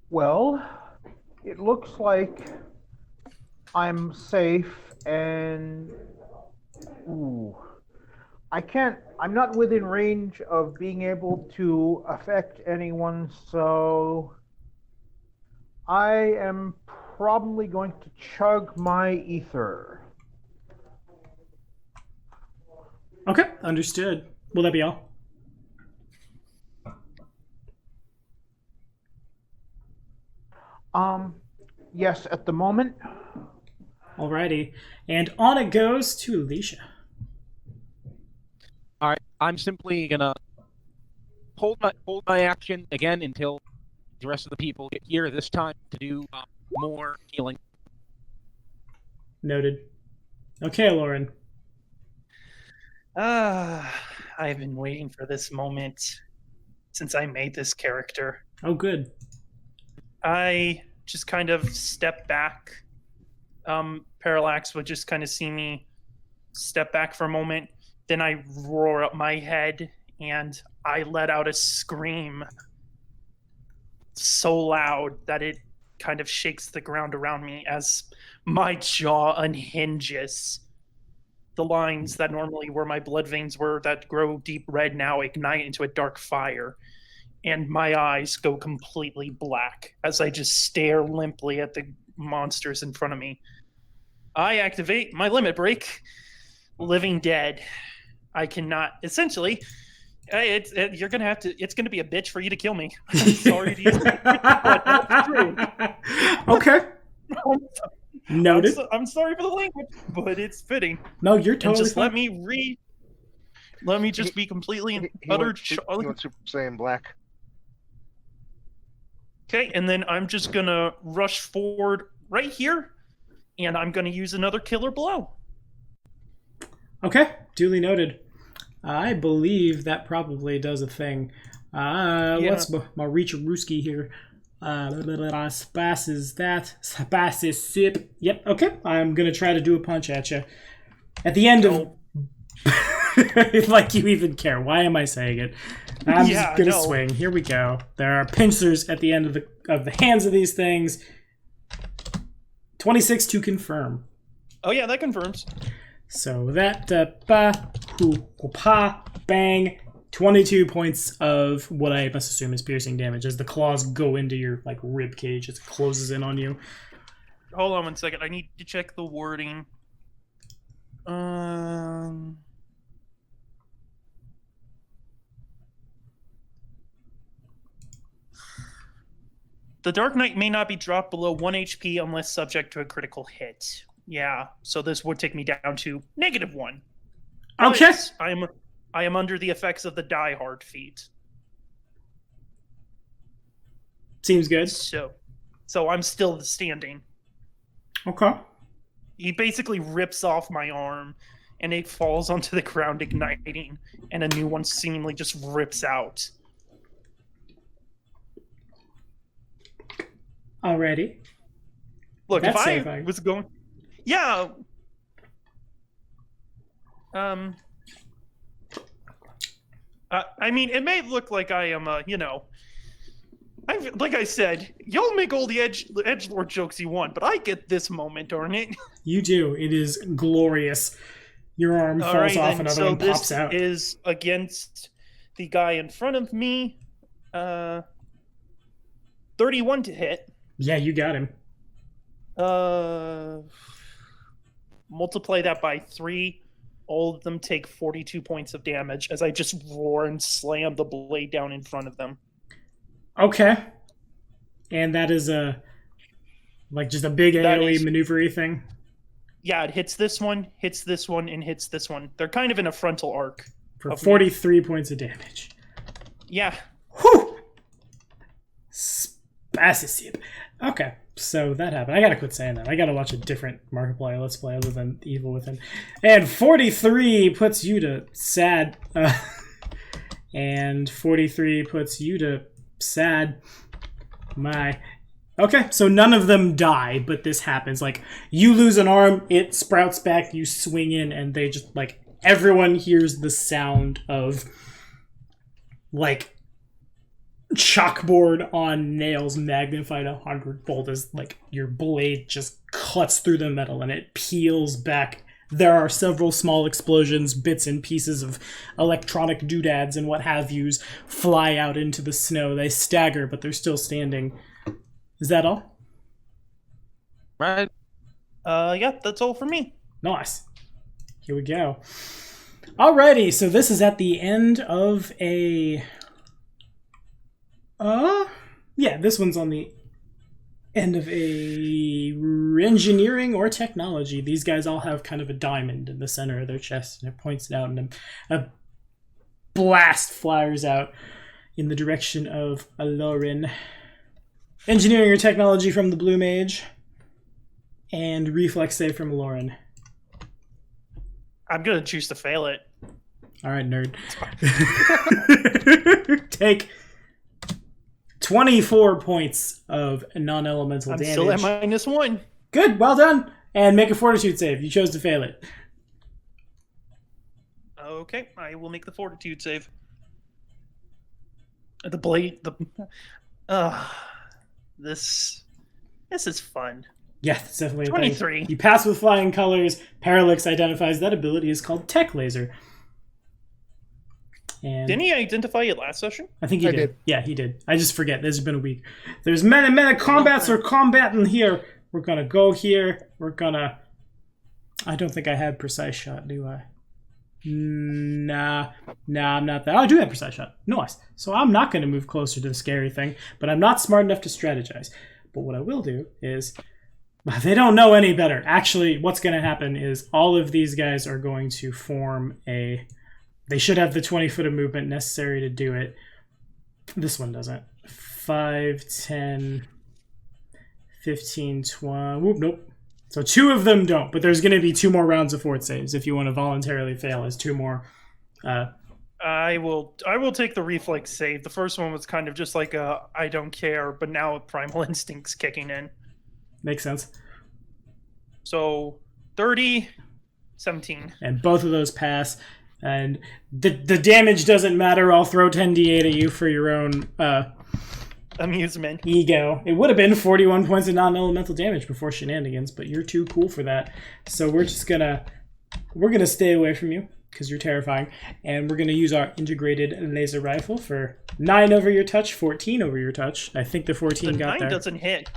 S5: Well, it looks like I'm safe and... Ooh. I'm not within range of being able to affect anyone, so I am probably going to chug my ether.
S2: Okay, understood. Will that be all?
S5: Yes, at the moment.
S2: Alrighty. And on it goes to Alicia.
S4: All right, I'm simply gonna hold my action again until the rest of the people get here. This time to do more healing.
S2: Noted. Okay, Lauren.
S1: I've been waiting for this moment since I made this character.
S2: Oh, good.
S1: I just kind of step back. Parallax would just kind of see me step back for a moment. Then I roar up my head and I let out a scream so loud that it kind of shakes the ground around me as my jaw unhinges. The lines that normally where my blood veins were that grow deep red now ignite into a dark fire. And my eyes go completely black as I just stare limply at the monsters in front of me. I activate my limit break. Living Dead. I cannot. Essentially, you're gonna have to. It's gonna be a bitch for you to kill me. I'm sorry to use it, but that's true.
S2: Okay. Noted.
S1: I'm sorry for the language, but it's fitting.
S2: No, you're totally
S1: and just
S2: fine.
S1: let me just be completely and utter.
S8: He wants Super Saiyan Black.
S1: Okay, and then I'm just gonna rush forward right here, and I'm gonna use another killer blow.
S2: Okay, duly noted. I believe that probably does a thing. What's my reach Ruski here? Spass is that. Spass is sip. Yep, okay. I'm going to try to do a punch at you. At the end of... like you even care. Why am I saying it? I'm just going to swing. Here we go. There are pincers at the end of the hands of these things. 26 to confirm.
S1: Oh yeah, that confirms.
S2: So that bang, 22 points of what I must assume is piercing damage as the claws go into your like rib cage as it closes in on you.
S1: Hold on 1 second. I need to check the wording. The Dark Knight may not be dropped below 1 HP unless subject to a critical hit. Yeah, so this would take me down to -1.
S2: Okay.
S1: But I am under the effects of the Die Hard feat.
S2: Seems good.
S1: So I'm still standing.
S2: Okay.
S1: He basically rips off my arm, and it falls onto the ground, igniting, and a new one seemingly just rips out.
S2: Alrighty.
S1: Look,
S2: That's
S1: if I
S2: terrifying.
S1: was going... Yeah. I mean, it may look like I am, like I said, y'all make all the edgelord jokes you want, but I get this moment, darn it.
S2: You do. It is glorious. Your arm
S1: All
S2: falls
S1: right,
S2: off,
S1: then,
S2: another
S1: so
S2: one pops out.
S1: this is against the guy in front of me. 31 to hit.
S2: Yeah, you got him.
S1: Multiply that by 3. All of them take 42 points of damage as I just roar and slam the blade down in front of them.
S2: Okay. And that is just a big AoE maneuver-y thing?
S1: Yeah, it hits this one, and hits this one. They're kind of in a frontal arc.
S2: For 43 points of damage.
S1: Yeah.
S2: Whew! Spasticid. Okay, so that happened. I gotta quit saying that. I gotta watch a different Markiplier Let's Play other than Evil Within. And 43 puts you to sad. And 43 puts you to sad. My... Okay, so none of them die, but this happens. Like, you lose an arm, it sprouts back, you swing in, and they just, like, everyone hears the sound of, like, chalkboard on nails magnified 100-fold as, like, your blade just cuts through the metal and it peels back. There are several small explosions, bits and pieces of electronic doodads and what have yous fly out into the snow. They stagger, but they're still standing. Is that all?
S4: Right.
S1: Yeah, that's all for me.
S2: Nice. Here we go. Alrighty, so this is at the end of a... yeah, this one's on the end of a engineering or technology. These guys all have kind of a diamond in the center of their chest, and it points it out, and a blast fires out in the direction of Alorin. Engineering or technology from the Blue Mage, and reflex save from Alorin.
S1: I'm gonna choose to fail it.
S2: Alright, nerd. Take 24 points of non-elemental
S1: I'm
S2: damage.
S1: still at -1.
S2: Good, well done. And make a fortitude save. You chose to fail it.
S1: Okay, I will make the fortitude save. The blade, this is fun.
S2: Yeah, it's definitely
S1: 23.
S2: You pass with flying colors. Parallax identifies that ability is called Tech Laser. And
S1: Didn't he identify it last session?
S2: I think he did. Yeah, he did. I just forget. There's been a week. There's many combats are combating here. We're gonna go here. We're gonna... I don't think I had precise shot, do I? Nah, I'm not that. Oh, I do have precise shot. Nice. So I'm not going to move closer to the scary thing, but I'm not smart enough to strategize. But what I will do is, they don't know any better. Actually, what's going to happen is all of these guys are going to form a... They should have the 20 foot of movement necessary to do it. This one doesn't. 5, 10, 15, 20... Whoop, nope. So 2 of them don't, but there's going to be 2 more rounds of fort saves if you want to voluntarily fail as 2 more.
S1: I will take the reflex save. The first one was kind of just like I don't care, but now primal instinct's kicking in.
S2: Makes sense.
S1: So 30, 17.
S2: And both of those pass. And the damage doesn't matter. I'll throw 10d8 at you for your own
S1: amusement.
S2: Ego. It would have been 41 points of non-elemental damage before shenanigans, but you're too cool for that. So we're gonna stay away from you because you're terrifying, and we're gonna use our integrated laser rifle for 9 over your touch, 14 over your touch. I think the 14
S1: the
S2: got
S1: 9
S2: there.
S1: doesn't hit.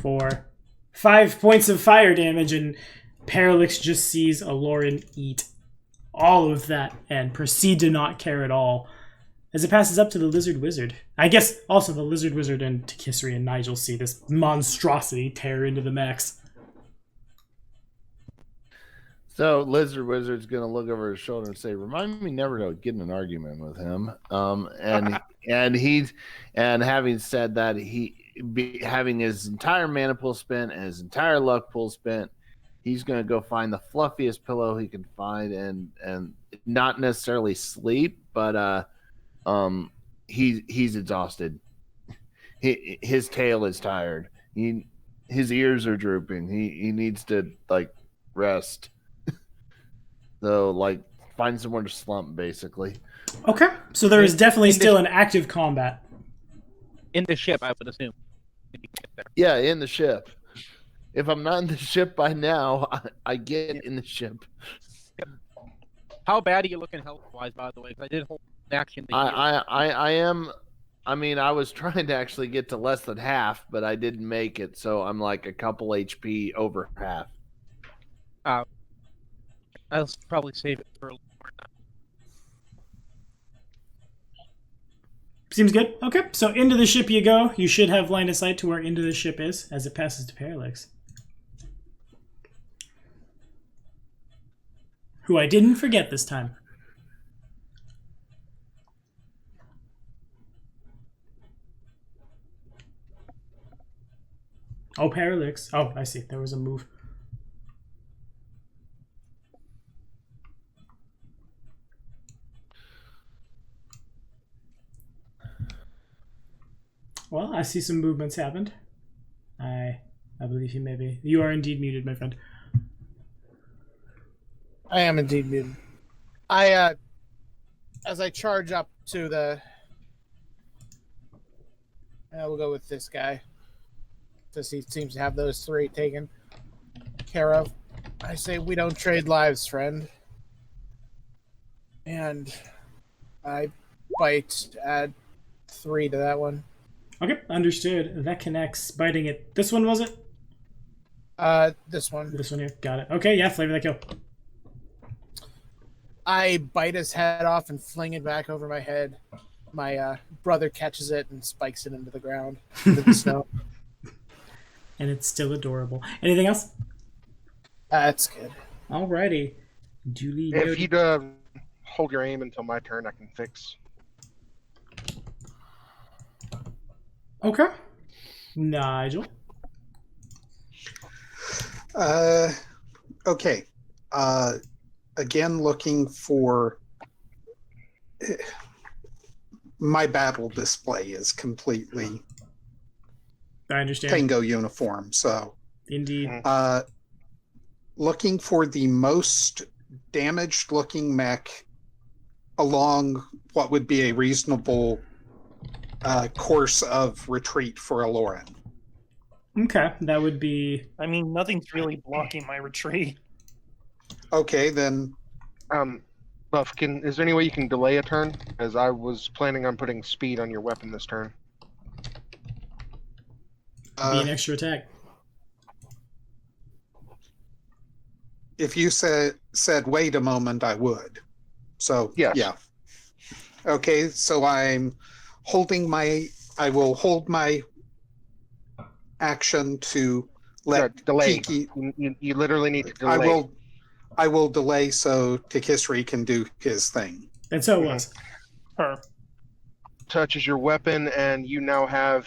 S2: For 5 points of fire damage, and Parallax just sees Alorin eat all of that and proceed to not care at all as it passes up to the Lizard Wizard. I guess also the Lizard Wizard and Takisri and Nigel see this monstrosity tear into the mechs.
S6: So Lizard Wizard's gonna look over his shoulder and say, "Remind me never to get in an argument with him." And having said that, having his entire mana pool spent and his entire luck pool spent, he's gonna go find the fluffiest pillow he can find and not necessarily sleep, but he's exhausted. His tail is tired. His ears are drooping. He needs to rest. So, find somewhere to slump, basically.
S2: Okay, so there is definitely still an active combat.
S4: In the ship, I would assume.
S6: Yeah, in the ship. If I'm not in the ship by now, I get in the ship.
S4: How bad are you looking health-wise, by the way? Because I did hold action.
S6: I am. I mean, I was trying to actually get to less than half, but I didn't make it, so I'm a couple HP over half.
S4: I'll probably save it for a little more time.
S2: Seems good. Okay, so into the ship you go. You should have line of sight to where into the ship is as it passes to Parallax. Who I didn't forget this time. Oh, Parallax. Oh, I see. There was a move. Well, I see some movements happened. I believe you are indeed muted, my friend.
S7: I am indeed muted. As I charge up to the... we'll go with this guy. Since he seems to have those three taken care of. I say, we don't trade lives, friend. And I bite, add 3 to that one.
S2: Okay, understood. That connects. Biting it. This one, was it?
S7: This one.
S2: This one here. Got it. Okay, yeah, flavor that kill.
S7: I bite his head off and fling it back over my head. My brother catches it and spikes it into the ground, into the snow.
S2: And it's still adorable. Anything else?
S7: That's good.
S2: Alrighty. Duly
S8: If
S2: noted.
S8: you'd hold your aim until my turn, I can fix.
S2: Okay. Nigel.
S3: Okay. Again, looking for my battle display is completely
S2: I understand.
S3: Tango uniform. So,
S2: Indeed.
S3: looking for the most damaged-looking mech along what would be a reasonable course of retreat for Aloran.
S2: Okay, that would be...
S1: I mean, nothing's really blocking my retreat.
S3: Okay, then.
S8: Buff, is there any way you can delay a turn? As I was planning on putting speed on your weapon this turn.
S2: Be an extra attack.
S3: If you said wait a moment, I would. So
S8: yes.
S3: Yeah. Okay, so I will hold my action to let
S8: delay.
S3: Kiki.
S8: You literally need to delay.
S3: I will delay so Takisri can do his thing.
S2: And so it was.
S1: Her.
S8: Touches your weapon, and you now have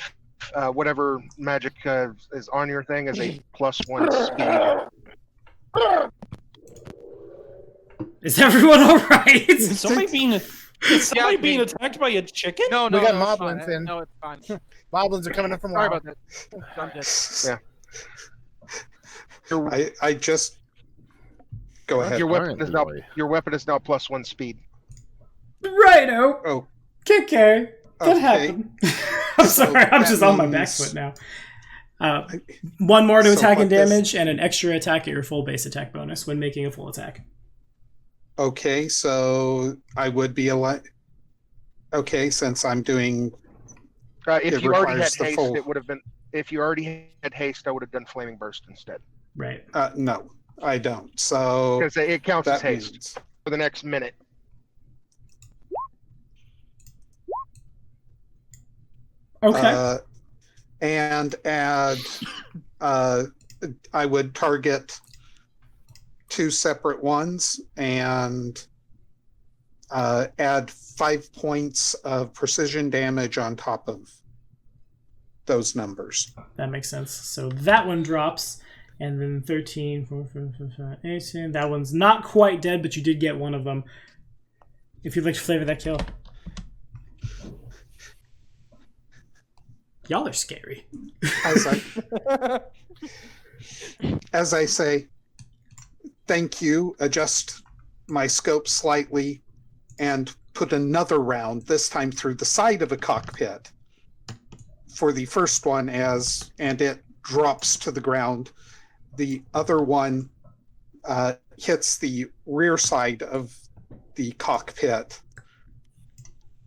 S8: whatever magic is on your thing as a +1 speed.
S2: Is everyone alright?
S1: Is somebody being attacked by a chicken?
S4: No,
S7: We got
S4: it's
S7: moblins
S4: fine.
S7: in.
S4: No, it's fine.
S7: Moblins are coming up from
S4: Sorry
S7: WoW.
S4: about that. I'm dead.
S3: I just go ahead.
S8: Your weapon is now +1 speed.
S2: Righto.
S3: Oh,
S2: KK. That
S3: okay.
S2: happened. I'm
S3: So
S2: sorry, I'm
S3: that
S2: just on my back
S3: means-
S2: foot now. One more to
S3: So
S2: attack
S3: what
S2: and
S3: this-
S2: damage, and an extra attack at your full base attack bonus when making a full attack.
S3: Okay, so I would be okay, since I'm doing.
S8: If
S3: It
S8: you already had
S3: requires the
S8: haste,
S3: full-
S8: it would have been. If you already had haste, I would have done flaming burst instead,
S2: Right.
S3: No, I don't. So
S8: because it counts as
S3: that
S8: haste
S3: means
S8: for the next minute.
S2: Okay.
S3: And add, I would target 2 separate ones and add 5 points of precision damage on top of those numbers.
S2: That makes sense. So that one drops, and then 13, 14, 15, 18. That one's not quite dead, but you did get one of them. If you'd like to flavor that kill. Y'all are scary.
S3: As I say, thank you, adjust my scope slightly, and put another round, this time through the side of a cockpit, for the first one, and it drops to the ground. The other one hits the rear side of the cockpit,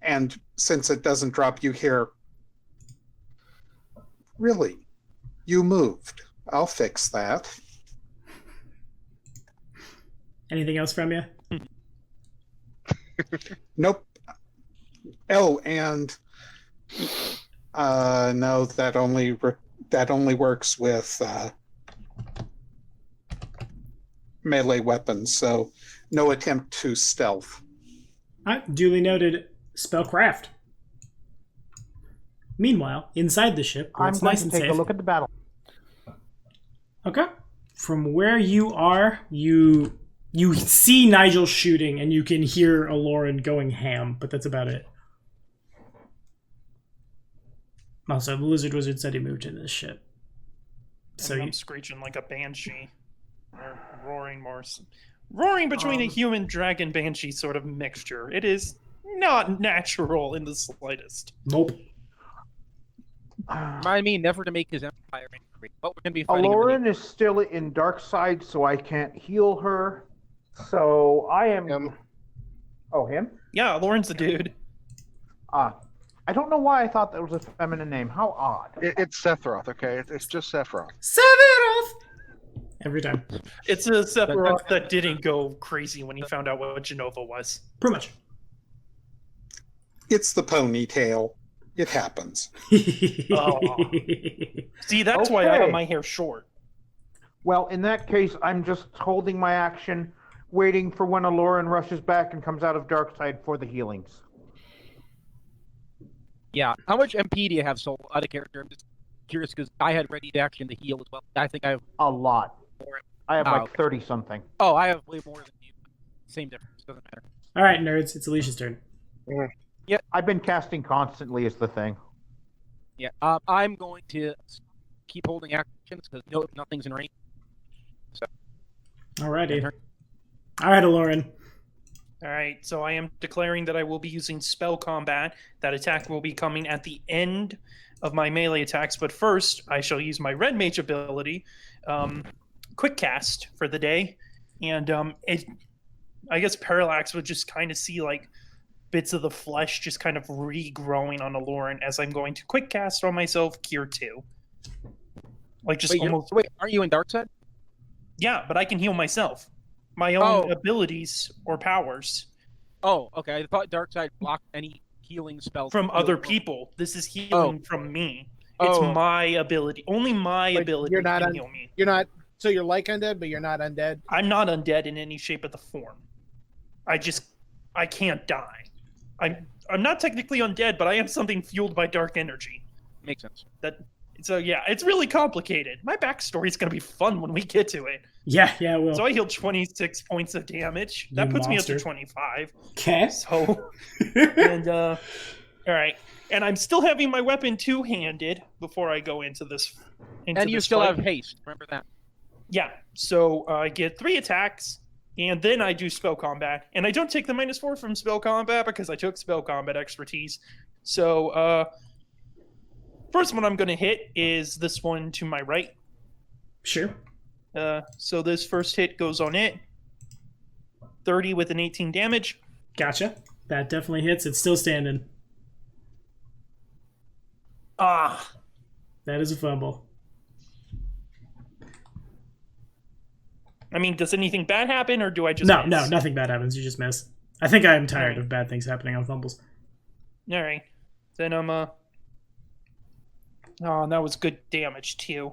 S3: and since it doesn't drop, you hear, "Really? You moved. I'll fix that."
S2: Anything else from you?
S3: Nope. Oh, and no, that only works with melee weapons, so no attempt to stealth.
S2: All right, duly noted. Spellcraft. Meanwhile, inside the ship, where
S5: I'm
S2: it's
S5: going
S2: nice
S5: to
S2: and
S5: take
S2: safe.
S5: a look at the battle.
S2: Okay. From where you are, you see Nigel shooting, and you can hear Aloran going ham, but that's about it. Also, the Lizard Wizard said he moved into the ship. So
S1: I'm screeching like a banshee, or roaring between a human dragon banshee sort of mixture. It is not natural in the slightest.
S2: Nope.
S4: Remind me never to make his empire angry. But we're going to be fighting.
S5: Aloran is still in dark side, so I can't heal her. So I am. Oh, him?
S1: Yeah, Lauren's the dude.
S5: I don't know why I thought that was a feminine name. How odd.
S8: It's Sephiroth, okay? It's just Sephiroth.
S2: Sephiroth! Every time.
S1: It's a Sephiroth that didn't go crazy when he found out what Genova was.
S2: Pretty much.
S3: It's the ponytail. It happens.
S1: Oh. See, that's why I have my hair short.
S5: Well, in that case, I'm just holding my action, waiting for when Aloran rushes back and comes out of dark side for the healings.
S4: Yeah. How much MP do you have, Soul, out of character? I'm just curious because I had ready to action to heal as well. I think I have
S5: A lot.
S4: more.
S5: I have
S4: okay.
S5: like 30-something.
S4: Oh, I have way more than you. Same difference. Doesn't matter.
S2: All right, nerds. It's Alicia's turn.
S5: I've been casting constantly is the thing.
S4: Yeah. I'm going to keep holding actions because nothing's in range. So.
S2: Alrighty. All right, Aloran.
S1: All right, so I am declaring that I will be using spell combat. That attack will be coming at the end of my melee attacks, but first I shall use my red mage ability, quick cast for the day, and I guess Parallax would just kind of see like bits of the flesh just kind of regrowing on Aloran as I'm going to quick cast on myself Cure 2. Like just almost.
S4: Wait, aren't you in dark side?
S1: Yeah, but I can heal myself. My own abilities or powers.
S4: Oh, okay. I thought dark side blocked any healing spells
S1: from other people. This is healing from me. It's my ability. Only my ability can heal me.
S7: You're not. So you're like undead, but you're not undead.
S1: I'm not undead in any shape of the form. I can't die. I'm not technically undead, but I am something fueled by dark energy.
S4: Makes sense.
S1: So yeah, it's really complicated. My backstory is going to be fun when we get to it.
S2: Yeah, it will.
S1: So I healed 26 points of damage. That puts me up to 25.
S2: Okay.
S1: So, and all right, and I'm still having my weapon two-handed before I go into this.
S4: And you still have haste. Remember that.
S1: Yeah. So I get 3 attacks, and then I do spell combat, and I don't take the -4 from spell combat because I took spell combat expertise. So first one I'm going to hit is this one to my right.
S2: Sure.
S1: So this first hit goes on it. 30 with an 18 damage.
S2: Gotcha. That definitely hits. It's still standing.
S1: Ah.
S2: That is a fumble.
S1: I mean, does anything bad happen, or do I just
S2: No,
S1: miss?
S2: nothing bad happens. You just miss. I think I am tired of bad things happening on fumbles.
S1: All right. Then I'm Oh, and that was good damage too.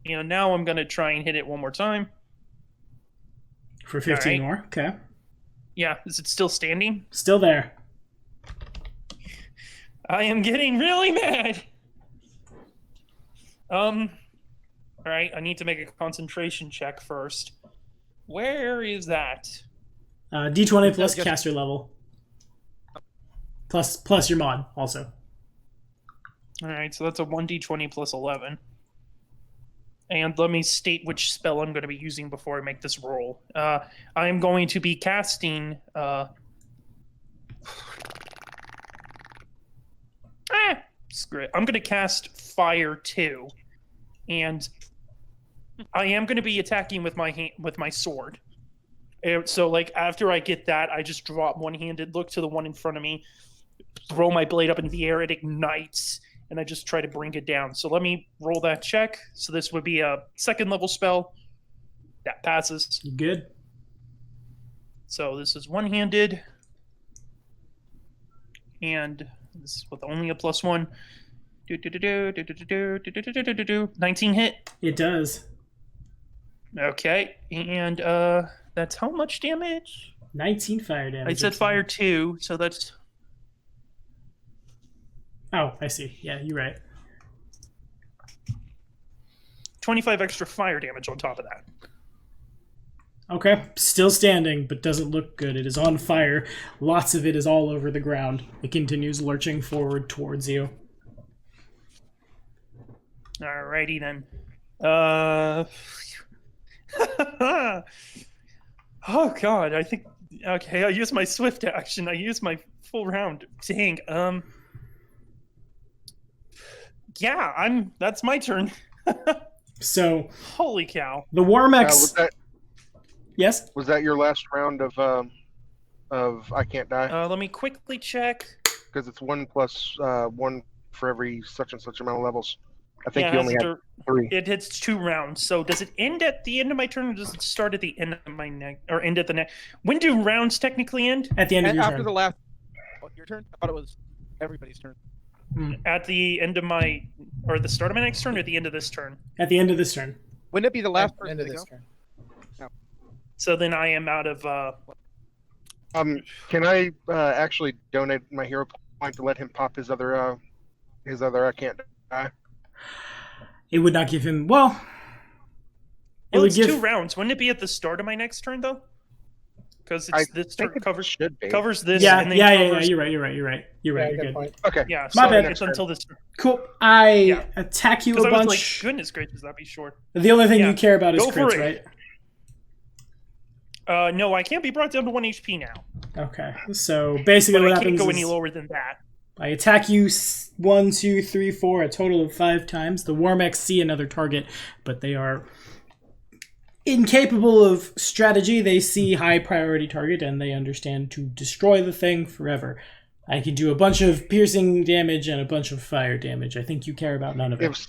S1: And now I'm gonna try and hit it one more time.
S2: For 15
S1: All right.
S2: more. Okay.
S1: Yeah, is it still standing?
S2: Still there.
S1: I am getting really mad. All right, I need to make a concentration check first. Where is that?
S2: D20 plus caster level. Plus your mod also.
S1: All right, so that's a 1d20 plus 11. And let me state which spell I'm going to be using before I make this roll. I am going to be casting... screw it. I'm going to cast Fire 2. And I am going to be attacking with my sword. So, like, after I get that, I just drop one-handed, look to the one in front of me, throw my blade up into the air, it ignites, and I just try to bring it down. So let me roll that check. So this would be a 2nd level spell. That passes.
S2: Good.
S1: So this is one-handed. And this is with only a +1. 19 hit.
S2: It does.
S1: Okay. And that's how much damage?
S2: 19 fire damage.
S1: I said Fire 2, so that's...
S2: Oh, I see. Yeah, you're right.
S1: 25 extra fire damage on top of that.
S2: Okay, still standing, but doesn't look good. It is on fire. Lots of it is all over the ground. It continues lurching forward towards you.
S1: Alrighty then. Oh god, I think... Okay, I used my swift action. I used my full round. Dang, Yeah, that's my turn.
S2: So...
S1: Holy cow.
S2: The Warmex... Yes?
S8: Was that your last round of I Can't Die?
S1: Let me quickly check.
S8: Because it's 1 plus 1 for every such and such amount of levels. I think
S1: Yeah,
S8: you only have 3.
S1: It hits 2 rounds. So does it end at the end of my turn, or does it start at the end of my neck, or end at the neck? When do rounds technically end?
S2: At the end of your
S4: after
S2: turn.
S4: the last. Oh, your turn? I thought it was everybody's turn.
S1: At the end of my, or the start of my next turn, or the end of this turn?
S2: At the end of this turn.
S4: Wouldn't it be the last person
S7: End of
S4: to
S7: this
S4: go?
S7: turn.
S1: So then I am out of.
S8: Can I actually donate my hero point to let him pop his other I Can't Die?
S2: It would not give him... Well...
S1: Well,
S2: would
S1: it's
S2: give...
S1: 2 rounds. Wouldn't it be at the start of my next turn, though? Because it's this turn covers this.
S2: Yeah,
S1: and then
S2: yeah,
S1: covers...
S2: You're right. You're
S7: Yeah,
S2: good.
S7: good point.
S8: Okay.
S1: Yeah,
S2: My
S1: so
S2: bad.
S1: it's until this turn.
S2: Cool. I attack you a
S1: Because I was
S2: bunch.
S1: like, goodness gracious, that'd be short.
S2: The only thing
S1: Yeah.
S2: you care about is
S1: Go for
S2: crits,
S1: it.
S2: right?
S1: No, I can't be brought down to 1 HP now.
S2: Okay. So basically
S1: But
S2: what
S1: I can't
S2: happens
S1: go
S2: is
S1: any lower than that.
S2: I attack you 1, 2, 3, 4, a total of 5 times. The Warmex see another target, but they are incapable of strategy. They see high priority target and they understand to destroy the thing forever. I can do a bunch of piercing damage and a bunch of fire damage. I think you care about none of it.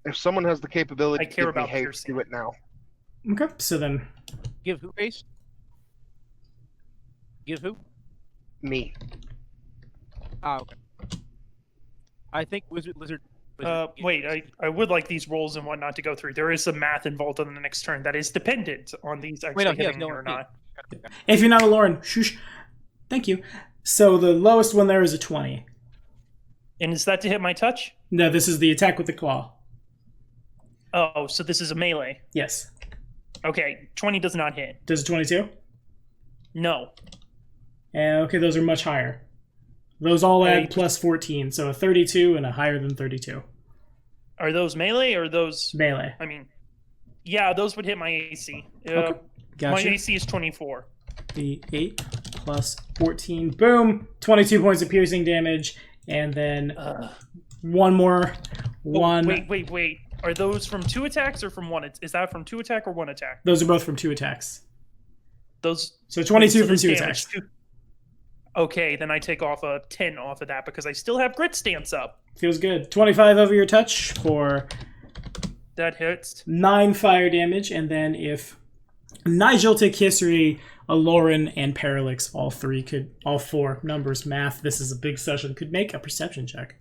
S8: If someone has the capability
S1: I
S8: to
S1: care
S8: give me
S1: about
S8: haste,
S1: piercing.
S8: do it now.
S2: Okay, so then...
S4: Give who haste? Give who?
S8: Me.
S4: Ah, okay. I think Lizard.
S1: Wait, I would like these rolls and whatnot to go through. There is some math involved on the next turn that is dependent on these actually hitting me or not.
S2: If you're not a Lauren, shush. Thank you. So the lowest one there is a 20.
S1: And is that to hit my touch?
S2: No, this is the attack with the claw.
S1: Oh, so this is a melee.
S2: Yes.
S1: Okay, 20 does not hit.
S2: Does a 22?
S1: No.
S2: Okay, those are much higher. Those all add plus 14, so a 32 and a higher than 32.
S1: Are those melee or those...
S2: Melee.
S1: I mean, yeah, those would hit my AC.
S2: Okay, gotcha.
S1: My AC is 24.
S2: The 8 plus 14. Boom! 22 points of piercing damage, and then one more.
S1: Wait. Are those from 2 attacks or from 1? Is that from 2 attack or 1 attack?
S2: Those are both from 2 attacks.
S1: Those.
S2: So 22 from
S1: this
S2: 2
S1: damage,
S2: attacks.
S1: Okay, then I take off a 10 off of that because I still have grit stance up.
S2: Feels good. 25 over your touch for...
S1: That hits.
S2: 9 fire damage, and then if Nigel, Tikhisri, Aloran, and Parallax, all 4 numbers, math, this is a big session, could make a perception check.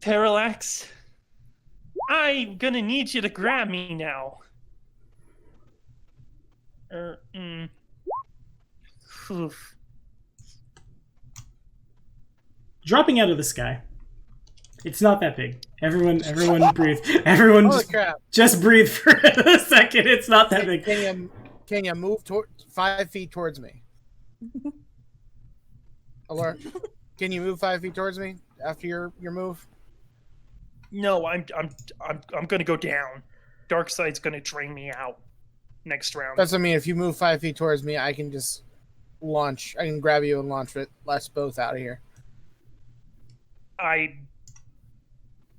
S1: Parallax, I'm gonna need you to grab me now. Oof.
S2: Dropping out of the sky. It's not that big. Everyone breathe. Everyone
S7: Holy crap.
S2: just breathe for a second. It's not that big.
S7: Can you move 5 feet towards me? Alora, can you move 5 feet towards me after your move?
S1: No, I'm gonna go down. Darkseid's gonna drain me out next round.
S7: That's what I mean. If you move 5 feet towards me, I can just launch. I can grab you and launch it. Let's both out of here.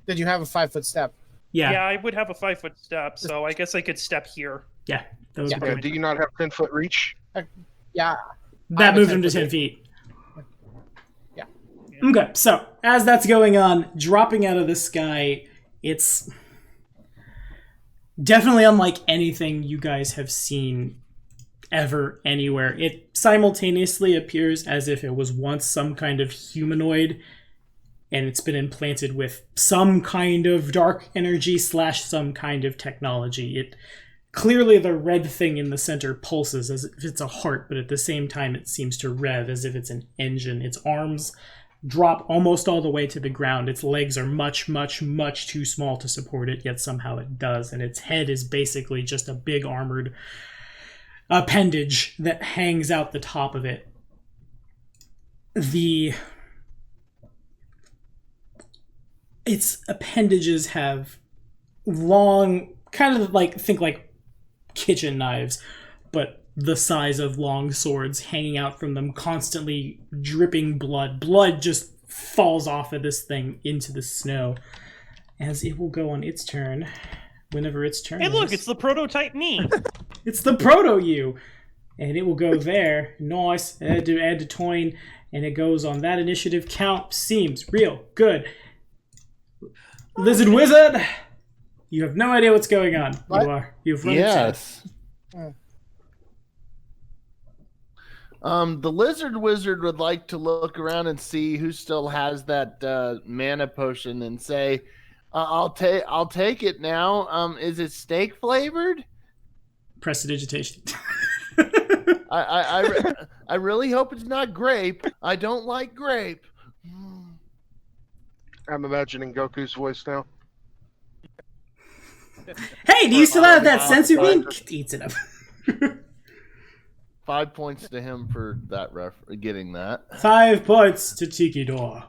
S7: Did you have a 5-foot step?
S2: Yeah.
S1: Yeah, I would have a 5-foot step, so I guess I could step here.
S2: Yeah. That was
S8: Yeah, do you not have 10-foot reach?
S7: Yeah.
S2: That moved him to 10 feet.
S7: Yeah.
S2: Okay, so as that's going on, dropping out of the sky, it's definitely unlike anything you guys have seen ever anywhere. It simultaneously appears as if it was once some kind of humanoid, and it's been implanted with some kind of dark energy / some kind of technology. It clearly, the red thing in the center pulses as if it's a heart, but at the same time it seems to rev as if it's an engine. Its arms drop almost all the way to the ground. Its legs are much, much, much too small to support it, yet somehow it does. And its head is basically just a big armored appendage that hangs out the top of it. Its appendages have long, kind of like, think like kitchen knives, but the size of long swords hanging out from them, constantly dripping blood. Blood just falls off of this thing into the snow as it will go on its turn whenever its turn
S1: Hey, look,
S2: is.
S1: it's the prototype me.
S2: It's the proto-you! And it will go there. Nice. Add to Toyn. And it goes on that initiative count. Seems real good. Lizard Wizard! You have no idea what's going on.
S7: What?
S2: You've run
S6: Yes.
S7: Oh.
S6: The Lizard Wizard would like to look around and see who still has that mana potion and say, I'll take it now. Is it steak flavored?
S2: Prestidigitation.
S6: I really hope it's not grape. I don't like grape.
S8: I'm imagining Goku's voice now.
S2: Hey, do you still have that sensu bean? Eats it up.
S6: 5 points to him for that getting that.
S2: 5 points to Tiki Door.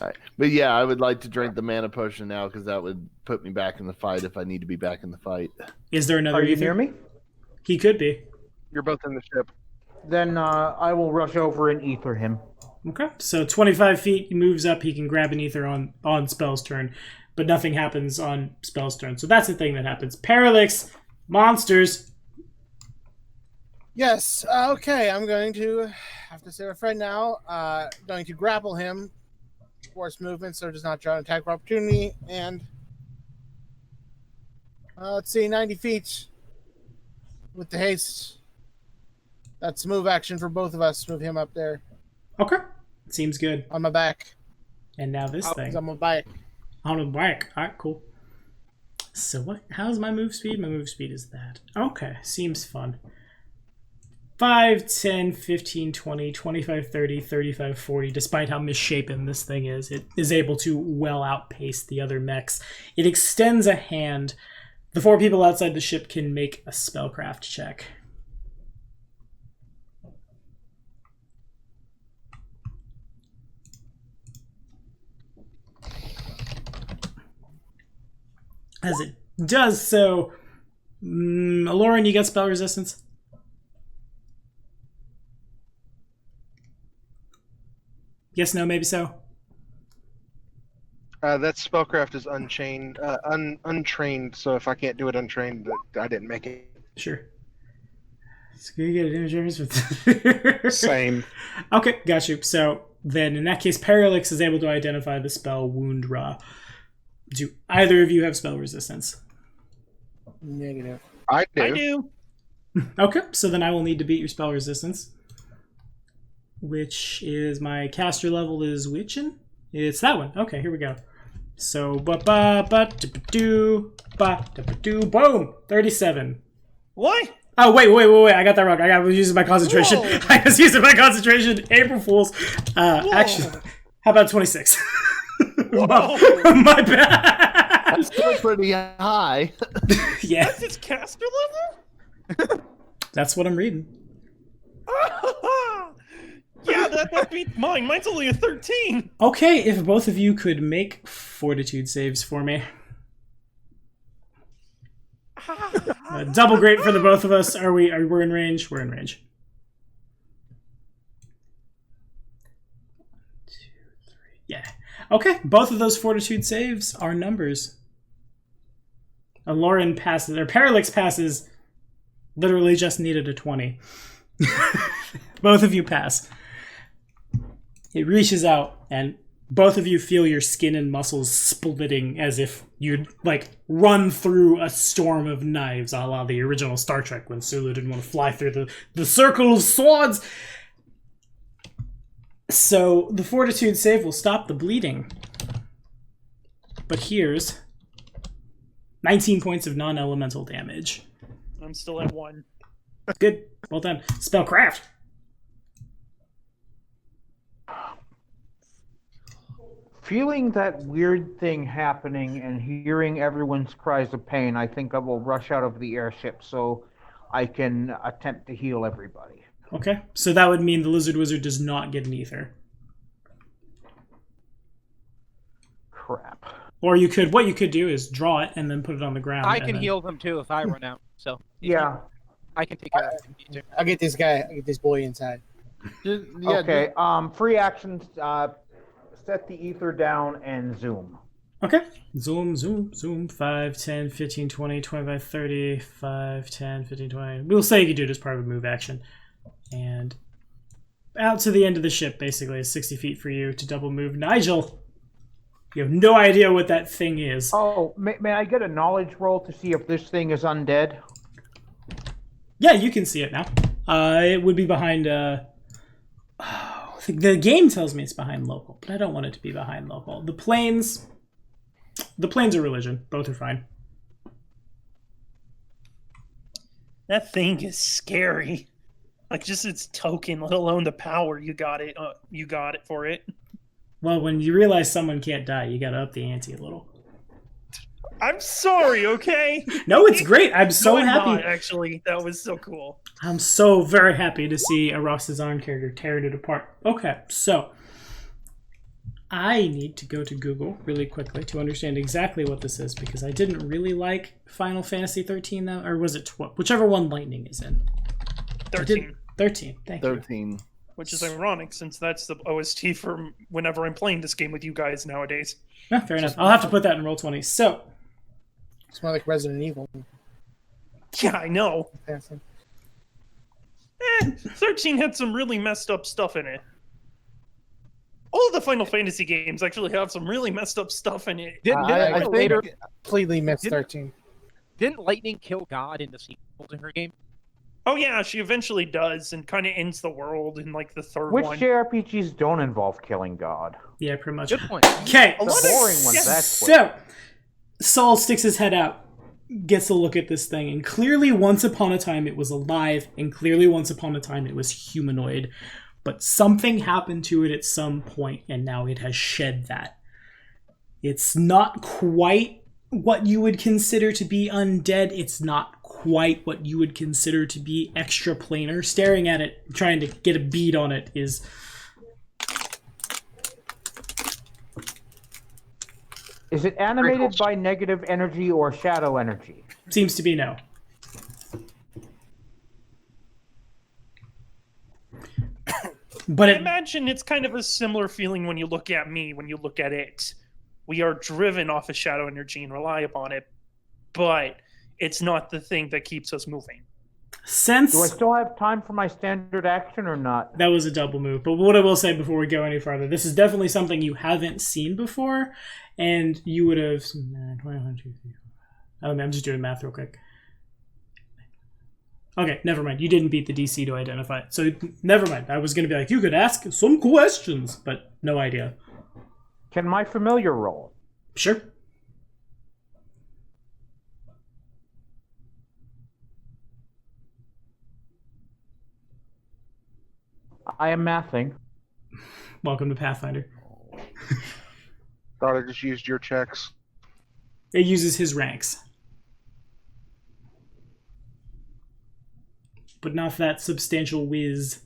S6: Right. But yeah, I would like to drink the mana potion now because that would put me back in the fight if I need to be back in the fight.
S2: Is there another?
S5: Are you
S2: ether?
S5: near me?
S2: He could be.
S8: You're both in the ship.
S5: Then I will rush over and ether him.
S2: Okay, so 25 feet, he moves up, he can grab an ether on Spell's turn, but nothing happens on Spell's turn. So that's the thing that happens. Parallax, monsters.
S7: Yes. Okay. I'm going to have to save a friend now. Going to grapple him. Force movement, so it does not draw an attack of opportunity. And let's see, 90 feet with the haste. That's move action for both of us. Move him up there
S2: Okay, seems good.
S7: on my back.
S2: And now this thing.
S7: He's on my back.
S2: On the back. Alright, cool. So what? How's my move speed? My move speed is that. Okay, seems fun. 5, 10, 15, 20, 25, 30, 35, 40. Despite how misshapen this thing is, it is able to well outpace the other mechs. It extends a hand. The 4 people outside the ship can make a spellcraft check. As it does so, Lauren, you got spell resistance? Yes, no, maybe so.
S8: That spellcraft is unchained, untrained. So if I can't do it untrained, I didn't make it.
S2: Sure. So you get an image with
S3: Same.
S2: Okay, got you. So then, in that case, Parallax is able to identify the spell Wound Ra. Do either of you have spell resistance?
S7: Negative.
S8: I do.
S1: I do.
S2: Okay, so then I will need to beat your spell resistance, which is my caster level is Witchin'? It's that one. Okay, here we go. So, boom, 37.
S1: What?
S2: Oh, wait. I got that wrong. I was using my concentration.
S1: Whoa.
S2: I was using my concentration. April Fool's. Actually, how about 26? My bad.
S6: That's still pretty high.
S2: Yeah,
S1: That's its caster level?
S2: that's what I'm reading.
S1: Yeah, that beats mine. Mine's only a 13.
S2: Okay, if both of you could make fortitude saves for me. Double great for the both of us. We're in range? We're in range. 1, 2, 3. Yeah. Okay, both of those fortitude saves are numbers. Lauren passes, or Parallax passes, literally just needed a 20. Both of you pass. It reaches out, and both of you feel your skin and muscles splitting as if you'd, like, run through a storm of knives, a la the original Star Trek when Sulu didn't want to fly through the circle of swords. So, the fortitude save will stop the bleeding. But here's 19 points of non-elemental damage.
S1: I'm still at 1.
S2: Good. Well done. Spellcraft.
S5: Feeling that weird thing happening and hearing everyone's cries of pain, I think I will rush out of the airship so I can attempt to heal everybody.
S2: Okay. So that would mean the Lizard Wizard does not get an ether.
S5: Crap.
S2: Or what you could do is draw it and then put it on the ground.
S4: I
S2: and
S4: can
S2: then...
S4: heal them too if I run out. So
S5: Yeah.
S4: I can take care of it.
S7: I'll get this boy inside.
S5: Okay. Free actions. Set the ether down and zoom.
S2: Okay. Zoom. 5, 10, 15, 20, 25, 30, 5, 10, 15, 20. We'll say you can do it as part of a move action. And out to the end of the ship, basically, is 60 feet for you to double move. Nigel, you have no idea what that thing is.
S5: Oh, may I get a knowledge roll to see if this thing is undead?
S2: Yeah, you can see it now. It would be behind... the game tells me it's behind local, but I don't want it to be behind local. The planes are religion. Both are fine.
S1: That thing is scary. Like, just its token, let alone the power you got it for it.
S2: Well, when you realize someone can't die, you gotta up the ante a little.
S1: I'm sorry, okay?
S2: No, it's great. I'm so
S1: I'm
S2: happy.
S1: not, actually, that was so cool.
S2: I'm so very happy to see a Roxazon character tearing it apart. Okay, so I need to go to Google really quickly to understand exactly what this is, because I didn't really like Final Fantasy 13, though, or was it 12? Whichever one Lightning is in.
S1: 13.
S2: 13, thank you.
S6: 13.
S1: Which is ironic, since that's the OST for whenever I'm playing this game with you guys nowadays.
S2: Yeah, fair enough. I'll have to put that in Roll20. So,
S7: It's more like Resident Evil.
S1: Yeah, I know.
S7: Fantastic.
S1: 13 had some really messed up stuff in it. All of the Final Fantasy games actually have some really messed up stuff in it.
S6: I think
S4: later,
S7: Completely missed
S4: Did-
S7: 13.
S4: didn't Lightning kill God in the sequel to her game?
S1: Oh yeah, she eventually does, and kind of ends the world in like the third
S5: Which
S1: one.
S5: JRPGs don't involve killing God?
S2: yeah, pretty much.
S4: Good point.
S2: Okay,
S1: A lot of-
S5: The boring ones, that's what.
S2: so Saul sticks his head out, gets a look at this thing, and clearly once upon a time it was alive, and clearly once upon a time it was humanoid. But something happened to it at some point, and now it has shed that. It's not quite what you would consider to be undead. It's not quite what you would consider to be extraplanar. Staring at it, trying to get a bead on it is...
S5: Is it animated by negative energy or shadow energy?
S2: Seems to be no. But
S1: I
S2: it,
S1: imagine it's kind of a similar feeling when you look at me, when you look at it. We are driven off of shadow energy and rely upon it, but it's not the thing that keeps us moving.
S2: since
S5: Do I still have time for my standard action or not?
S2: that was a double move, but what I will say before we go any farther, this is definitely something you haven't seen before, and you would have... I'm just doing math real quick. Okay, never mind. You didn't beat the DC to identify it. So, never mind. I was going to be like, you could ask some questions, but no idea.
S5: Can my familiar roll?
S2: Sure.
S5: I am mathing.
S2: Welcome to Pathfinder.
S8: Thought I just used your checks.
S2: It uses his ranks. But not that substantial whiz.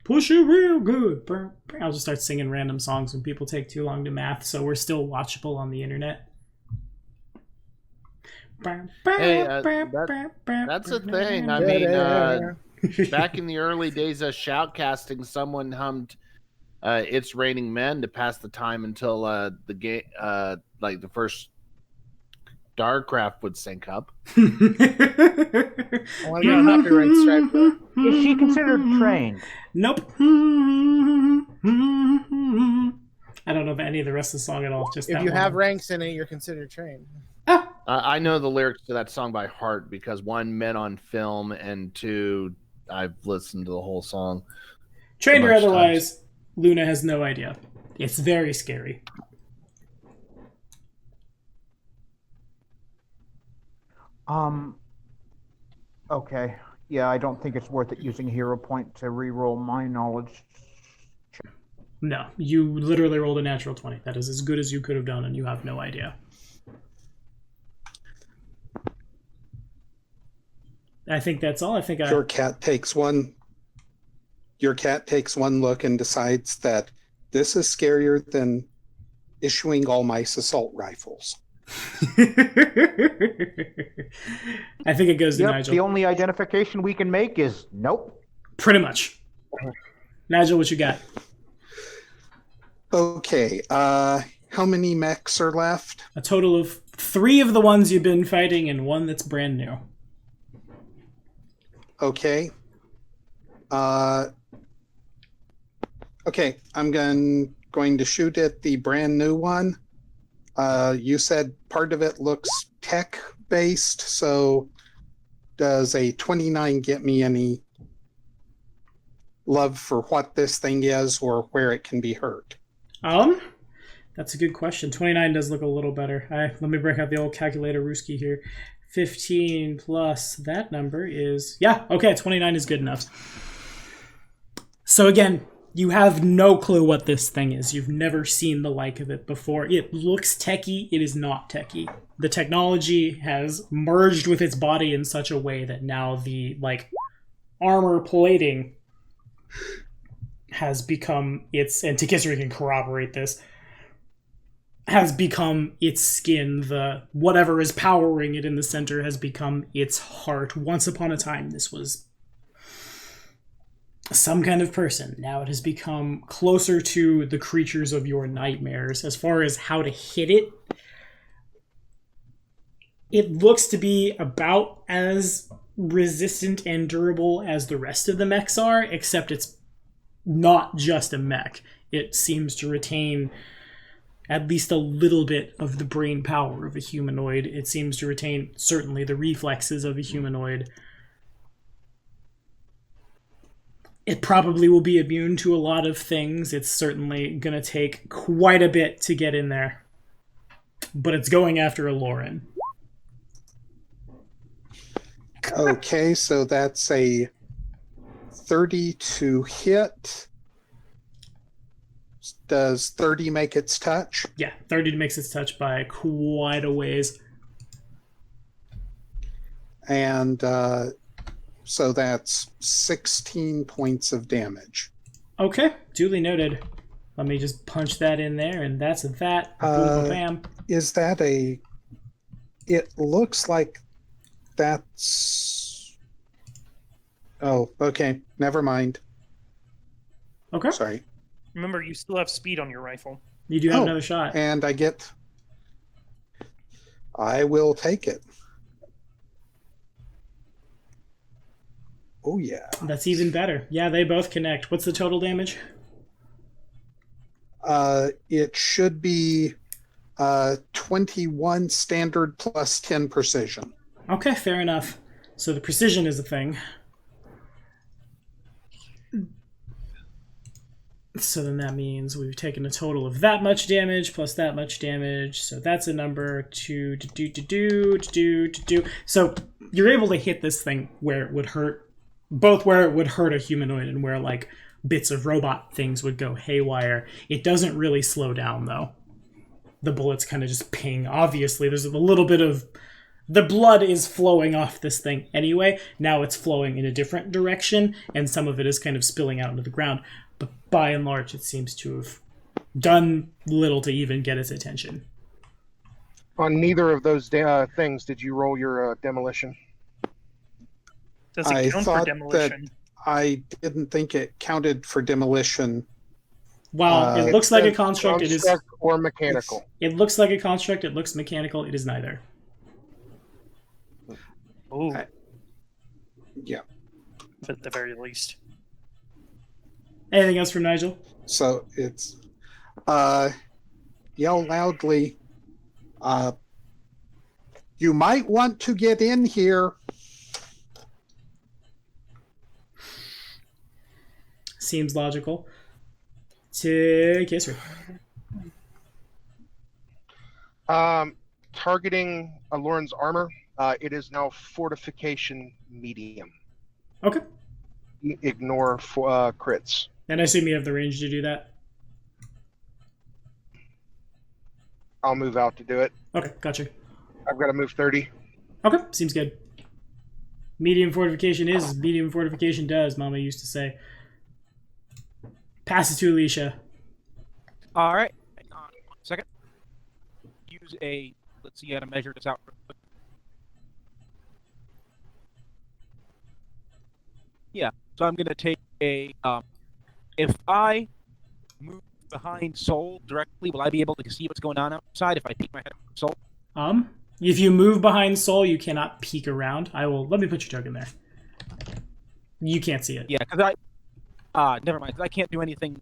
S2: Push it real good. I'll just start singing random songs when people take too long to math, so we're still watchable on the internet.
S6: Hey, that's a thing. I mean, back in the early days of shoutcasting, someone hummed "It's Raining Men" to pass the time until the game, like the first Starcraft would sync up.
S7: Oh, I got a copyright strike. Though.
S5: Is she considered trained?
S2: Nope. I don't know about any of the rest of the song at all. Just
S7: If
S2: that
S7: you
S2: one.
S7: have ranks in it, you're considered trained.
S6: I know the lyrics to that song by heart because one, met on film, and two, I've listened to the whole song.
S2: Trained or otherwise, Luna has no idea. It's very scary.
S5: Okay. Yeah, I don't think it's worth it using a hero point to reroll my knowledge.
S2: No, you literally rolled a natural 20. That is as good as you could have done, and you have no idea. I think that's all. I think
S3: Your cat takes one look and decides that this is scarier than issuing all mice assault rifles.
S2: I think it goes to
S5: Yep,
S2: Nigel.
S5: the only identification we can make is nope.
S2: Pretty much. Nigel, what you got?
S3: Okay, how many mechs are left?
S2: A total of 3 of the ones you've been fighting and 1 that's brand new.
S3: Okay. Okay, I'm going to shoot at the brand new one. You said part of it looks tech-based, so does a 29 get me any love for what this thing is or where it can be hurt?
S2: That's a good question. 29 does look a little better. Let me break out the old calculator Ruski here. 15 plus that number is... Yeah, okay, 29 is good enough. So again, you have no clue what this thing is. You've never seen the like of it before. It looks techie. It is not techie. The technology has merged with its body in such a way that now the, armor plating has become its... And Takisri can corroborate this. Has become its skin. The whatever is powering it in the center has become its heart. Once upon a time, this was some kind of person. Now it has become closer to the creatures of your nightmares. As far as how to hit it, it looks to be about as resistant and durable as the rest of the mechs are, except it's not just a mech. It seems to retain at least a little bit of the brain power of a humanoid. It seems to retain certainly the reflexes of a humanoid. It probably will be immune to a lot of things. It's certainly going to take quite a bit to get in there. But it's going after a Lauren.
S3: Okay, so that's a 30 to hit. Does 30 make its touch?
S2: Yeah, 30 makes its touch by quite a ways.
S3: And so that's 16 points of damage.
S2: Okay, duly noted. Let me just punch that in there, and that's that. Boom, bam.
S3: Is that a... It looks like that's... Oh, okay. Never mind.
S2: Okay.
S3: Sorry.
S1: Remember, you still have speed on your rifle.
S2: You do have another shot.
S3: And I will take it. Oh, yeah.
S2: That's even better. Yeah, they both connect. What's the total damage?
S3: It should be 21 standard plus 10 precision.
S2: Okay, fair enough. So the precision is a thing. So then that means we've taken a total of that much damage plus that much damage. So that's a number to do. So you're able to hit this thing where it would hurt, both where it would hurt a humanoid and where like bits of robot things would go haywire. It doesn't really slow down though. The bullets kind of just ping. Obviously, there's a little bit of the blood is flowing off this thing anyway. Now it's flowing in a different direction, and some of it is kind of spilling out into the ground. But by and large, it seems to have done little to even get its attention.
S8: On neither of those things did you roll your demolition?
S1: Does it count for demolition?
S3: I didn't think it counted for demolition.
S2: Wow, it looks like a construct. It is
S8: or mechanical.
S2: It looks like a construct. It looks mechanical. It is neither.
S1: Oh,
S3: Yeah.
S1: at the very least.
S2: Anything else from Nigel?
S3: So it's yell loudly. You might want to get in here.
S2: Seems logical. To Kisser.
S8: Targeting Lauren's armor. It is now fortification medium.
S2: Okay.
S8: Ignore crits.
S2: And I assume you have the range to do that?
S8: I'll move out to do it.
S2: Okay, gotcha.
S8: I've got to move 30.
S2: Okay, seems good. Medium fortification is medium fortification does, Mama used to say. Pass it to Alicia.
S4: All right. Hang on 1 second. Use a. Let's see how to measure this out. Yeah. So I'm gonna take a. If I move behind Soul directly, will I be able to see what's going on outside if I peek my head at Soul?
S2: If you move behind Soul, you cannot peek around. Let me put your token there. You can't see it.
S4: Yeah, because never mind. 'Cause I can't do anything.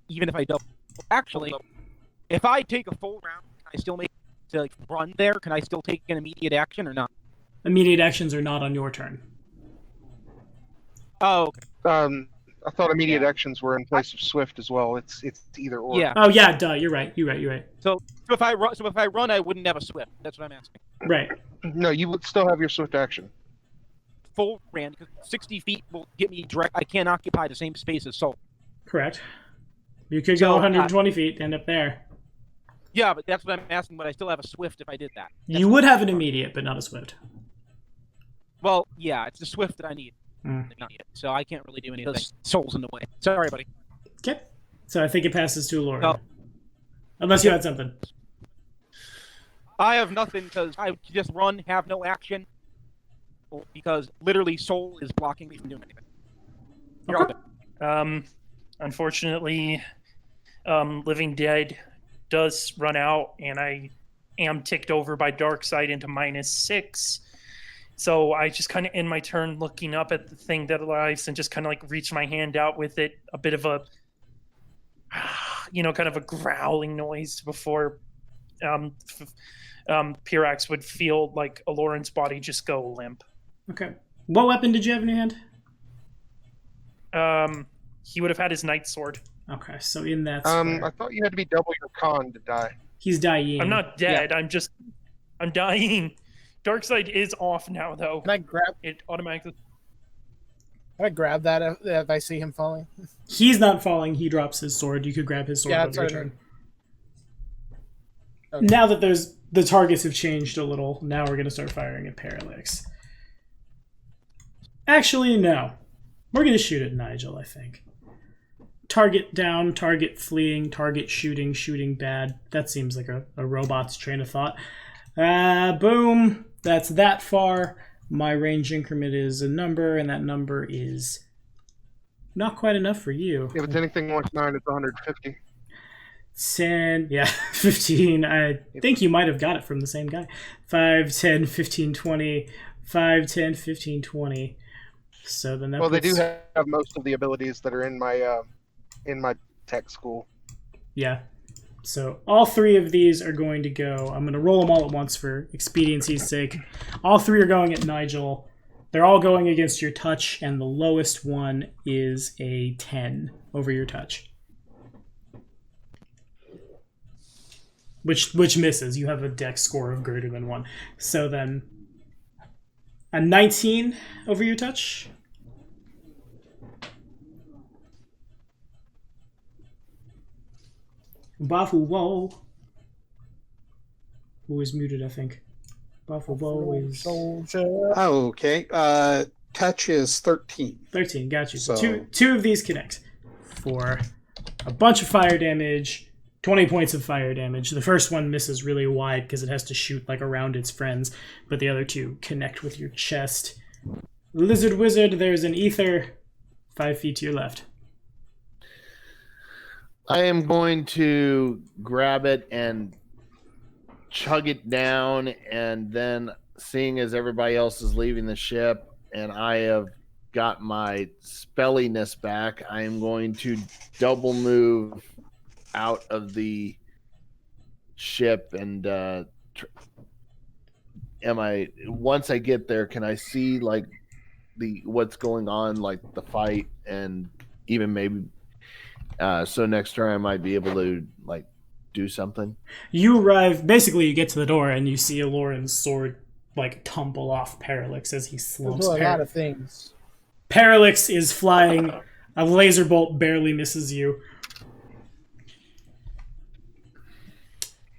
S4: Even if I don't. Actually, if I take a full round, can I still make to like run there? Can I still take an immediate action or not?
S2: Immediate actions are not on your turn.
S4: Oh, okay.
S8: I thought immediate actions were in place of swift as well. It's either or.
S4: Yeah.
S2: Oh yeah, duh. You're right. You're right.
S4: So if I run, I wouldn't have a swift. That's what I'm asking.
S2: Right.
S8: No, you would still have your swift action.
S4: Full ran because 60 feet will get me direct. I can't occupy the same space as Soul.
S2: Correct. You could go 120 feet, end up there.
S4: Yeah, but that's what I'm asking. But I still have a swift if I did that.
S2: You would have an immediate, but not a swift.
S4: Well, yeah, it's the swift that I need. Not yet, so I can't really do anything. Soul's in the way. Sorry, buddy.
S2: Okay. So I think it passes to Laura.
S4: Oh.
S2: Unless you had something.
S4: I have nothing because I just run, have no action. Because literally Soul is blocking me from doing anything. You're
S2: Okay.
S1: Unfortunately, Living Dead does run out, and I am ticked over by Darkseid into -6. So I just kind of end my turn looking up at the thing that lives and just kind of like reach my hand out with it, a bit of a, kind of a growling noise before Pirax would feel like Aloran's body just go limp.
S2: Okay. What weapon did you have in your hand?
S1: He would have had his Night Sword.
S2: Okay, so in that
S8: I thought you had to be double your con to die.
S2: He's dying.
S1: I'm not dead. Yeah. I'm dying. Darkseid is off now, though.
S7: Can I grab
S1: it automatically?
S7: Can I grab that if I see him falling?
S2: He's not falling. He drops his sword. You could grab his sword on your turn. Okay. Now that the targets have changed a little, now we're going to start firing at Parallax. Actually, no. We're going to shoot at Nigel, I think. Target down, target fleeing, target shooting, shooting bad. That seems like a robot's train of thought. Boom. That's that far. My range increment is a number, and that number is not quite enough for you.
S8: If it's anything like 9, it's 150.
S2: 10, yeah, 15. I think you might have got it from the same guy. 5, 10, 15, 20. 5, 10, 15, 20. So then that
S8: they do have most of the abilities that are in my tech school.
S2: Yeah. So all 3 of these are going to go. I'm going to roll them all at once for expediency's sake. All 3 are going at Nigel. They're all going against your touch, and the lowest one is a 10 over your touch. Which misses. You have a dex score of greater than 1. So then, a 19 over your touch. Bafuwo. Who is muted, I think. Bafuwo is...
S3: Oh, okay. Touch is 13.
S2: 13, got you.
S3: So-
S2: Two of these connect for a bunch of fire damage, 20 points of fire damage. The first one misses really wide because it has to shoot like around its friends, but the other two connect with your chest. Lizard Wizard, there's an ether 5 feet to your left.
S6: I am going to grab it and chug it down, and then seeing as everybody else is leaving the ship and I have got my spelliness back, I am going to double move out of the ship and once I get there, can I see like what's going on, like the fight, and even maybe so next turn I might be able to like do something?
S2: You arrive, basically you get to the door and you see Aloran's sword like tumble off Parallax as he slumps.
S7: There's a lot of things.
S2: Parallax is flying. A laser bolt barely misses you.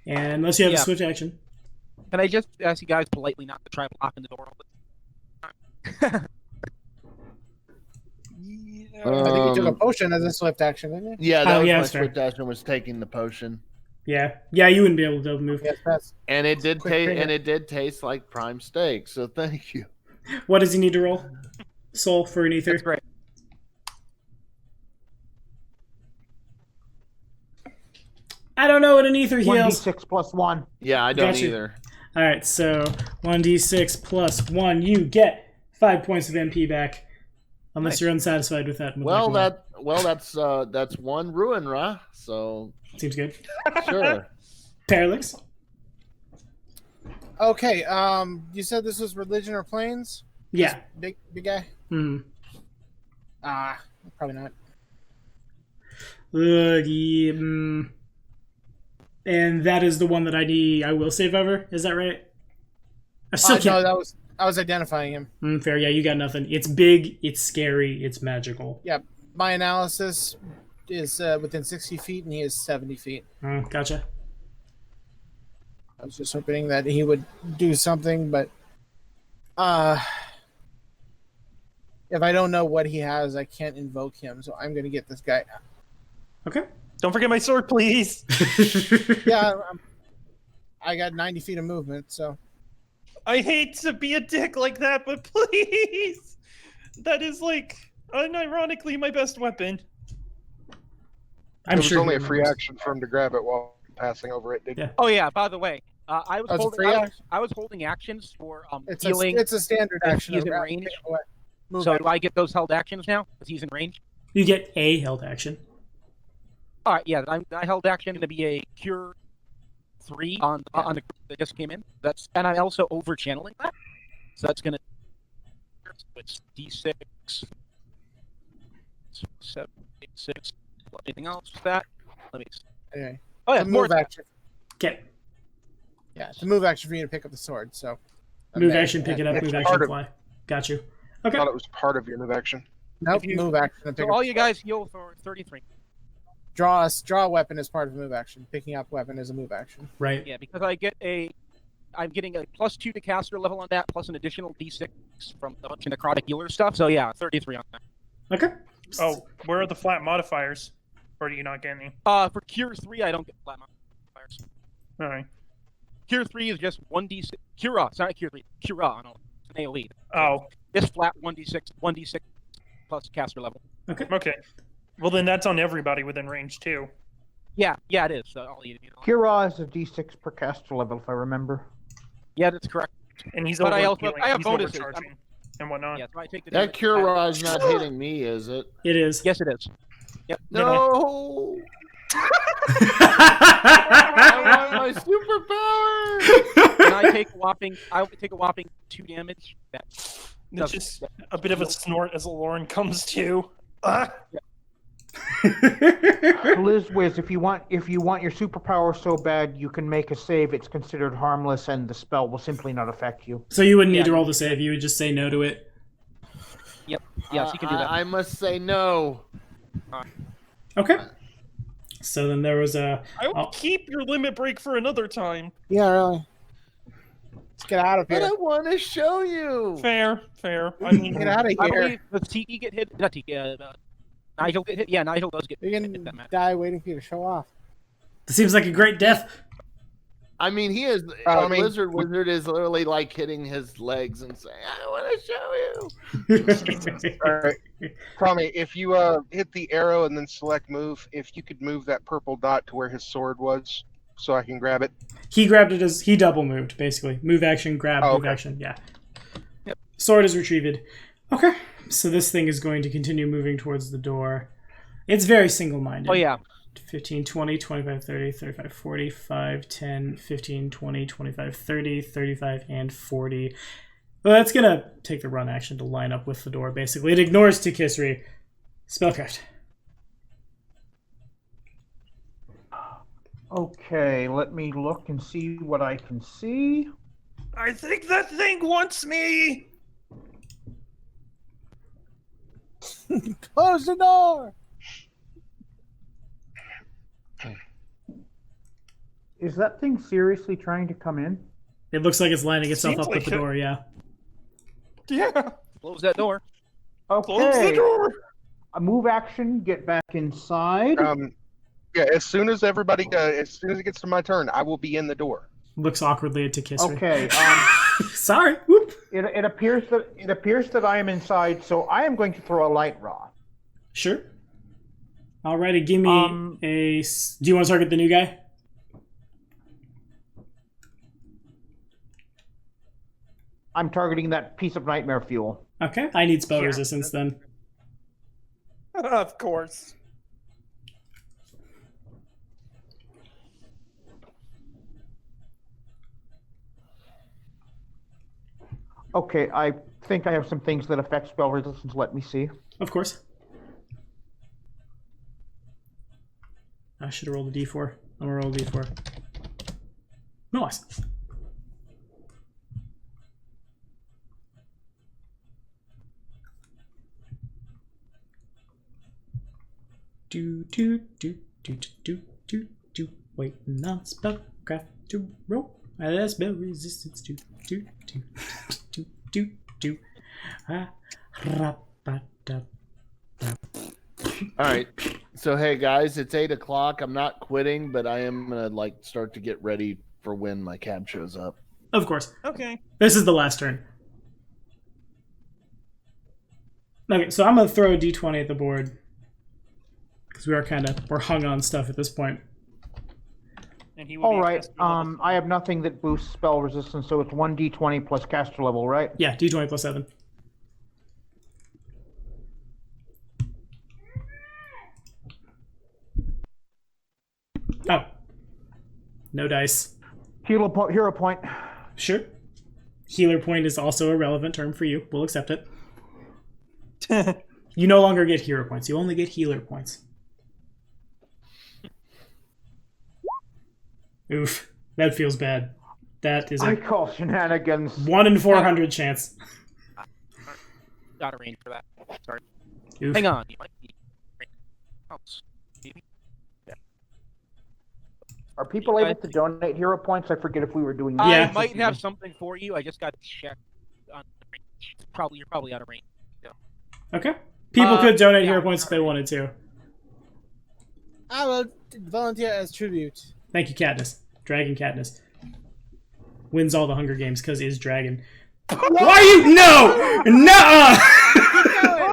S2: And unless you have a switch action.
S4: Can I just ask you guys politely not to try blocking the door all the time?
S7: I think he took a potion as a swift action, didn't he?
S6: Yeah, that was my
S2: that's fair.
S6: swift action was taking the potion.
S2: Yeah, you wouldn't be able to double move.
S7: Yes, that's
S6: And it did
S7: Quick
S6: taste,
S7: trigger.
S6: and it did taste like prime steak. So thank you.
S2: What does he need to roll? Soul for an ether.
S4: That's great.
S2: I don't know what an ether heals.
S5: 1d6 plus 1.
S6: Yeah, I don't
S2: Gotcha.
S6: either.
S2: All right, so 1d6 plus 1, you get 5 points of MP back, unless
S4: Nice.
S2: you're unsatisfied with that.
S6: Well, that's one ruin, Ra. So
S2: seems good.
S6: sure.
S2: Parallax.
S7: okay. You said this was religion or planes?
S2: Yeah.
S7: Big guy. Probably not.
S2: And that is the one that I will save over. Is that right? I still can't.
S7: No, I was identifying him.
S2: Fair. Yeah, you got nothing. It's big. It's scary. It's magical.
S7: Yeah, my analysis is within 60 feet, and he is 70 feet.
S2: Gotcha.
S7: I was just hoping that he would do something, but if I don't know what he has, I can't invoke him. So I'm going to get this guy.
S2: Okay.
S1: Don't forget my sword, please.
S7: Yeah, I got 90 feet of movement, so
S1: I hate to be a dick like that, but please. That is like unironically my best weapon.
S8: It was only
S2: he
S8: a free
S2: remembers.
S8: action for him to grab it while passing over it.
S2: Yeah.
S4: Oh yeah. By the way, I was
S7: Oh, it's a
S4: holding.
S7: free
S4: I was holding actions for
S7: it's
S4: healing.
S7: a standard
S4: and
S7: action.
S4: he's in
S7: of
S4: range.
S7: move
S4: So
S7: action.
S4: do I get those held actions now? Because he's in range.
S2: You get a held action.
S4: All right. Yeah. I held action going to be a cure 3 on the group that just came in. And I'm also over channeling that. So that's going to. It's D6. 7, 8, 6. Anything else with that? Let me.
S7: Okay.
S4: Oh yeah.
S7: The
S4: More
S7: move action.
S2: Get
S7: Yeah, it's a move action for you to pick up the sword. So
S2: move action, pick it up.
S8: It's
S2: Move
S8: part
S2: action,
S8: of-
S2: fly. Got you.
S8: I
S2: Okay.
S8: thought it was part of your move action.
S7: Nope,
S4: If you-
S7: move action. And pick
S4: So
S7: up
S4: all
S7: the
S4: you
S7: sword.
S4: guys heal for 33.
S7: Draw a weapon as part of move action. Picking up weapon is a move action.
S2: Right.
S4: Yeah, because I'm getting a +2 to caster level on that, plus an additional D6 from a bunch of necrotic healer stuff. So yeah, 33 on that.
S2: Okay.
S1: Oh, where are the flat modifiers? Or do you not get any?
S4: For Cure 3, I don't get flat modifiers.
S1: All right.
S4: Cure 3 is just 1d6. Cura, it's not Cure 3. Cura on an AoE.
S1: Oh,
S4: This flat 1d6 plus caster level.
S1: okay. Well, then that's on everybody within range, too.
S4: Yeah, it is. So I'll eat it.
S5: Kira is a d6 per caster level, if I remember.
S4: Yeah, that's correct.
S1: And he's
S4: But I
S1: over
S4: also-
S1: healing,
S4: I have
S1: he's
S4: bonuses.
S1: overcharging and whatnot.
S4: Yeah, so I take the
S6: That
S4: damage.
S6: cure rise not hitting me, is it?
S2: It is.
S4: Yes, it is. Yep.
S6: No. I want my superpower.
S4: And I take a whopping 2 damage.
S1: It's just a bit of a snort as Lauren comes to. Ah!
S5: Liz Wiz, if you want your superpower so bad, you can make a save. It's considered harmless, and the spell will simply not affect you.
S2: So you wouldn't need to roll the save. You would just say no to it.
S4: Yep. Yes, you can do that.
S6: I must say no.
S2: Okay. So then there was a.
S1: I will keep your limit break for another time.
S7: Yeah, really. Let's get out of
S6: But
S7: here.
S6: I want to show you.
S1: Fair. I mean,
S7: Get out of
S4: I
S7: here.
S4: believe does Tiki get hit? Not Tiki. Nigel get hit. Yeah, Nigel does get
S7: You're
S4: hit.
S7: gonna die waiting for you to show off.
S2: This seems like a great death.
S6: I mean, he is. Lizard Wizard is literally like hitting his legs and saying, "I want to show you."
S8: All right. Cromie, if you hit the arrow and then select move, if you could move that purple dot to where his sword was, so I can grab it.
S2: He grabbed it as he double moved, basically. Move action, grab, move action. Yeah.
S4: Yep.
S2: Sword is retrieved. Okay. So this thing is going to continue moving towards the door. It's very single-minded.
S4: Oh yeah.
S2: 15, 20, 25, 30, 35, 40, 5, 10, 15, 20, 25, 30, 35, and 40. Well, that's going to take the run action to line up with the door, basically. It ignores Tikisri. Spellcraft.
S5: Okay, let me look and see what I can see.
S1: I think that thing wants me.
S7: Close the door.
S5: Is that thing seriously trying to come in?
S2: It looks like it's lining itself
S1: Seems
S2: up
S1: like
S2: with the door, yeah.
S1: Yeah.
S4: Close that door.
S5: Okay.
S1: Close the door.
S5: A move action, get back inside.
S8: Yeah, as soon as it gets to my turn, I will be in the door.
S2: Looks awkwardly at Tikisri.
S5: Okay.
S2: Sorry. Whoop.
S5: It appears that I am inside, so I am going to throw a light rod.
S2: Sure. Alrighty, give me a... Do you want to target the new guy?
S5: I'm targeting that piece of nightmare fuel.
S2: Okay, I need spell resistance then.
S1: Of course.
S5: Okay, I think I have some things that affect spell resistance. Let me see.
S2: Of course. I should have rolled a d4. I'm gonna roll a d4. Nice. Do do do do do do do. Waiting on spellcraft to roll. That's spell resistance. Do do do do do do.
S6: All right. So hey guys, it's 8 o'clock. I'm not quitting, but I am gonna start to get ready for when my cab shows up.
S2: Of course.
S1: Okay.
S2: This is the last turn. Okay, so I'm gonna throw a d20 at the board because we're hung on stuff at this point.
S1: And he will
S5: All
S1: be
S5: right.
S1: caster level
S5: I have nothing that boosts spell resistance, so it's 1d20 plus caster level, right?
S2: Yeah, d20 plus 7. Oh. No dice.
S5: Hero point.
S2: Sure. Healer point is also a relevant term for you. We'll accept it. You no longer get hero points. You only get healer points. Oof. That feels bad. That is
S5: I
S2: a
S5: call shenanigans.
S2: 1 in 400 chance.
S4: Got a range for that. Sorry.
S2: Oof.
S4: Hang on. You might need helps. Maybe.
S5: Are people able to donate hero points? I forget if we were doing that.
S2: Yeah.
S4: I might have something for you. I just got to check on the range. You're probably out of range.
S2: Okay. People could donate
S4: yeah,
S2: hero points if they wanted to.
S7: I will volunteer as tribute.
S2: Thank you, Katniss. Dragon Katniss. Wins all the Hunger Games because is dragon. Why are you? No! Nuh-uh!
S7: Keep going.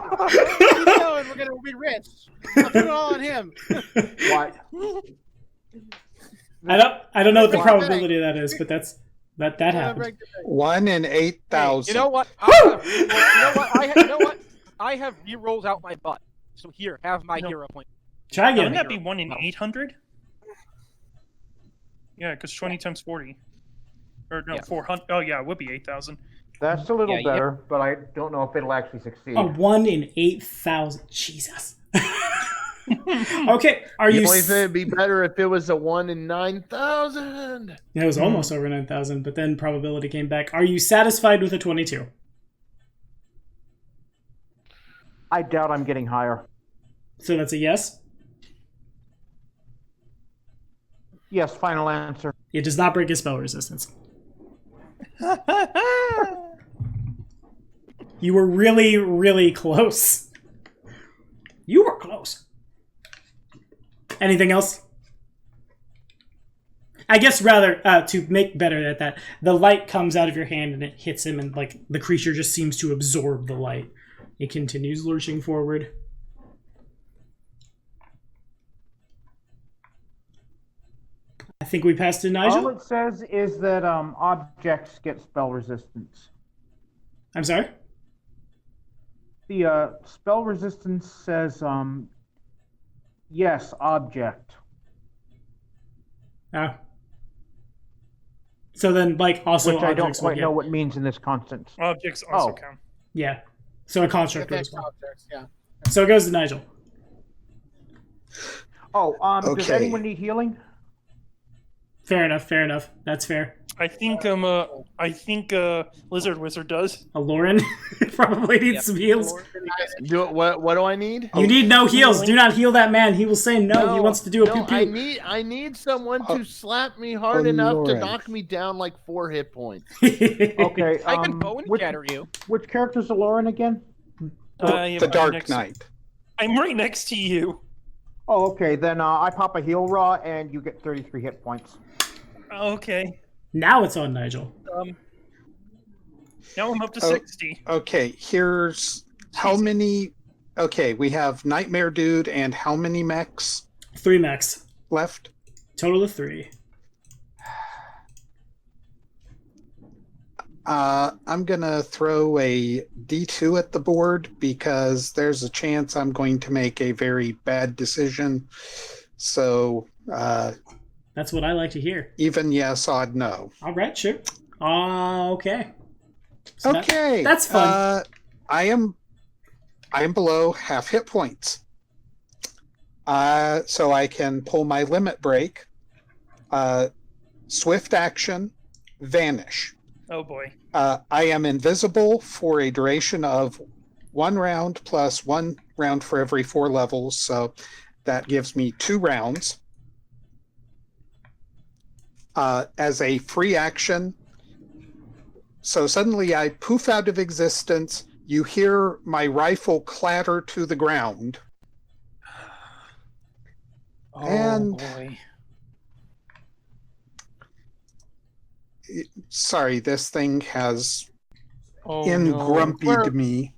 S7: Keep going. We're gonna be rich. I'll put it all on him.
S5: What?
S2: I don't know what the
S7: Wow.
S2: probability of that is, but that happened.
S3: 1 in 8,000.
S4: You know what? I have rerolls out my butt. So here, have my hero point.
S2: Try again.
S1: Wouldn't that be 1 in 800? Yeah, because 20 times 40. Or no,
S4: Yeah.
S1: 400. Oh yeah, it would be 8,000.
S5: That's a little
S4: Yeah, you have-
S5: better, but I don't know if it'll actually succeed.
S2: A 1 in 8,000. Jesus. Okay, are
S6: The
S2: you...
S6: only thing would be better if it was a 1 in 9,000.
S2: It was almost over 9,000, but then probability came back. Are you satisfied with a 22?
S5: I doubt I'm getting higher.
S2: So that's a yes?
S5: Yes, final answer.
S2: It does not break his spell resistance. You were really, really close. You were close. Anything else? I guess rather, to make better at that, the light comes out of your hand and it hits him, and like the creature just seems to absorb the light. It continues lurching forward. I think we passed to Nigel.
S5: All it says is that objects get spell resistance.
S2: I'm sorry?
S5: The spell resistance says, yes, object.
S2: Oh. So then, like, also
S5: Which I don't
S2: objects would
S5: quite
S2: get...
S5: know what means in this constant.
S1: Objects also
S5: Oh.
S1: count.
S2: Yeah. So a construct
S7: Effect
S2: as well.
S7: objects, yeah.
S2: So it goes to Nigel.
S5: Oh, does
S3: Okay.
S5: anyone need healing?
S2: Fair enough, fair enough. That's fair.
S1: I think Lizard Wizard does.
S2: A Lauren probably needs
S4: Yep.
S2: some heals.
S6: What do I need?
S2: You need no heals. Do not heal that man. He will say no. He wants to do a
S6: no,
S2: pew-pew.
S6: I need someone to slap me hard enough to
S3: Lauren.
S6: knock me down like 4 hit points.
S5: Okay,
S4: I can bow and
S5: which,
S4: shatter you.
S5: which character's Lauren again?
S3: The Dark Knight.
S1: I'm right next to you.
S5: Oh, okay, then I pop a heal raw and you get 33 hit points.
S1: Okay.
S2: Now it's on Nigel.
S1: Now I'm up to
S3: Oh.
S1: 60.
S3: Okay, here's how many. Okay, we have Nightmare Dude and how many mechs
S2: 3 mechs.
S3: left?
S2: Total of 3.
S3: I'm gonna throw a D2 at the board because there's a chance I'm going to make a very bad decision. So
S2: That's what I like to hear.
S3: even yes, odd no.
S2: All right, sure. Okay. So
S3: Okay,
S2: that's fun.
S3: I am below half hit points. So I can pull my limit break, swift action, vanish.
S1: Oh boy.
S3: I am invisible for a duration of 1 round plus 1 round for every 4 levels, so that gives me 2 rounds. As a free action, so suddenly I poof out of existence. You hear my rifle clatter to the ground.
S1: Oh
S3: And-
S1: boy.
S3: Sorry, this thing has
S1: Oh
S3: grumpy'd me.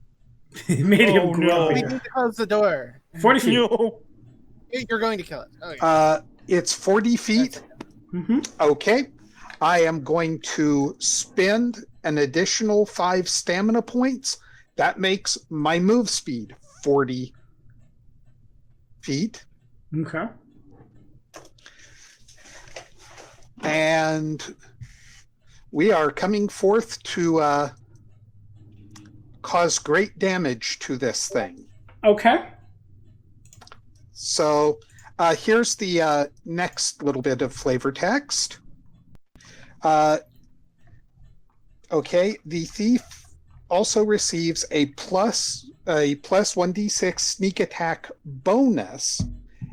S2: It made him
S1: Oh, no.
S7: We
S2: grumpy.
S7: need to close the door.
S2: 40 feet.
S1: No.
S7: You're going to kill it. Okay.
S3: It's 40 feet.
S2: Mm-hmm.
S3: Okay. I am going to spend an additional 5 stamina points. That makes my move speed 40 feet.
S2: Okay.
S3: And we are coming forth to cause great damage to this thing.
S2: Okay.
S3: So here's the next little bit of flavor text. Okay, the thief also receives a plus 1d6 sneak attack bonus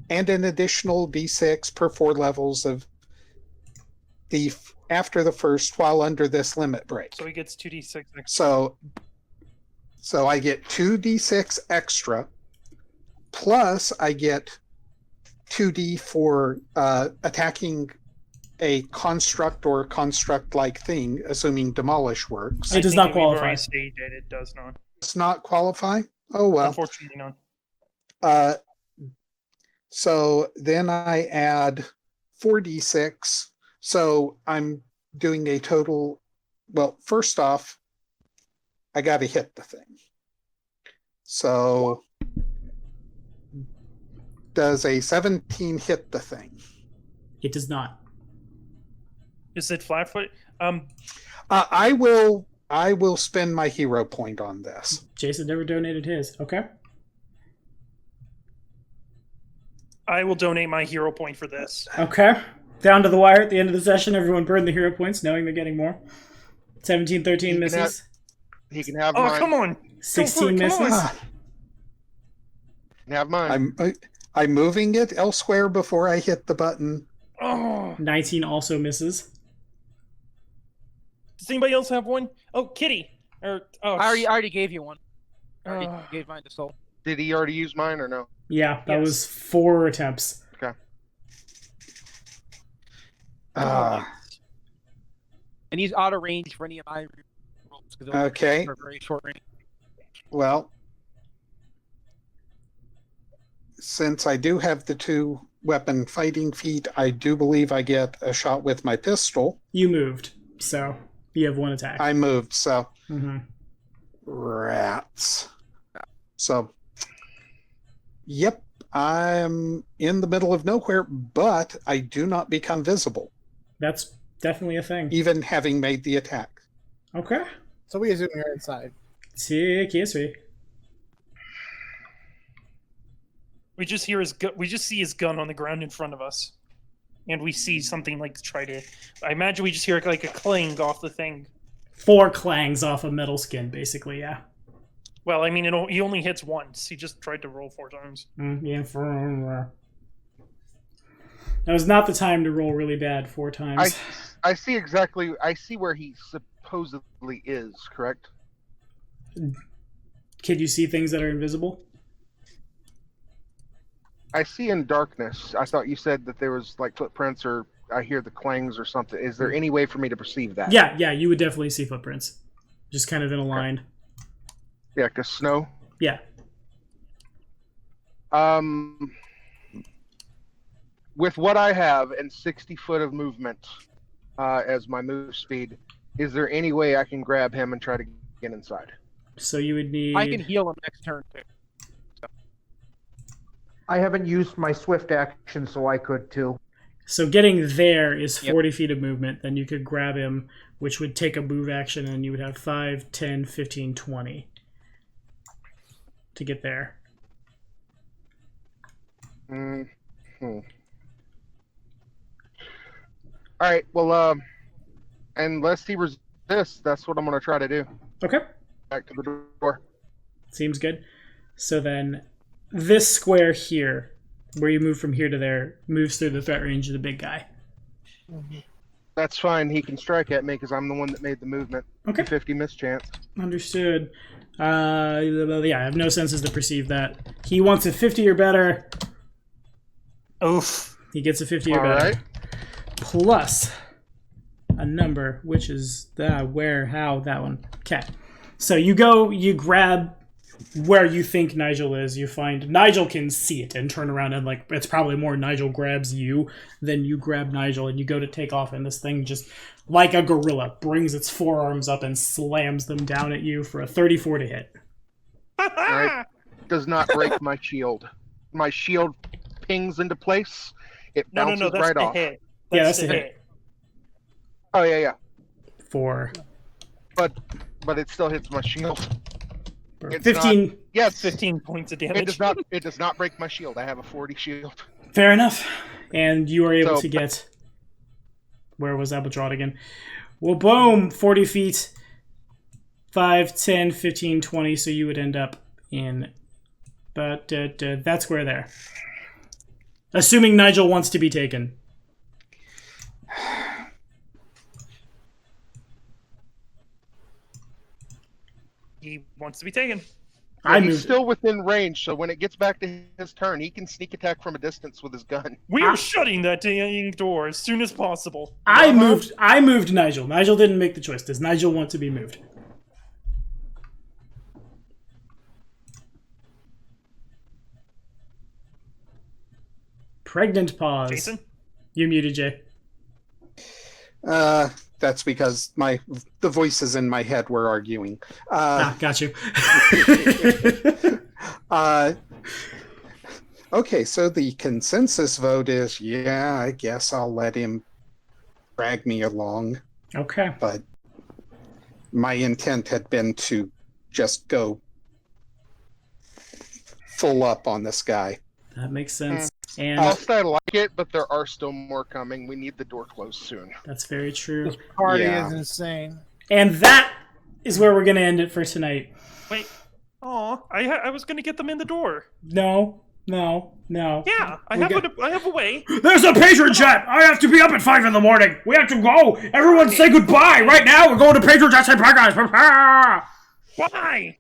S3: and an additional d6 per 4 levels of thief after the first while under this limit break.
S1: So he gets 2d6 extra.
S3: So I get 2d6 extra, plus I get 2d for attacking a construct or construct-like thing, assuming demolish works.
S2: It does
S1: I
S2: not
S1: think we've
S2: qualify.
S1: already stated it does not.
S3: Does not qualify? Oh well.
S1: Unfortunately not.
S3: So then I add 4d6. So I'm doing a total. Well, first off, I got to hit the thing. So does a 17 hit the thing?
S2: It does not.
S1: Is it flat foot?
S3: I will I will spend my hero point on this.
S2: Jason never donated his. Okay.
S1: I will donate my hero point for this.
S2: Okay. Down to the wire at the end of the session. Everyone burned the hero points, knowing they're getting more. 17, 13 misses.
S8: He can have
S1: Oh,
S8: mine.
S1: come on.
S2: 16
S1: Come on.
S2: misses.
S8: He can have mine.
S3: I'm moving it elsewhere before I hit the button.
S1: Oh.
S2: 19 also misses.
S1: Does anybody else have one? Oh, Kitty. I
S4: already gave you one. I already gave mine to Soul.
S8: Did he already use mine or no?
S2: Yeah, that
S1: Yes.
S2: was 4 attempts.
S8: Okay.
S1: Uh,
S4: And he's out of range for any of my rolls.
S3: Okay.
S4: They're very short range.
S3: Well, since I do have the 2 weapon fighting feat, I do believe I get a shot with my pistol.
S2: You moved, so you have 1 attack.
S3: I moved, so
S2: Mm-hmm.
S3: rats. So, yep, I'm in the middle of nowhere, but I do not become visible,
S2: That's definitely a thing.
S3: even having made the attack.
S2: Okay.
S7: So we assume you're inside.
S2: Sick history.
S1: we just hear we just see his gun on the ground in front of us. And we see something like try to... I imagine we just hear like a clang off the thing.
S2: 4 clangs off of metal skin, basically, yeah.
S1: Well, I mean, he only hits once. He just tried to roll 4 times.
S2: Yeah. That was not the time to roll really bad 4 times.
S8: I see exactly. I see where he supposedly is. Correct.
S2: Can you see things that are invisible?
S8: I see in darkness. I thought you said that there was like footprints, or I hear the clangs or something. Is there any way for me to perceive that?
S2: Yeah, you would definitely see footprints. Just kind of in a line.
S8: Yeah, because snow.
S2: Yeah.
S8: With what I have and 60 foot of movement as my move speed, is there any way I can grab him and try to get inside?
S2: So you would need...
S4: I can heal him next turn too.
S5: I haven't used my swift action, so I could too.
S2: So getting there is 40 feet of movement. Then you could grab him, which would take a move action, and you would have 5, 10, 15, 20 to get there.
S8: Mm-hmm. All right. Well, unless he resists, that's what I'm going to try to do.
S2: Okay.
S8: Back to the door.
S2: Seems good. So then this square here, where you move from here to there, moves through the threat range of the big guy.
S8: That's fine. He can strike at me because I'm the one that made the movement.
S2: Okay.
S8: 50 miss chance.
S2: Understood. Yeah, I have no senses to perceive that. He wants a 50 or better.
S1: Oof.
S2: He gets a 50 or
S8: All
S2: better.
S8: right.
S2: Plus a number, which is where, how, that one. Okay. So you go, you grab where you think Nigel is. You find Nigel can see it and turn around, and like it's probably more Nigel grabs you than you grab Nigel, and you go to take off, and this thing just, like a gorilla, brings its forearms up and slams them down at you for a 34 to hit.
S8: All right. Does not break my shield. My shield pings into place. It
S1: No,
S8: bounces
S1: that's
S8: right
S1: the
S8: off.
S1: hit.
S2: Yeah, that's the hit.
S8: Oh yeah.
S2: For
S8: But it still hits my shield. It's
S2: 15.
S8: Not, yes,
S1: 15 points of damage.
S8: It does not break my shield. I have a 40 shield.
S2: Fair enough. And you are able
S8: So-
S2: to get... Where was that withdrawn again? Well, boom! 40 feet. 5, 10, 15, 20, so you would end up in... But that square there. Assuming Nigel wants to be taken.
S1: He wants to be taken.
S2: I
S8: He's
S2: moved.
S8: still within range, so when it gets back to his turn, he can sneak attack from a distance with his gun.
S1: We are shutting that dang door as soon as possible.
S2: I moved Nigel. Nigel didn't make the choice. Does Nigel want to be moved? Pregnant pause.
S1: Jason?
S2: You're muted, Jay.
S3: That's because the voices in my head were arguing.
S2: Got you.
S3: Okay, so the consensus vote is, yeah, I guess I'll let him drag me along.
S2: Okay.
S3: But my intent had been to just go full up on this guy.
S2: That makes sense. And
S8: Whilst I like it, but there are still more coming. We need the door closed soon.
S2: that's very true.
S7: This party
S3: Yeah.
S7: is insane.
S2: And that is where we're going to end it for tonight.
S1: Wait. Oh, I was going to get them in the door.
S2: No.
S1: Yeah, I have a way.
S2: There's a patron chat! I have to be up at 5 in the morning! We have to go! Everyone say goodbye right now! We're going to patron chat! Say bye, guys! Bye!
S1: Bye!